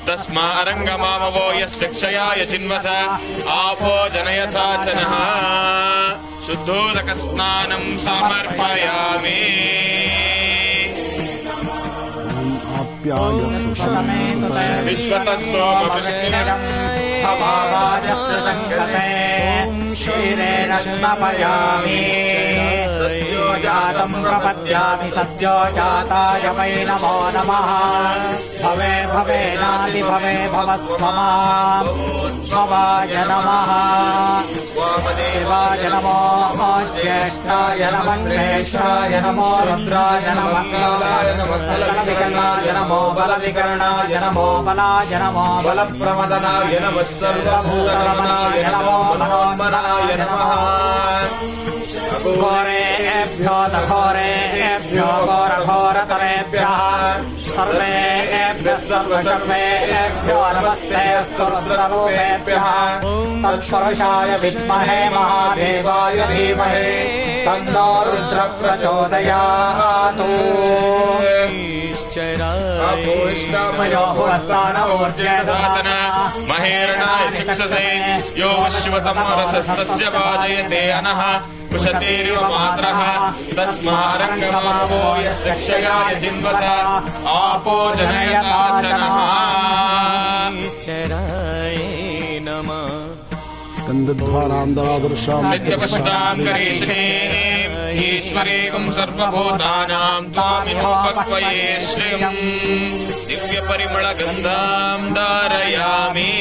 ತಸ್ಮಾ ಅರಂಗಮಾಮವೋ ಯಸ್ಯ ಕ್ಷಯಾಯ ಚಿನ್ವತ ಆಪೋ ಜನಯಥಾ ಚನಃ ಶುದ್ಧೋದಕ ಸ್ನಾನಂ ಸಮರ್ಪಯಾಮಿ. ವಿಶ್ವತಃ ಸೋಮ ಕ್ಷೀರೇಣ ಸ್ನಪಯಾಮಿ ಸದ್ಯೋ ಜಾತಂ ಪ್ರಪದ್ಯಾಮಿ ಸದ್ಯೋ ಜಾತಾಯ ವೈ ನಮೋ ನಮಃ. ಭವೆ ಭವೇನಾತಿ ಭವೆ ಭವಸ್ಮಮಾಂ ಭವಾಯ ನಮಃ. ವಾಮದೇವಾಯ ನಮೋ ಜ್ಯೇಷ್ಠಾಯ ನಮಃ ಶ್ರೇಷ್ಠಾಯ ನಮೋ ರುದ್ರಾಯ ನಮಃ ಬಲವಿಕರ್ಣಾಯ ನಮೋ ಬಲವಿಕರ್ಣಾಯ ನಮೋ ಬಲಾಯ ನಮೋ ಬಲಪ್ರಮದನಾಯ ನಮಃ ಸರ್ವಭೂತರಮಣಾಯ ನಮೋ ಮನೋನ್ಮನಾಯ ನಮಃ. ಘೋರೇಭ್ಯೋ ಘೋರೇಭ್ಯೋ ಘೋರಘೋರತರೇಭ್ಯಃ ಸರ್ವೇಭ್ಯಃ ಸರ್ವೇಭ್ಯೋ ನಮಸ್ತೆಸ್ತು ರುದ್ರರೂಪೇಭ್ಯಃ. ತತ್ಪುರುಷಾಯ ವಿದ್ಮಹೇ ಮಹಾದೇವಾಯ ಧೀಮಹಿ ತನ್ನೋ ರುದ್ರ ಪ್ರಚೋದಯಾತ್. ಮಹೇರಣಾಯ ಚಕ್ಷಸೆ ಯೋ ಶಿವತಮೋ ರಸಸ್ತಸ್ಯ ವಾಜಯತೆ ಅನಃ ಕುಶತೇರಿವ ಮಾತರಃ ತಸ್ಮಾ ಅರಂಗಮಾಮವೋ ಯಸ್ಯ ಕ್ಷಯಾಯ ಚಿನ್ವತ ಆಪೋ ಜನಯತಾ ಚನಃ. ನಿತ್ಯಪಶ್ತಾಂ ಕರೇಶನೇ ಈಶ್ವರೇಕಂ ಸರ್ವಭೂತಾನಾಂ ತ್ವಾಮಿಹೋಪಕ್ವಯೇ ಶ್ರೇಯಂ ದಿವ್ಯ ಪರಿಮಳ ಗಂಧಾಂ ಧಾರಯಾಮಿ.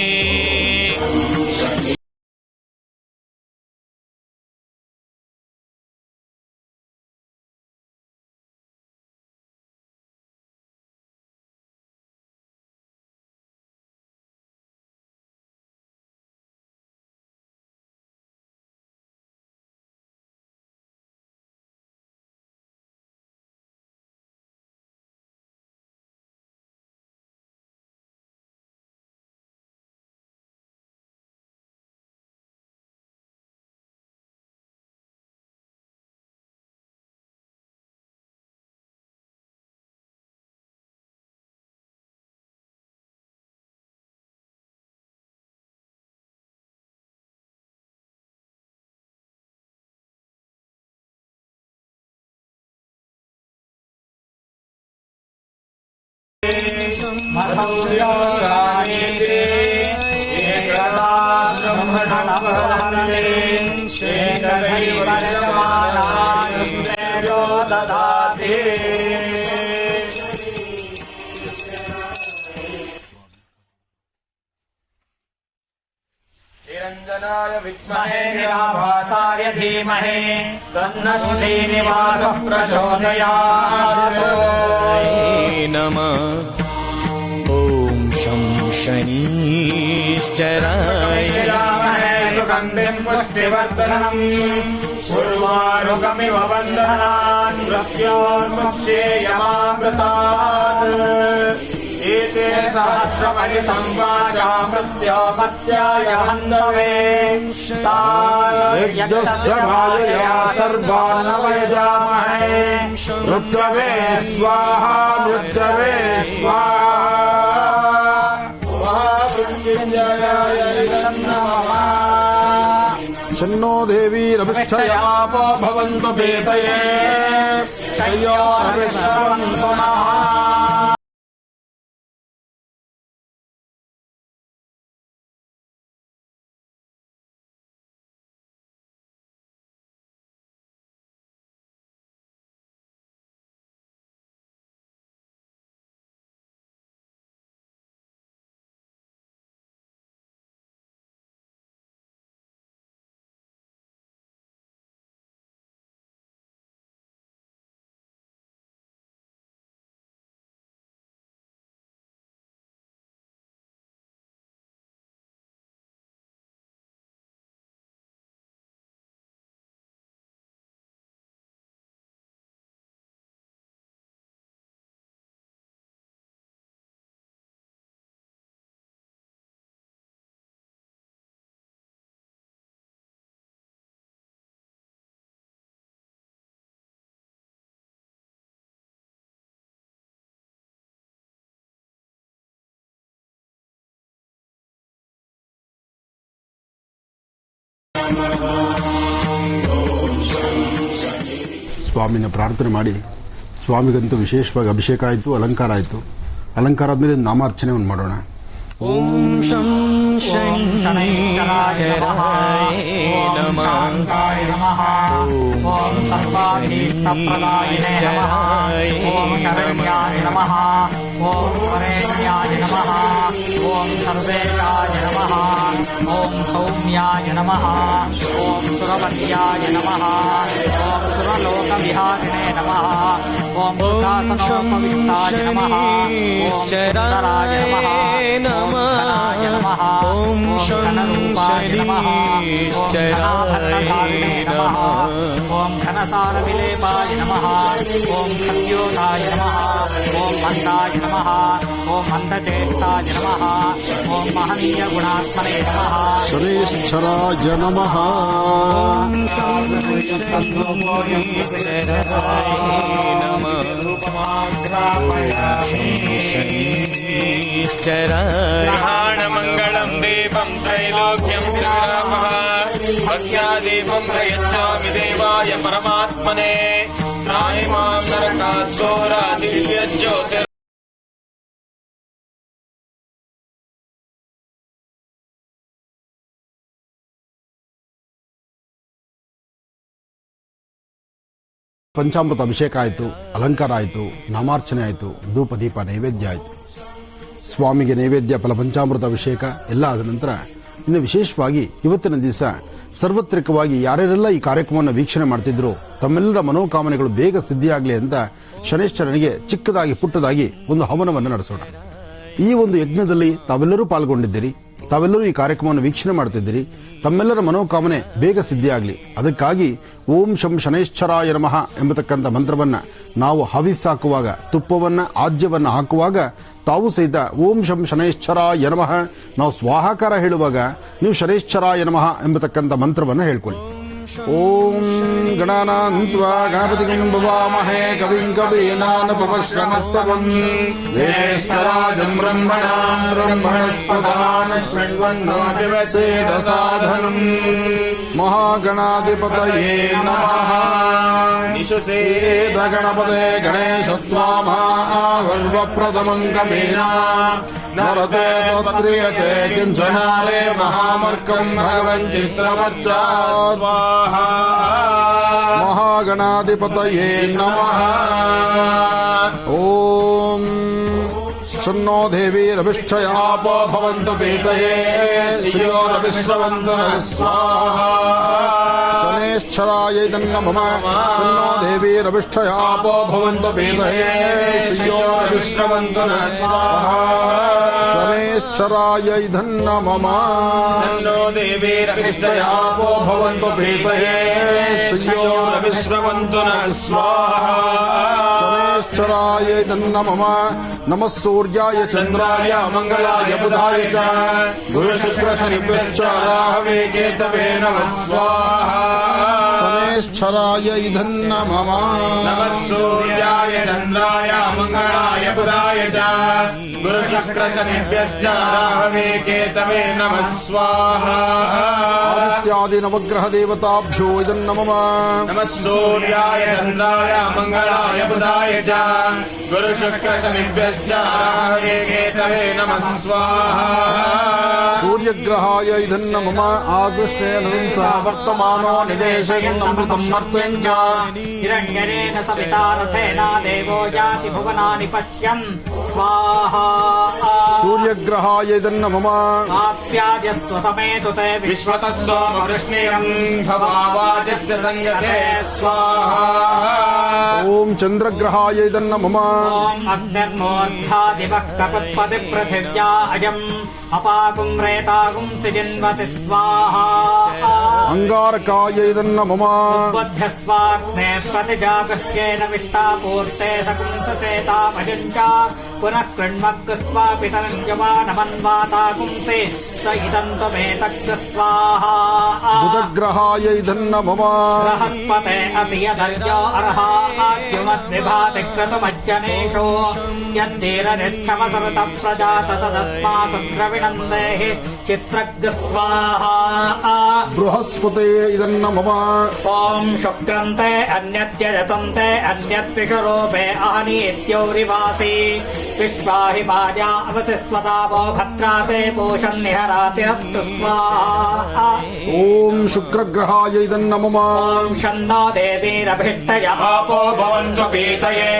निरञ्जनाय विद्महे निराभासाय धीमहि तन्नः श्रीनिवासः प्रचोदयात्. नमः. ॐ शं शनीश्चराय सुगन्धिं पुष्टिवर्धनम् उर्वारुकमिव बन्धनान् मृत्योर्मुक्षेयमामृतात्. एते सहस्रमणिसंवाचा मृत्योपत्याय हन्तवे यज्ञस्य भाजया सर्वान् वयजामहे मृत्यवे स्वाहा मृत्यवे स्वाहा शन्नो देवीरभिष्ठयापो भवन्तु पेतये शय्योरभिष्ठवन्तु नः। ಸ್ವಾಮಿನ ಪ್ರಾರ್ಥನೆ ಮಾಡಿ ಸ್ವಾಮಿಗಂತೂ ವಿಶೇಷವಾಗಿ ಅಭಿಷೇಕ ಆಯಿತು, ಅಲಂಕಾರ ಆಯಿತು. ಅಲಂಕಾರ ಆದ್ಮೇಲೆ ನಾಮಾರ್ಚನೆ ಒಂದು ಮಾಡೋಣ. ಓಂ ಶಂ ಶನೈಶ್ಚರಾಯ ನಮಃ. ಓಂ ಸರ್ವಾಭೀಷ್ಟಪ್ರದಾಯಿನೇ ನಮಃ. ಓಂ ಶರಣ್ಯಾಯ ನಮಃ. ಓಂ ವರೇಣ್ಯಾಯ ನಮಃ. ಓಂ ಸರ್ವೇಶಾಯ ನಮಃ. ಓಂ ಸೌಮ್ಯಾಯ ನಮಃ. ಓಂ ಸುರವಲ್ಯಾಯ ನಮಃ. ಓಂ ಸುರಲೋಕವಿಹಾರಿಣೇ ನಮಃ. ಓಂ ಸುಖಾಸನೋಪವಿಷ್ಟಾಯ ನಮಃ. ಓಂ ಸುಂದರಾಯ ನಮಃ. ಓಂ ಶನರೂಪಾಯ ನಮಃ. ಓಂ ಘನಾಭರಣಧಾರಿಣೇ ನಮಃ. ಓಂ ಘನಸಾರವಿಲೇಪಾಯ ನಮಃ. ಓಂ ಖದ್ಯೋತಾಯ ನಮಃ. ಓಂ ಮಂದಾಯ ನಮಃ. ಓಂ ಮಂದಚೇಷ್ಟಾಯ ನಮಃ. ಓಂ ಮಹನೀಯ ಗುಣಾತ್ಮನೇ ನಮಃ. ಶನೇಶ್ವರಾಯ ನಮಃ. ಓಂ ग्रहाणमङ्गलम् दीपम् त्रैलोक्यम् विरामः भक्त्या दीपम् प्रयच्छामि देवाय परमात्मने त्राहि माम् नरकात् घोरा दिव्यज्योतिर् ಪಂಚಾಮೃತ ಅಭಿಷೇಕ ಆಯಿತು, ಅಲಂಕಾರ ಆಯಿತು, ನಾಮಾರ್ಚನೆ ಆಯಿತು, ಧೂಪ ದೀಪ ನೈವೇದ್ಯ ಆಯಿತು. ಸ್ವಾಮಿಗೆ ನೈವೇದ್ಯ ಫಲ ಪಂಚಾಮೃತ ಅಭಿಷೇಕ ಎಲ್ಲ ಆದ ನಂತರ ಇನ್ನು ವಿಶೇಷವಾಗಿ ಇವತ್ತಿನ ದಿವಸ ಸಾರ್ವತ್ರಿಕವಾಗಿ ಯಾರ್ಯಾರೆಲ್ಲ ಈ ಕಾರ್ಯಕ್ರಮವನ್ನು ವೀಕ್ಷಣೆ ಮಾಡ್ತಿದ್ರು ತಮ್ಮೆಲ್ಲರ ಮನೋಕಾಮನೆಗಳು ಬೇಗ ಸಿದ್ಧಿಯಾಗಲಿ ಅಂತ ಶನೇಶ್ವರನಿಗೆ ಚಿಕ್ಕದಾಗಿ ಪುಟ್ಟದಾಗಿ ಒಂದು ಹವನವನ್ನು ನಡೆಸೋಣ. ಈ ಒಂದು ಯಜ್ಞದಲ್ಲಿ ತಾವೆಲ್ಲರೂ ಪಾಲ್ಗೊಂಡಿದ್ದೀರಿ, ತಾವೆಲ್ಲರೂ ಈ ಕಾರ್ಯಕ್ರಮವನ್ನು ವೀಕ್ಷಣೆ ಮಾಡ್ತಿದ್ದೀರಿ. ತಮ್ಮೆಲ್ಲರ ಮನೋಕಾಮನೆ ಬೇಗ ಸಿದ್ಧಿಯಾಗಲಿ ಅದಕ್ಕಾಗಿ ಓಂ ಶಂ ಶನೈಶ್ಚರಾಯ ನಮಃ ಎಂಬತಕ್ಕಂಥ ಮಂತ್ರವನ್ನ ನಾವು ಹವಿಸ್ಸಾಕುವಾಗ, ತುಪ್ಪವನ್ನ ಆಜ್ಯವನ್ನ ಹಾಕುವಾಗ ತಾವು ಸಹಿತ ಓಂ ಶಂ ಶನೈಶ್ಚರಾಯ ನಮಃ ನಾವು ಸ್ವಾಹಾಕಾರ ಹೇಳುವಾಗ ನೀವು ಶನೈಶ್ಚರಾಯ ನಮಃ ಎಂಬತಕ್ಕಂಥ ಮಂತ್ರವನ್ನ ಹೇಳ್ಕೊಳ್ಳಿ. ಓಂ ಗಣಾನಾನ್ತ್ವಾ ಗಣಪತಿಂ ಭವಾಮಹೇ ಕವಿಂ ಕವೀನಾನುಪಮಶ್ರಮಸ್ತವಂ ಜ್ಯೇಷ್ಠರಾಜಂ ಬ್ರಹ್ಮಣಾಂ ಬ್ರಹ್ಮಣಸ್ಪದಾನ ಶೃಣ್ವನ್ನೋ ದಿವಸೇದ ಸಾಧನಂ ಮಹಾಗಣಾಧಿಪತಯೇ ನಮಃ. ನಿಶುಸೇದ ಗಣಪತೆ ಗಣೇಶತ್ವಾಮಹಾವರ್ವಪ್ರಥಮಂ ಕವೀನಾ ನರತೆ ತತ್ರಿಯತೆ ಕಿಂಚನಾರೇ ಮಹಾಮರ್ಕಂ ಭಗವನ್ ಚಿತ್ರಮಚ್ಚಾತ್ ಮಹಾಗಣಾಧಿಪತಯೇ ನಮಃ. ಓಂ ಶನ್ನೋ ದೇವೀರಭಿಷ್ಠಯಾಪೋ ಭವಂತು ಪೀತಯೇ ಶ್ರಿಯೋರಭಿಶ್ರವಂತು ನಃ ಸ್ವಾಹಾ. शनैश्चरायै नमः शन्नो देवीरभिष्ठयापो भवन्तु वेदहे श्रियो विश्रवन्तु नः स्वाहा शनैश्चरायै नमः शन्नो देवीरभिष्ठयापो भवन्तु वेदहे श्रियो विश्रवन्तु नः स्वाहा शनैश्चरायै नमः नमः सूर्याय चन्द्राय मंगलाय बुधाय च गुरुशुक्रशनिभ्यश्च राहवे केतवे नमः स्वाहा शनैश्चरायै नमः नमः सूर्याय चन्द्राय मंगलाय बुधाय च गुरुशुक्रशनिभ्यश्च राहवे केतवे नमः स्वाहा आदित्यादि नवग्रह देवताभ्यो नमः नमः सूर्याय चन्द्राय मंगलाय बुधाय च गुरुशुक्रशनिभ्यश्च राहवे केतवे नमः स्वाहा सूर्यग्रहाय नमः आकृष्णेन वर्तमानो निवेशयन्नमृतं मर्त्यं च हिरण्यरेण सविता रथेन देवो याति भुवनानि पश्यन् स्वाहा सूर्यग्रहाय नमः आप्याजस्व समेतु ते विश्वतः सोमवृष्णियं भवावाजस्य संगते स्वाहा ॐ चन्द्रग्रहाय नमः ॐ अग्निर्मोर्धादिवः ककुत्पति पृथिव्या अयम् अपाकुं रेताकुं सिजिन्वति स्वाहा अंगारकाय नमः बुद्ध्यस्वाग्ने प्रतिजागह्येन विष्टापूर्ते सकुंसचेतामयुञ्च पुनः कृण्मग्स्वापितरञ्जमानमन्वाताकुंसि स इदन्तमेतग् स्वाहा बुधग्रहाय नमः बृहस्पते अतियदर्यो अर्हा आद्युमद्विभाति क्रतुमज्जनेषु यद्दीरनिच्छमसरुतः प्रजात तदस्मात् द्रविणन्देहि चित्रग् स्वाहा बृहस्पते नमः ॐ शुक्रन्ते अन्यत्यजतन्ते अन्यद्विषरूपे अहनीत्योरिवासी विश्वाहि वाजा अवसिस्वतावो भद्राते पूषन्निहरातिरस्तु स्वाहा ॐ शुक्रग्रहाय नमः ॐ शन्नो देवीरभिष्टय आपो भवन्तु पीतये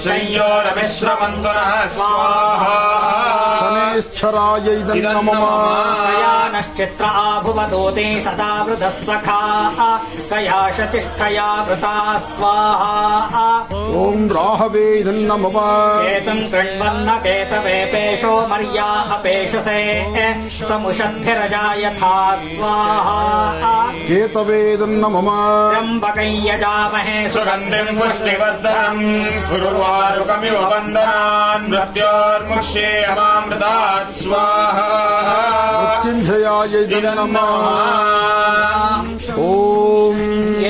श्रेयोरविश्रवन्तु नः स्वाहा शनैश्चराय नमः नश्चित्र आभुवदूते सदा वृधः सखा कयाशतिष्ठया वृता स्वाहा ॐ राहवे नमः केतुम् कृण्वन्न केतवे पेशो मर्या अपेशसे समुषद्धिरजा यथा स्वाहा केतवे नमः त्र्यम्बकै यजामहे सुगन्धिम् पुष्टिवर्धनम् गुरुवारुकमिव वन्दनान् मृत्योर्मुक्ष्येऽमामृतात् स्वाहा मृत्युञ्जयाय नमः ॐ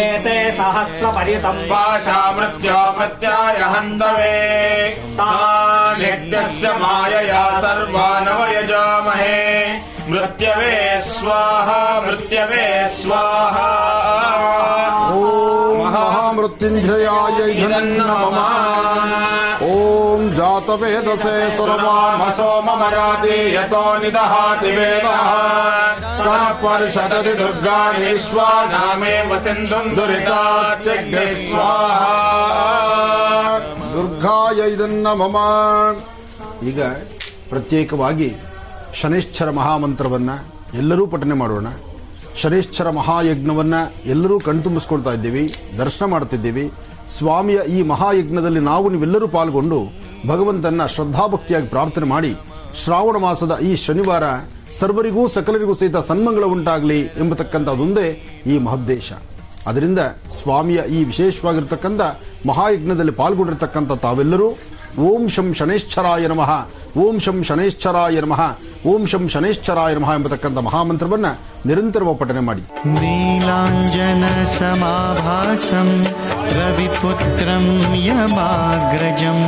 एते सहस्रपरितम् वाशा मृत्योपत्याय हन्तवे तान् यज्ञस्य मायया सर्वानवयजामहे मृत्यवे स्वाहा मृत्यवे स्वाहा ॐ महामृत्युञ्जयाय नमः ॐ जातवेदसे सर्वामसो ममराति यतो निदहाति वेदः स परिषदति दुर्गाणि विश्वा नामेव सिन्धुम् दुरितात्यग्निः स्वाहा ದುರ್ಗಾಯ ನಮಃ. ಈಗ ಪ್ರತ್ಯೇಕವಾಗಿ ಶನೈಶ್ಚರ ಮಹಾಮಂತ್ರವನ್ನ ಎಲ್ಲರೂ ಪಠನೆ ಮಾಡೋಣ. ಶನೈಶ್ಚರ ಮಹಾಯಜ್ಞವನ್ನ ಎಲ್ಲರೂ ಕಣ್ತುಂಬಿಸ್ಕೊಳ್ತಾ ಇದ್ದೀವಿ, ದರ್ಶನ ಮಾಡ್ತಿದ್ದೀವಿ. ಸ್ವಾಮಿಯ ಈ ಮಹಾಯಜ್ಞದಲ್ಲಿ ನೀವೆಲ್ಲರೂ ಪಾಲ್ಗೊಂಡು ಭಗವಂತನ ಶ್ರದ್ಧಾಭಕ್ತಿಯಾಗಿ ಪ್ರಾರ್ಥನೆ ಮಾಡಿ ಶ್ರಾವಣ ಮಾಸದ ಈ ಶನಿವಾರ ಸರ್ವರಿಗೂ ಸಕಲರಿಗೂ ಸಹಿತ ಸನ್ಮಂಗಳ ಉಂಟಾಗಲಿ ಎಂಬತಕ್ಕಂಥದ್ದೊಂದೇ ಈ ಮಹೋದ್ದೇಶ. ಅದರಿಂದ ಸ್ವಾಮಿಯ ಈ ವಿಶೇಷವಾಗಿರ್ತಕ್ಕಂಥ ಮಹಾಯಜ್ಞದಲ್ಲಿ ಪಾಲ್ಗೊಂಡಿರ್ತಕ್ಕಂಥ ತಾವೆಲ್ಲರೂ ಓಂ ಶಂ ಶನೈಶ್ಚರಾಯ ನಮಃ, ಓಂ ಶಂ ಶನೈಶ್ಚರಾಯ ನಮಃ, ಓಂ ಶಂ ಶನೈಶ್ಚರಾಯ ನಮಃ ಎಂಬತಕ್ಕಂಥ ಮಹಾಮಂತ್ರವನ್ನ ನಿರಂತರವಾಗಿ ಪಠನೆ ಮಾಡಿ. ನೀಲಾಂಜನ ಸಮಾಭಾಸಂ ರವಿಪುತ್ರಂ ಯಮಾಗ್ರಜಂ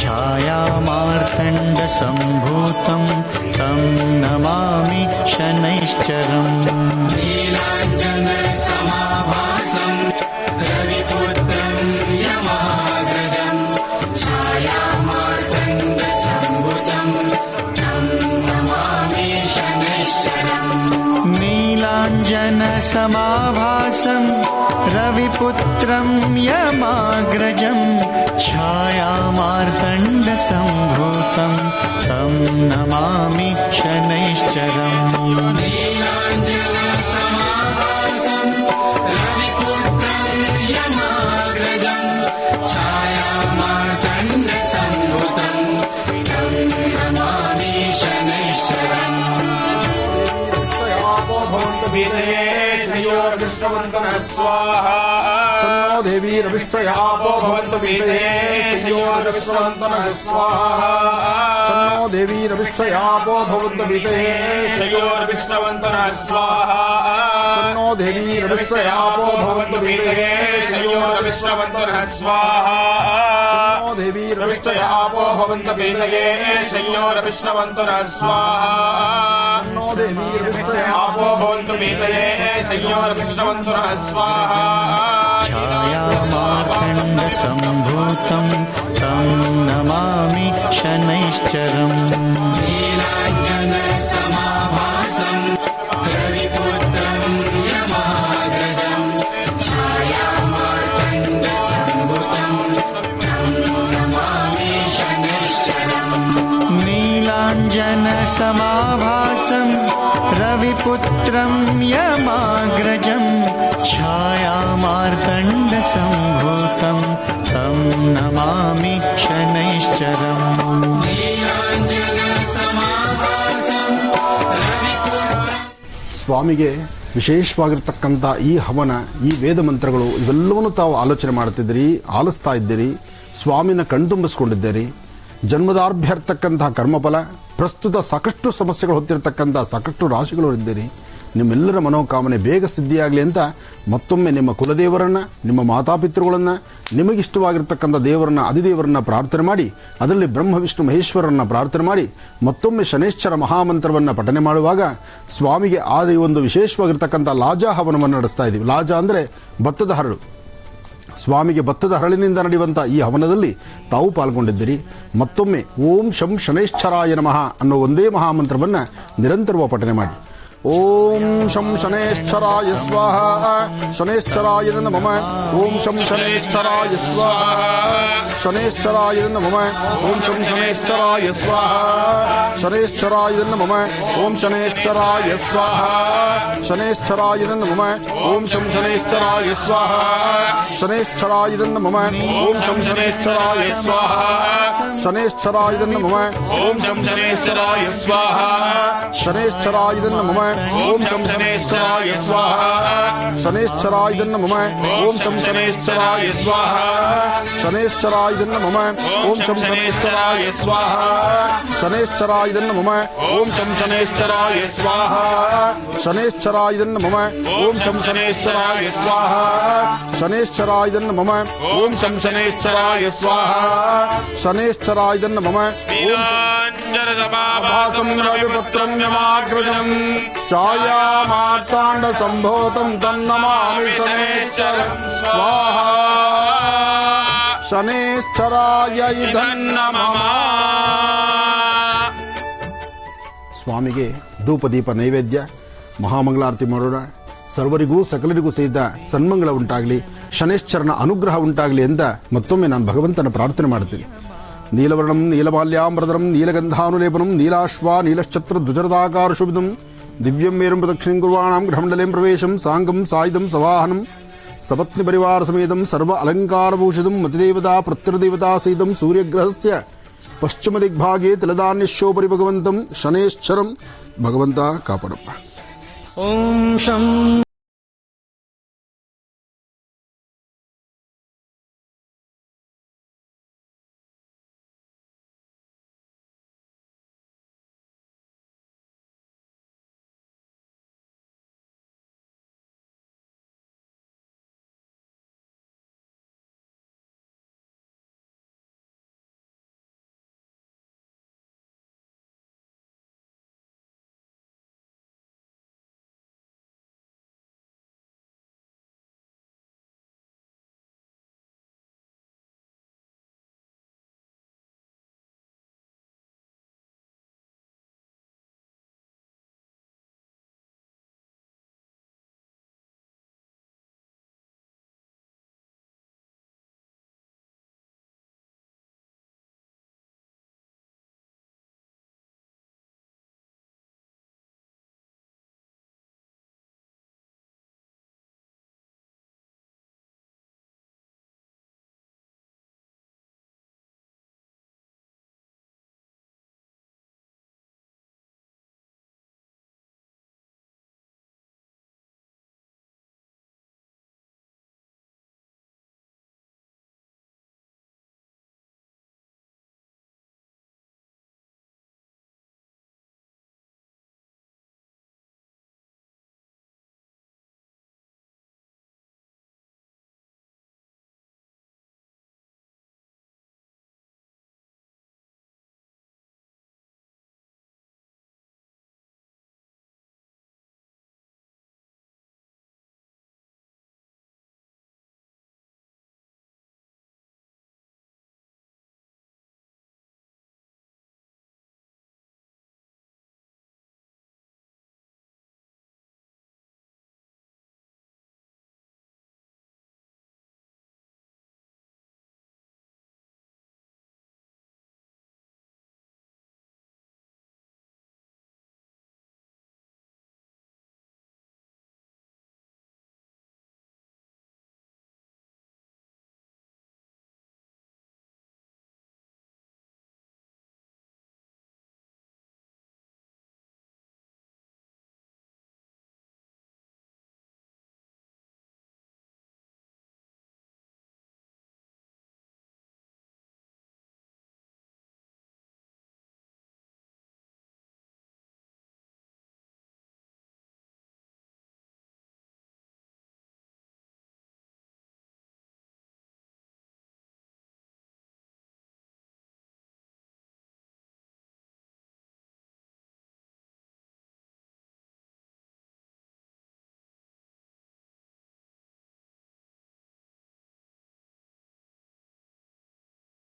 ಛಾಯಾಮಾರ್ತಂಡ ಸಂಭೂತಂ ತಂ ನಮಾಮಿ ಶನೈಶ್ಚರಂ. ನೀಲಾಂಜನ ಸಮಾಭಾಸಂ ರವಿಪುತ್ರಂ ಯಮಾಗ್ರಜಂ ಛಾಯಾಮಾರ್ತಂಡ ಸಂಭೂತಂ ತಂ ನಮಾಮಿ ಶನೈಶ್ಚರಂ. ನೀಲಾಂಜನ ಸಮಾಭಾಸಂ ರವಿಪುತ್ರಂ ಯಮಾಗ್ರಜಂ ಛಾಯಾಮಾರ್ತಂಡ ಸಂಭೂತಂ ತಂ ನಮಾಮಿ ಶನೈಶ್ಚರಂ. ನೀಲಾಂಜನ ಸಮಾಭಾಸಂ बीतये श्रियोर्विष्णवन्तु नः स्वाहा शन्नो देवीरविष्टयापो भवन्तु बीतये श्रियोर्विष्णवन्तु नः स्वाहा शन्नो देवीरविष्टयापो भवन्तु बीतये श्रियोर्विष्णवन्तु नः स्वाहा शन्नो देवीरविष्टयापो भवन्तु बीतये श्रियोर्विष्णवन्तु नः स्वाहा शन्नो देवीरविष्टयापो भवन्तु बीतये श्रियोर्विष्णवन्तु नः स्वाहा शन्नो देवीरविष्टयापो भवन्तु बीतये श्रियोर्विष्णवन्तु नः स्वाहा छायामार्तण्डसम्भूतं तं नमामि शनैश्चरम् नीलाञ्जनसमाभासं रविपुत्रं यमाग्रजं छायामार्तण्डसम्भूतं तं नमामि शनैश्चरम् ಸ್ವಾಮಿಗೆ ವಿಶೇಷವಾಗಿರ್ತಕ್ಕಂಥ ಈ ಹವನ, ಈ ವೇದ ಮಂತ್ರಗಳು ಇವೆಲ್ಲವನ್ನೂ ತಾವು ಆಲೋಚನೆ ಮಾಡ್ತಿದ್ದೀರಿ, ಆಲಿಸ್ತಾ ಇದ್ದೀರಿ, ಸ್ವಾಮಿನ ಕಣ್ತುಂಬಿಸ್ಕೊಂಡಿದ್ದೀರಿ. ಜನ್ಮದಾರ್ಭ್ಯರ್ತಕ್ಕಂತಹ ಕರ್ಮಫಲ, ಪ್ರಸ್ತುತ ಸಾಕಷ್ಟು ಸಮಸ್ಯೆಗಳು ಹೊತ್ತಿರತಕ್ಕಂಥ ಸಾಕಷ್ಟು ರಾಶಿಗಳು ಇದ್ದೀರಿ. ನಿಮ್ಮೆಲ್ಲರ ಮನೋಕಾಮನೆ ಬೇಗ ಸಿದ್ಧಿಯಾಗಲಿ ಅಂತ ಮತ್ತೊಮ್ಮೆ ನಿಮ್ಮ ಕುಲದೇವರನ್ನ, ನಿಮ್ಮ ಮಾತಾಪಿತೃಗಳನ್ನ, ನಿಮಗಿಷ್ಟವಾಗಿರ್ತಕ್ಕಂಥ ದೇವರನ್ನ, ಅಧಿದೇವರನ್ನ ಪ್ರಾರ್ಥನೆ ಮಾಡಿ, ಅದರಲ್ಲಿ ಬ್ರಹ್ಮ ವಿಷ್ಣು ಮಹೇಶ್ವರನ್ನ ಪ್ರಾರ್ಥನೆ ಮಾಡಿ, ಮತ್ತೊಮ್ಮೆ ಶನೇಶ್ವರ ಮಹಾಮಂತ್ರವನ್ನ ಪಠನೆ ಮಾಡುವಾಗ ಸ್ವಾಮಿಗೆ ಆದ ಈ ಒಂದು ವಿಶೇಷವಾಗಿರ್ತಕ್ಕಂಥ ಲಾಜಾ ಹವನವನ್ನು ನಡೆಸ್ತಾ ಇದ್ದೀವಿ. ಲಾಜಾ ಅಂದ್ರೆ ಭತ್ತದ ಹರಳು. ಸ್ವಾಮಿಗೆ ಭತ್ತದ ಹರಳಿನಿಂದ ನಡೆಯುವಂಥ ಈ ಹವನದಲ್ಲಿ ತಾವು ಪಾಲ್ಗೊಂಡಿದ್ದೀರಿ. ಮತ್ತೊಮ್ಮೆ ಓಂ ಶಂ ಶನೈಶ್ಚರಾಯ ನಮಃ ಅನ್ನೋ ಒಂದೇ ಮಹಾಮಂತ್ರವನ್ನು ನಿರಂತರವಾಗಿ ಪಠನೆ ಮಾಡಿ. ಓಂ ಶಂ ಶನೈಶ್ಚರಾಯ ಸ್ವಾಹ, ಶನೈಶ್ಚರಾಯ ನಮಃ. ಓಂ ಶಂ ಶನೈಶ್ಚರಾಯ ಸ್ವಾಹ, ಶನೈಶ್ಚರಾಯ ನಮಃ. ಓಂ ಶಂ ಶನೈಶ್ಚರಾಯ ಸ್ವಾಹ, ಶನೈಶ್ಚರಾಯ ನಮಃ. ಓಂ ಶನೈಶ್ಚರಾಯ ಸ್ವಾಹ, ಶನೈಶ್ಚರಾಯ ನಮಃ. ಓಂ ಶಂ ಶನೈಶ್ಚರಾಯ ಸ್ವಾಹ, ಶನೈಶ್ಚರಾಯ ನಮಃ. ಓಂ ಶಂ ಶನೈಶ್ಚರಾಯ ಸ್ವಾಹ, ಶನೈಶ್ಚರಾಯ ನಮಃ. ಓಂ ಶಂ ಶನೈಶ್ಚರಾಯ ಸ್ವಾಹ, ಶನೈಶ್ಚರಾಯ ನಮಃ. ಓಂ ಶಂ ಶನೈಶ್ಚರಾಯ ಸ್ವಾಹ, ಶನೈಶ್ಚರಾಯ ನಮಃ. ಓಂ ಶಂ ಶನೈಶ್ಚರಾಯ ಸ್ವಾಹ, ಶನೈಶ್ಚರಾಯ ನಮಃ. ಓಂ ಶಂ ಶನೈಶ್ಚರಾಯ ಸ್ವಾಹ, ಶನೈಶ್ಚರಾಯ ನಮಃ. ಓಂ ಶಂ ಶನೈಶ್ಚರಾಯ ಸ್ವಾಹ, ಶನೈಶ್ಚರಾಯ ನಮಃ. ಓಂ ಶಂ ಶನೈಶ್ಚರಾಯ ಸ್ವಾಹ, ಶನೈಶ್ಚರಾಯ ನಮಃ. ಓಂ ಶಂ ಶನೈಶ್ಚರಾಯ ಸ್ವಾಹ, ಶನೈಶ್ಚರಾಯ ನಮಃ. ಓಂ ನೀಲಾಂಜನಸಮಾಭಾಸಂ ರವಿಪುತ್ರಂ ಯಮಾಗ್ರಜಂ ಛಾಯಾಮಾರ್ತಾಂಡ ಸಂಭೂತಂ ತನ್ನಮಾಮಿ ಶನೈಶ್ಚರಂ ಸ್ವಾಹ, ಶನೈಶ್ಚರಾಯ ನಮಃ. ಸ್ವಾಮಿಗೆ ಧೂಪ ದೀಪ ನೈವೇದ್ಯ ಮಹಾಮಂಗಳಾರತಿ ಮಾಡೋಣ. ಸರ್ವರಿಗೂ ಸಕಲರಿಗೂ ಸಹಿತ ಸನ್ಮಂಗಳ ಉಂಟಾಗಲಿ, ಶನೈಶ್ಚರನ ಅನುಗ್ರಹ ಉಂಟಾಗಲಿ ಅಂತ ಮತ್ತೊಮ್ಮೆ ನಾನು ಭಗವಂತನ ಪ್ರಾರ್ಥನೆ ಮಾಡ್ತೀನಿ. ನೀಲವರ್ಣಂ ನೀಲಮಾಲ್ಯಾಂಬರಧರಂ ನೀಲಗಂಧಾನುಲೇಪನಂ ನೀಲಾಶ್ವ ನೀಲಶ್ಚತ್ರ ಧ್ವಜರದಾಕಾರ ಶುಭಿದಂ ದಿವ್ಯಂ ಮೇರಂ ಪ್ರದಕ್ಷಿಣಂ ಕುರ್ವಾಣಾಂ ಗೃಹಮಂಡಲೇಂ ಪ್ರವೇಶಂ ಸಾಂಗಂ ಸಾಯುಧಂ ಸವಾಹನಂ ಸಪತ್ನಿ ಪರಿವಾರ ಸಮೇತಂ ಸರ್ವ ಅಲಂಕಾರಭೂಷಿತಂ ಮತಿದೇವತಾ ಪ್ರತ್ಯದೇವತಾ ಸಹಿತಂ ಸೂರ್ಯಗ್ರಹಸ್ಯ ಪಶ್ಚಿಮ ದಿಗ್ಭಾಗೆ ತಿಲದಾನ್ಯಶೋಪರಿ ಭಗವಂತಂ ಶನೇಶ್ಚರಂ. ಭಗವಂತ ಕಾಪಾಡಪ್ಪ. ಓಂ ಶಂ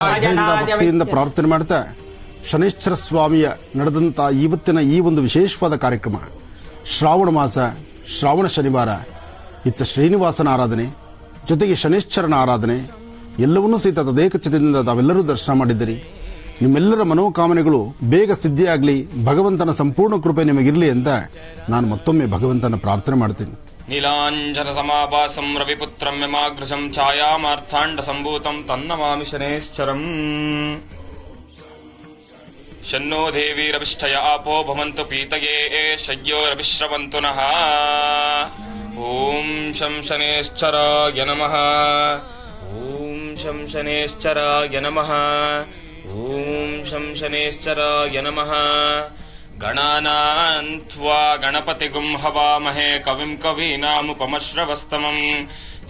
ಭಕ್ತಿಯಿಂದ ಪ್ರಾರ್ಥನೆ ಮಾಡ್ತಾ ಶನೈಶ್ಚರ ಸ್ವಾಮಿಯ ನಡೆದಂತ ಇವತ್ತಿನ ಈ ಒಂದು ವಿಶೇಷವಾದ ಕಾರ್ಯಕ್ರಮ ಶ್ರಾವಣ ಮಾಸ ಶ್ರಾವಣ ಶನಿವಾರ ಇತ್ತ ಶ್ರೀನಿವಾಸನ ಆರಾಧನೆ ಜೊತೆಗೆ ಶನೈಶ್ಚರನ ಆರಾಧನೆ ಎಲ್ಲವನ್ನೂ ಸಹಿತ ತದೇಕಚಿತ್ತದಿಂದ ತಾವೆಲ್ಲರೂ ದರ್ಶನ ಮಾಡಿದ್ದೀರಿ. ನಿಮ್ಮೆಲ್ಲರ ಮನೋಕಾಮನೆಗಳು ಬೇಗ ಸಿದ್ಧಿಯಾಗಲಿ, ಭಗವಂತನ ಸಂಪೂರ್ಣ ಕೃಪೆ ನಿಮಗಿರಲಿ ಅಂತ ನಾನು ಮತ್ತೊಮ್ಮೆ ಭಗವಂತನ ಪ್ರಾರ್ಥನೆ ಮಾಡ್ತೀನಿ. ನೀಲಾಂಜನ ಸಮಾಭಾಸಂ ರವಿಪುತ್ರಂ ಯಮಾಗೃಶಂ ಛಾಯಾಮಾರ್ಥಾಂಡ ಸಂಭೂತಂ ತನ್ನಮಾಮಿ ಶನೇಶ್ಚರಂ. ಶನ್ನೋ ದೇವೀರಭಿಷ್ಠಯ ಆಪೋ ಭವಂತು ಪೀತಯೇ ಶಯ್ಯೋರಭಿಶ್ರವಂತು ನಃ. ಓಂ ಶಂ ಶನೇಶ್ಚರಾಯ ನಮಃ. ಓಂ ಶಂ ಶನೇಶ್ಚರಾಯ ನಮಃ. ಓಂ ಶಂ ಶನೇಶ್ಚರಾಯ ನಮಃ. ಗಣಾನಾನ್ ತ್ವಾ ಗಣಪತಿಗುಂ ಹವಾಮಹೇ ಕವಿಂ ಕವೀನಾಮುಪಮಶ್ರವಸ್ತಮಂ.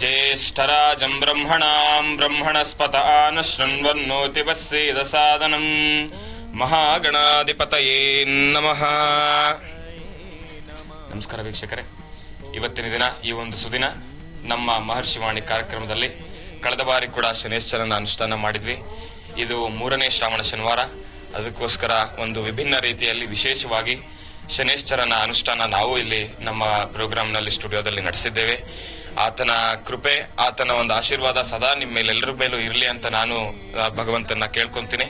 ಜ್ಯೇಷ್ಠರಾಜಂ ಬ್ರಹ್ಮಣಾಂ ಬ್ರಹ್ಮಣಸ್ಪತ ಆನ ಶೃಣ್ವನ್ನೋತಿ ವಸ್ಸೇದಸಾದನಂ. ಮಹಾಗಣಾಧಿಪತಯೇ ನಮಃ. ನಮಸ್ಕಾರ ವೀಕ್ಷಕರೇ, ಇವತ್ತಿನ ದಿನ ಈ ಒಂದು ಸುದಿನ ನಮ್ಮ ಮಹರ್ಷಿವಾಣಿ ಕಾರ್ಯಕ್ರಮದಲ್ಲಿ ಕಳೆದ ಬಾರಿ ಕೂಡ ಶನೇಶ್ವರನ ಅನುಷ್ಠಾನ ಮಾಡಿದ್ವಿ. ಇದು 3ನೇ ಶ್ರಾವಣ ಶನಿವಾರ. ಅದಕ್ಕೋಸ್ಕರ ಒಂದು ವಿಭಿನ್ನ ರೀತಿಯಲ್ಲಿ ವಿಶೇಷವಾಗಿ ಶನೇಶ್ವರನ ಅನುಷ್ಠಾನ ನಾವು ಇಲ್ಲಿ ನಮ್ಮ ಪ್ರೋಗ್ರಾಂನಲ್ಲಿ ಸ್ಟುಡಿಯೋದಲ್ಲಿ ನಡೆಸಿದ್ದೇವೆ. ಆತನ ಕೃಪೆ, ಆತನ ಒಂದು ಆಶೀರ್ವಾದ ಸದಾ ನಿಮ್ಮ ಮೇಲೆಲ್ಲರ ಮೇಲೂ ಇರಲಿ ಅಂತ ನಾನು ಭಗವಂತನ ಕೇಳ್ಕೊಂತೀನಿ.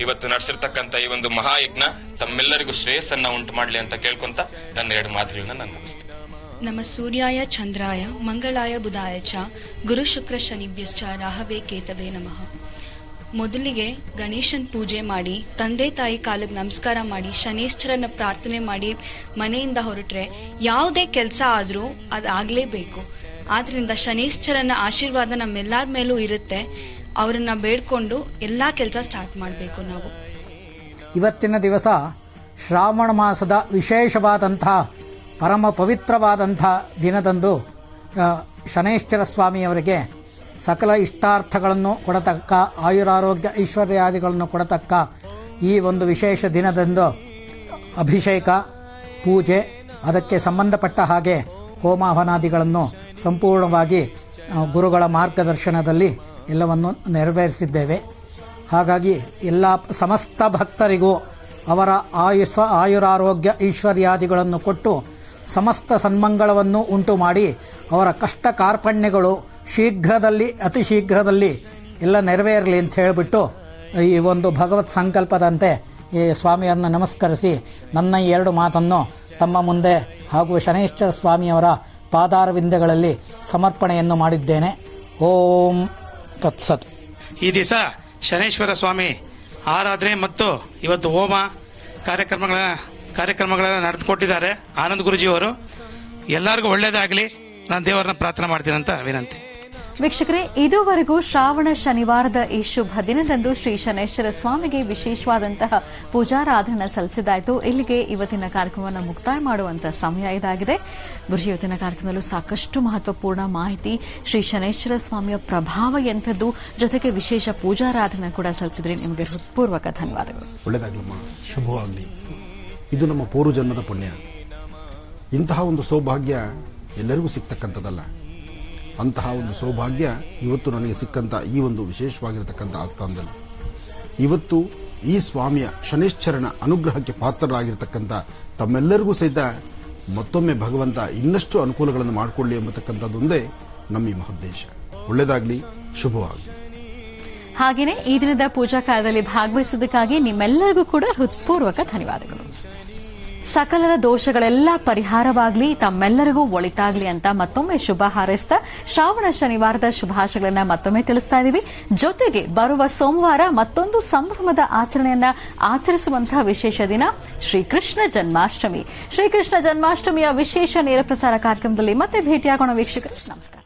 ಇವತ್ತು ನಡೆಸಿರ್ತಕ್ಕಂಥ ಈ ಒಂದು ಮಹಾಯಜ್ಞ ತಮ್ಮೆಲ್ಲರಿಗೂ ಶ್ರೇಯಸ್ಸನ್ನ ಉಂಟು ಮಾಡಲಿ ಅಂತ ಕೇಳ್ಕೊಂತ ನನ್ನ 2 ಮಾತುಗಳನ್ನ ನಾನು ಮುಗಿಸ್ತೇನೆ. ನಮ ಸೂರ್ಯಾಯ ಚಂದ್ರಾಯ ಮಂಗಳಾಯ ಬುಧಾಯ ಚ ಗುರು ಶುಕ್ರ ಶನಿಭ್ಯಶ್ಚ ರಾಹವೇ ಕೇತವೇ ನಮಃ. ಮೊದಲಿಗೆ ಗಣೇಶನ್ ಪೂಜೆ ಮಾಡಿ, ತಂದೆ ತಾಯಿ ಕಾಲಿಗೆ ನಮಸ್ಕಾರ ಮಾಡಿ, ಶನೇಶ್ವರನ ಪ್ರಾರ್ಥನೆ ಮಾಡಿ ಮನೆಯಿಂದ ಹೊರಟ್ರೆ ಯಾವುದೇ ಕೆಲಸ ಆದ್ರೂ ಅದಾಗ್ಲೇಬೇಕು. ಆದ್ರಿಂದ ಶನೇಶ್ವರನ ಆಶೀರ್ವಾದ ನಮ್ಮೆಲ್ಲರ ಮೇಲೂ ಇರುತ್ತೆ. ಅವರನ್ನ ಬೇಡ್ಕೊಂಡು ಎಲ್ಲಾ ಕೆಲಸ ಸ್ಟಾರ್ಟ್ ಮಾಡಬೇಕು ನಾವು. ಇವತ್ತಿನ ದಿವಸ ಶ್ರಾವಣ ಮಾಸದ ವಿಶೇಷವಾದಂತಹ ಪರಮ ಪವಿತ್ರವಾದಂಥ ದಿನದಂದು ಶನೈಶ್ಚರ ಸ್ವಾಮಿಯವರಿಗೆ ಸಕಲ ಇಷ್ಟಾರ್ಥಗಳನ್ನು ಕೊಡತಕ್ಕ, ಆಯುರಾರೋಗ್ಯ ಐಶ್ವರ್ಯಾದಿಗಳನ್ನು ಕೊಡತಕ್ಕ ಈ ಒಂದು ವಿಶೇಷ ದಿನದಂದು ಅಭಿಷೇಕ, ಪೂಜೆ, ಅದಕ್ಕೆ ಸಂಬಂಧಪಟ್ಟ ಹಾಗೆ ಹೋಮ ಹವನಾದಿಗಳನ್ನು ಸಂಪೂರ್ಣವಾಗಿ ಗುರುಗಳ ಮಾರ್ಗದರ್ಶನದಲ್ಲಿ ಎಲ್ಲವನ್ನು ನೆರವೇರಿಸಿದ್ದೇವೆ. ಹಾಗಾಗಿ ಎಲ್ಲ ಸಮಸ್ತ ಭಕ್ತರಿಗೂ ಅವರ ಆಯುರಾರೋಗ್ಯ ಐಶ್ವರ್ಯಾದಿಗಳನ್ನು ಕೊಟ್ಟು ಸಮಸ್ತ ಸನ್ಮಂಗಳವನ್ನು ಉಂಟು ಮಾಡಿ ಅವರ ಕಷ್ಟ ಕಾರ್ಪಣ್ಯಗಳು ಶೀಘ್ರದಲ್ಲಿ, ಅತಿ ಶೀಘ್ರದಲ್ಲಿ ಎಲ್ಲ ನೆರವೇರಲಿ ಅಂತ ಹೇಳಿಬಿಟ್ಟು ಈ ಒಂದು ಭಗವತ್ ಸಂಕಲ್ಪದಂತೆ ಈ ಸ್ವಾಮಿಯರನ್ನು ನಮಸ್ಕರಿಸಿ ನನ್ನ 2 ಮಾತನ್ನು ತಮ್ಮ ಮುಂದೆ ಹಾಗೂ ಶನೈಶ್ಚರ ಸ್ವಾಮಿಯವರ ಪಾದಾರವಿಂದಗಳಲ್ಲಿ ಸಮರ್ಪಣೆಯನ್ನು ಮಾಡಿದ್ದೇನೆ. ಓಂ ತತ್ಸತ್. ಈ ದಿವಸ ಶನೈಶ್ವರ ಸ್ವಾಮಿ ಆರಾಧನೆ ಮತ್ತು ಇವತ್ತು ಹೋಮ ಕಾರ್ಯಕ್ರಮಗಳನ್ನ ನಡೆದುಕೊಟ್ಟಿದ್ದಾರೆ ಆನಂದ್ ಗುರುಜಿಯವರು. ಎಲ್ಲರಿಗೂ ಒಳ್ಳೇದಾಗಲಿ, ನಾನು ದೇವರನ್ನ ಪ್ರಾರ್ಥನೆ ಮಾಡ್ತೀನಿ ಅಂತ ವಿನಂತಿ. ವೀಕ್ಷಕರೇ, ಇದುವರೆಗೂ ಶ್ರಾವಣ ಶನಿವಾರದ ಈ ಶುಭ ದಿನದಂದು ಶ್ರೀ ಶನೈಶ್ಚರ ಸ್ವಾಮಿಗೆ ವಿಶೇಷವಾದಂತಹ ಪೂಜಾರಾಧನೆ ಸಲ್ಲಿಸಿದಾಯಿತು. ಇಲ್ಲಿಗೆ ಇವತ್ತಿನ ಕಾರ್ಯಕ್ರಮವನ್ನು ಮುಕ್ತಾಯ ಮಾಡುವಂತಹ ಸಮಯ ಇದಾಗಿದೆ. ಗುರುಜಿ, ಇವತ್ತಿನ ಕಾರ್ಯಕ್ರಮದಲ್ಲೂ ಸಾಕಷ್ಟು ಮಹತ್ವಪೂರ್ಣ ಮಾಹಿತಿ, ಶ್ರೀ ಶನೈಶ್ಚರ ಸ್ವಾಮಿಯ ಪ್ರಭಾವ ಎಂಥದ್ದು, ಜೊತೆಗೆ ವಿಶೇಷ ಪೂಜಾರಾಧನೆ ಕೂಡ ಸಲ್ಲಿಸಿದ್ರಿ. ನಿಮಗೆ ಹೃತ್ಪೂರ್ವಕ ಧನ್ಯವಾದಗಳು. ಒಳ್ಳೆಯದಾಗಲಮ್ಮ, ಶುಭವಾಗಲಿ. ಇದು ನಮ್ಮ ಪೂರ್ವಜನ್ಮದ ಪುಣ್ಯ. ಇಂತಹ ಒಂದು ಸೌಭಾಗ್ಯ ಎಲ್ಲರಿಗೂ ಸಿಗ್ತಕ್ಕಂಥದ್ದಲ್ಲ. ಅಂತಹ ಒಂದು ಸೌಭಾಗ್ಯ ಇವತ್ತು ನನಗೆ ಸಿಕ್ಕಂತ ಈ ಒಂದು ವಿಶೇಷವಾಗಿರತಕ್ಕಂಥ ಆಸ್ಥಾನದಲ್ಲಿ ಇವತ್ತು ಈ ಸ್ವಾಮಿಯ ಶನೈಶ್ಚರನ ಅನುಗ್ರಹಕ್ಕೆ ಪಾತ್ರರಾಗಿರ್ತಕ್ಕಂಥ ತಮ್ಮೆಲ್ಲರಿಗೂ ಸಹಿತ ಮತ್ತೊಮ್ಮೆ ಭಗವಂತ ಇನ್ನಷ್ಟು ಅನುಕೂಲಗಳನ್ನು ಮಾಡಿಕೊಳ್ಳಿ ಎಂಬತಕ್ಕಂಥದ್ದೊಂದೇ ನಮ್ಮ ಈ ಮಹೋದ್ದೇಶ. ಒಳ್ಳೆಯದಾಗಲಿ, ಶುಭವಾಗಲಿ. ಹಾಗೆಯೇ ಈ ದಿನದ ಪೂಜಾ ಕಾರ್ಯದಲ್ಲಿ ಭಾಗವಹಿಸಿದ್ದಕ್ಕಾಗಿ ನಿಮ್ಮೆಲ್ಲರಿಗೂ ಕೂಡ ಹೃತ್ಪೂರ್ವಕ ಧನ್ಯವಾದಗಳು. ಸಕಲರ ದೋಷಗಳೆಲ್ಲ ಪರಿಹಾರವಾಗಲಿ, ತಮ್ಮೆಲ್ಲರಿಗೂ ಒಳಿತಾಗಲಿ ಅಂತ ಮತ್ತೊಮ್ಮೆ ಶುಭ ಹಾರೈಸ್ತಾ ಶ್ರಾವಣ ಶನಿವಾರದ ಶುಭಾಶಯಗಳನ್ನ ಮತ್ತೊಮ್ಮೆ ತಿಳಿಸ್ತಾ ಇದ್ದೀವಿ. ಜೊತೆಗೆ ಬರುವ ಸೋಮವಾರ ಮತ್ತೊಂದು ಸಂಭ್ರಮದ ಆಚರಣೆಯನ್ನ ಆಚರಿಸುವಂತಹ ವಿಶೇಷ ದಿನ ಶ್ರೀಕೃಷ್ಣ ಜನ್ಮಾಷ್ಟಮಿ. ಶ್ರೀಕೃಷ್ಣ ಜನ್ಮಾಷ್ಟಮಿಯ ವಿಶೇಷ ನೇರ ಪ್ರಸಾರ ಕಾರ್ಯಕ್ರಮದಲ್ಲಿ ಮತ್ತೆ ಭೇಟಿಯಾಗೋಣ ವೀಕ್ಷಕರು. ನಮಸ್ಕಾರ.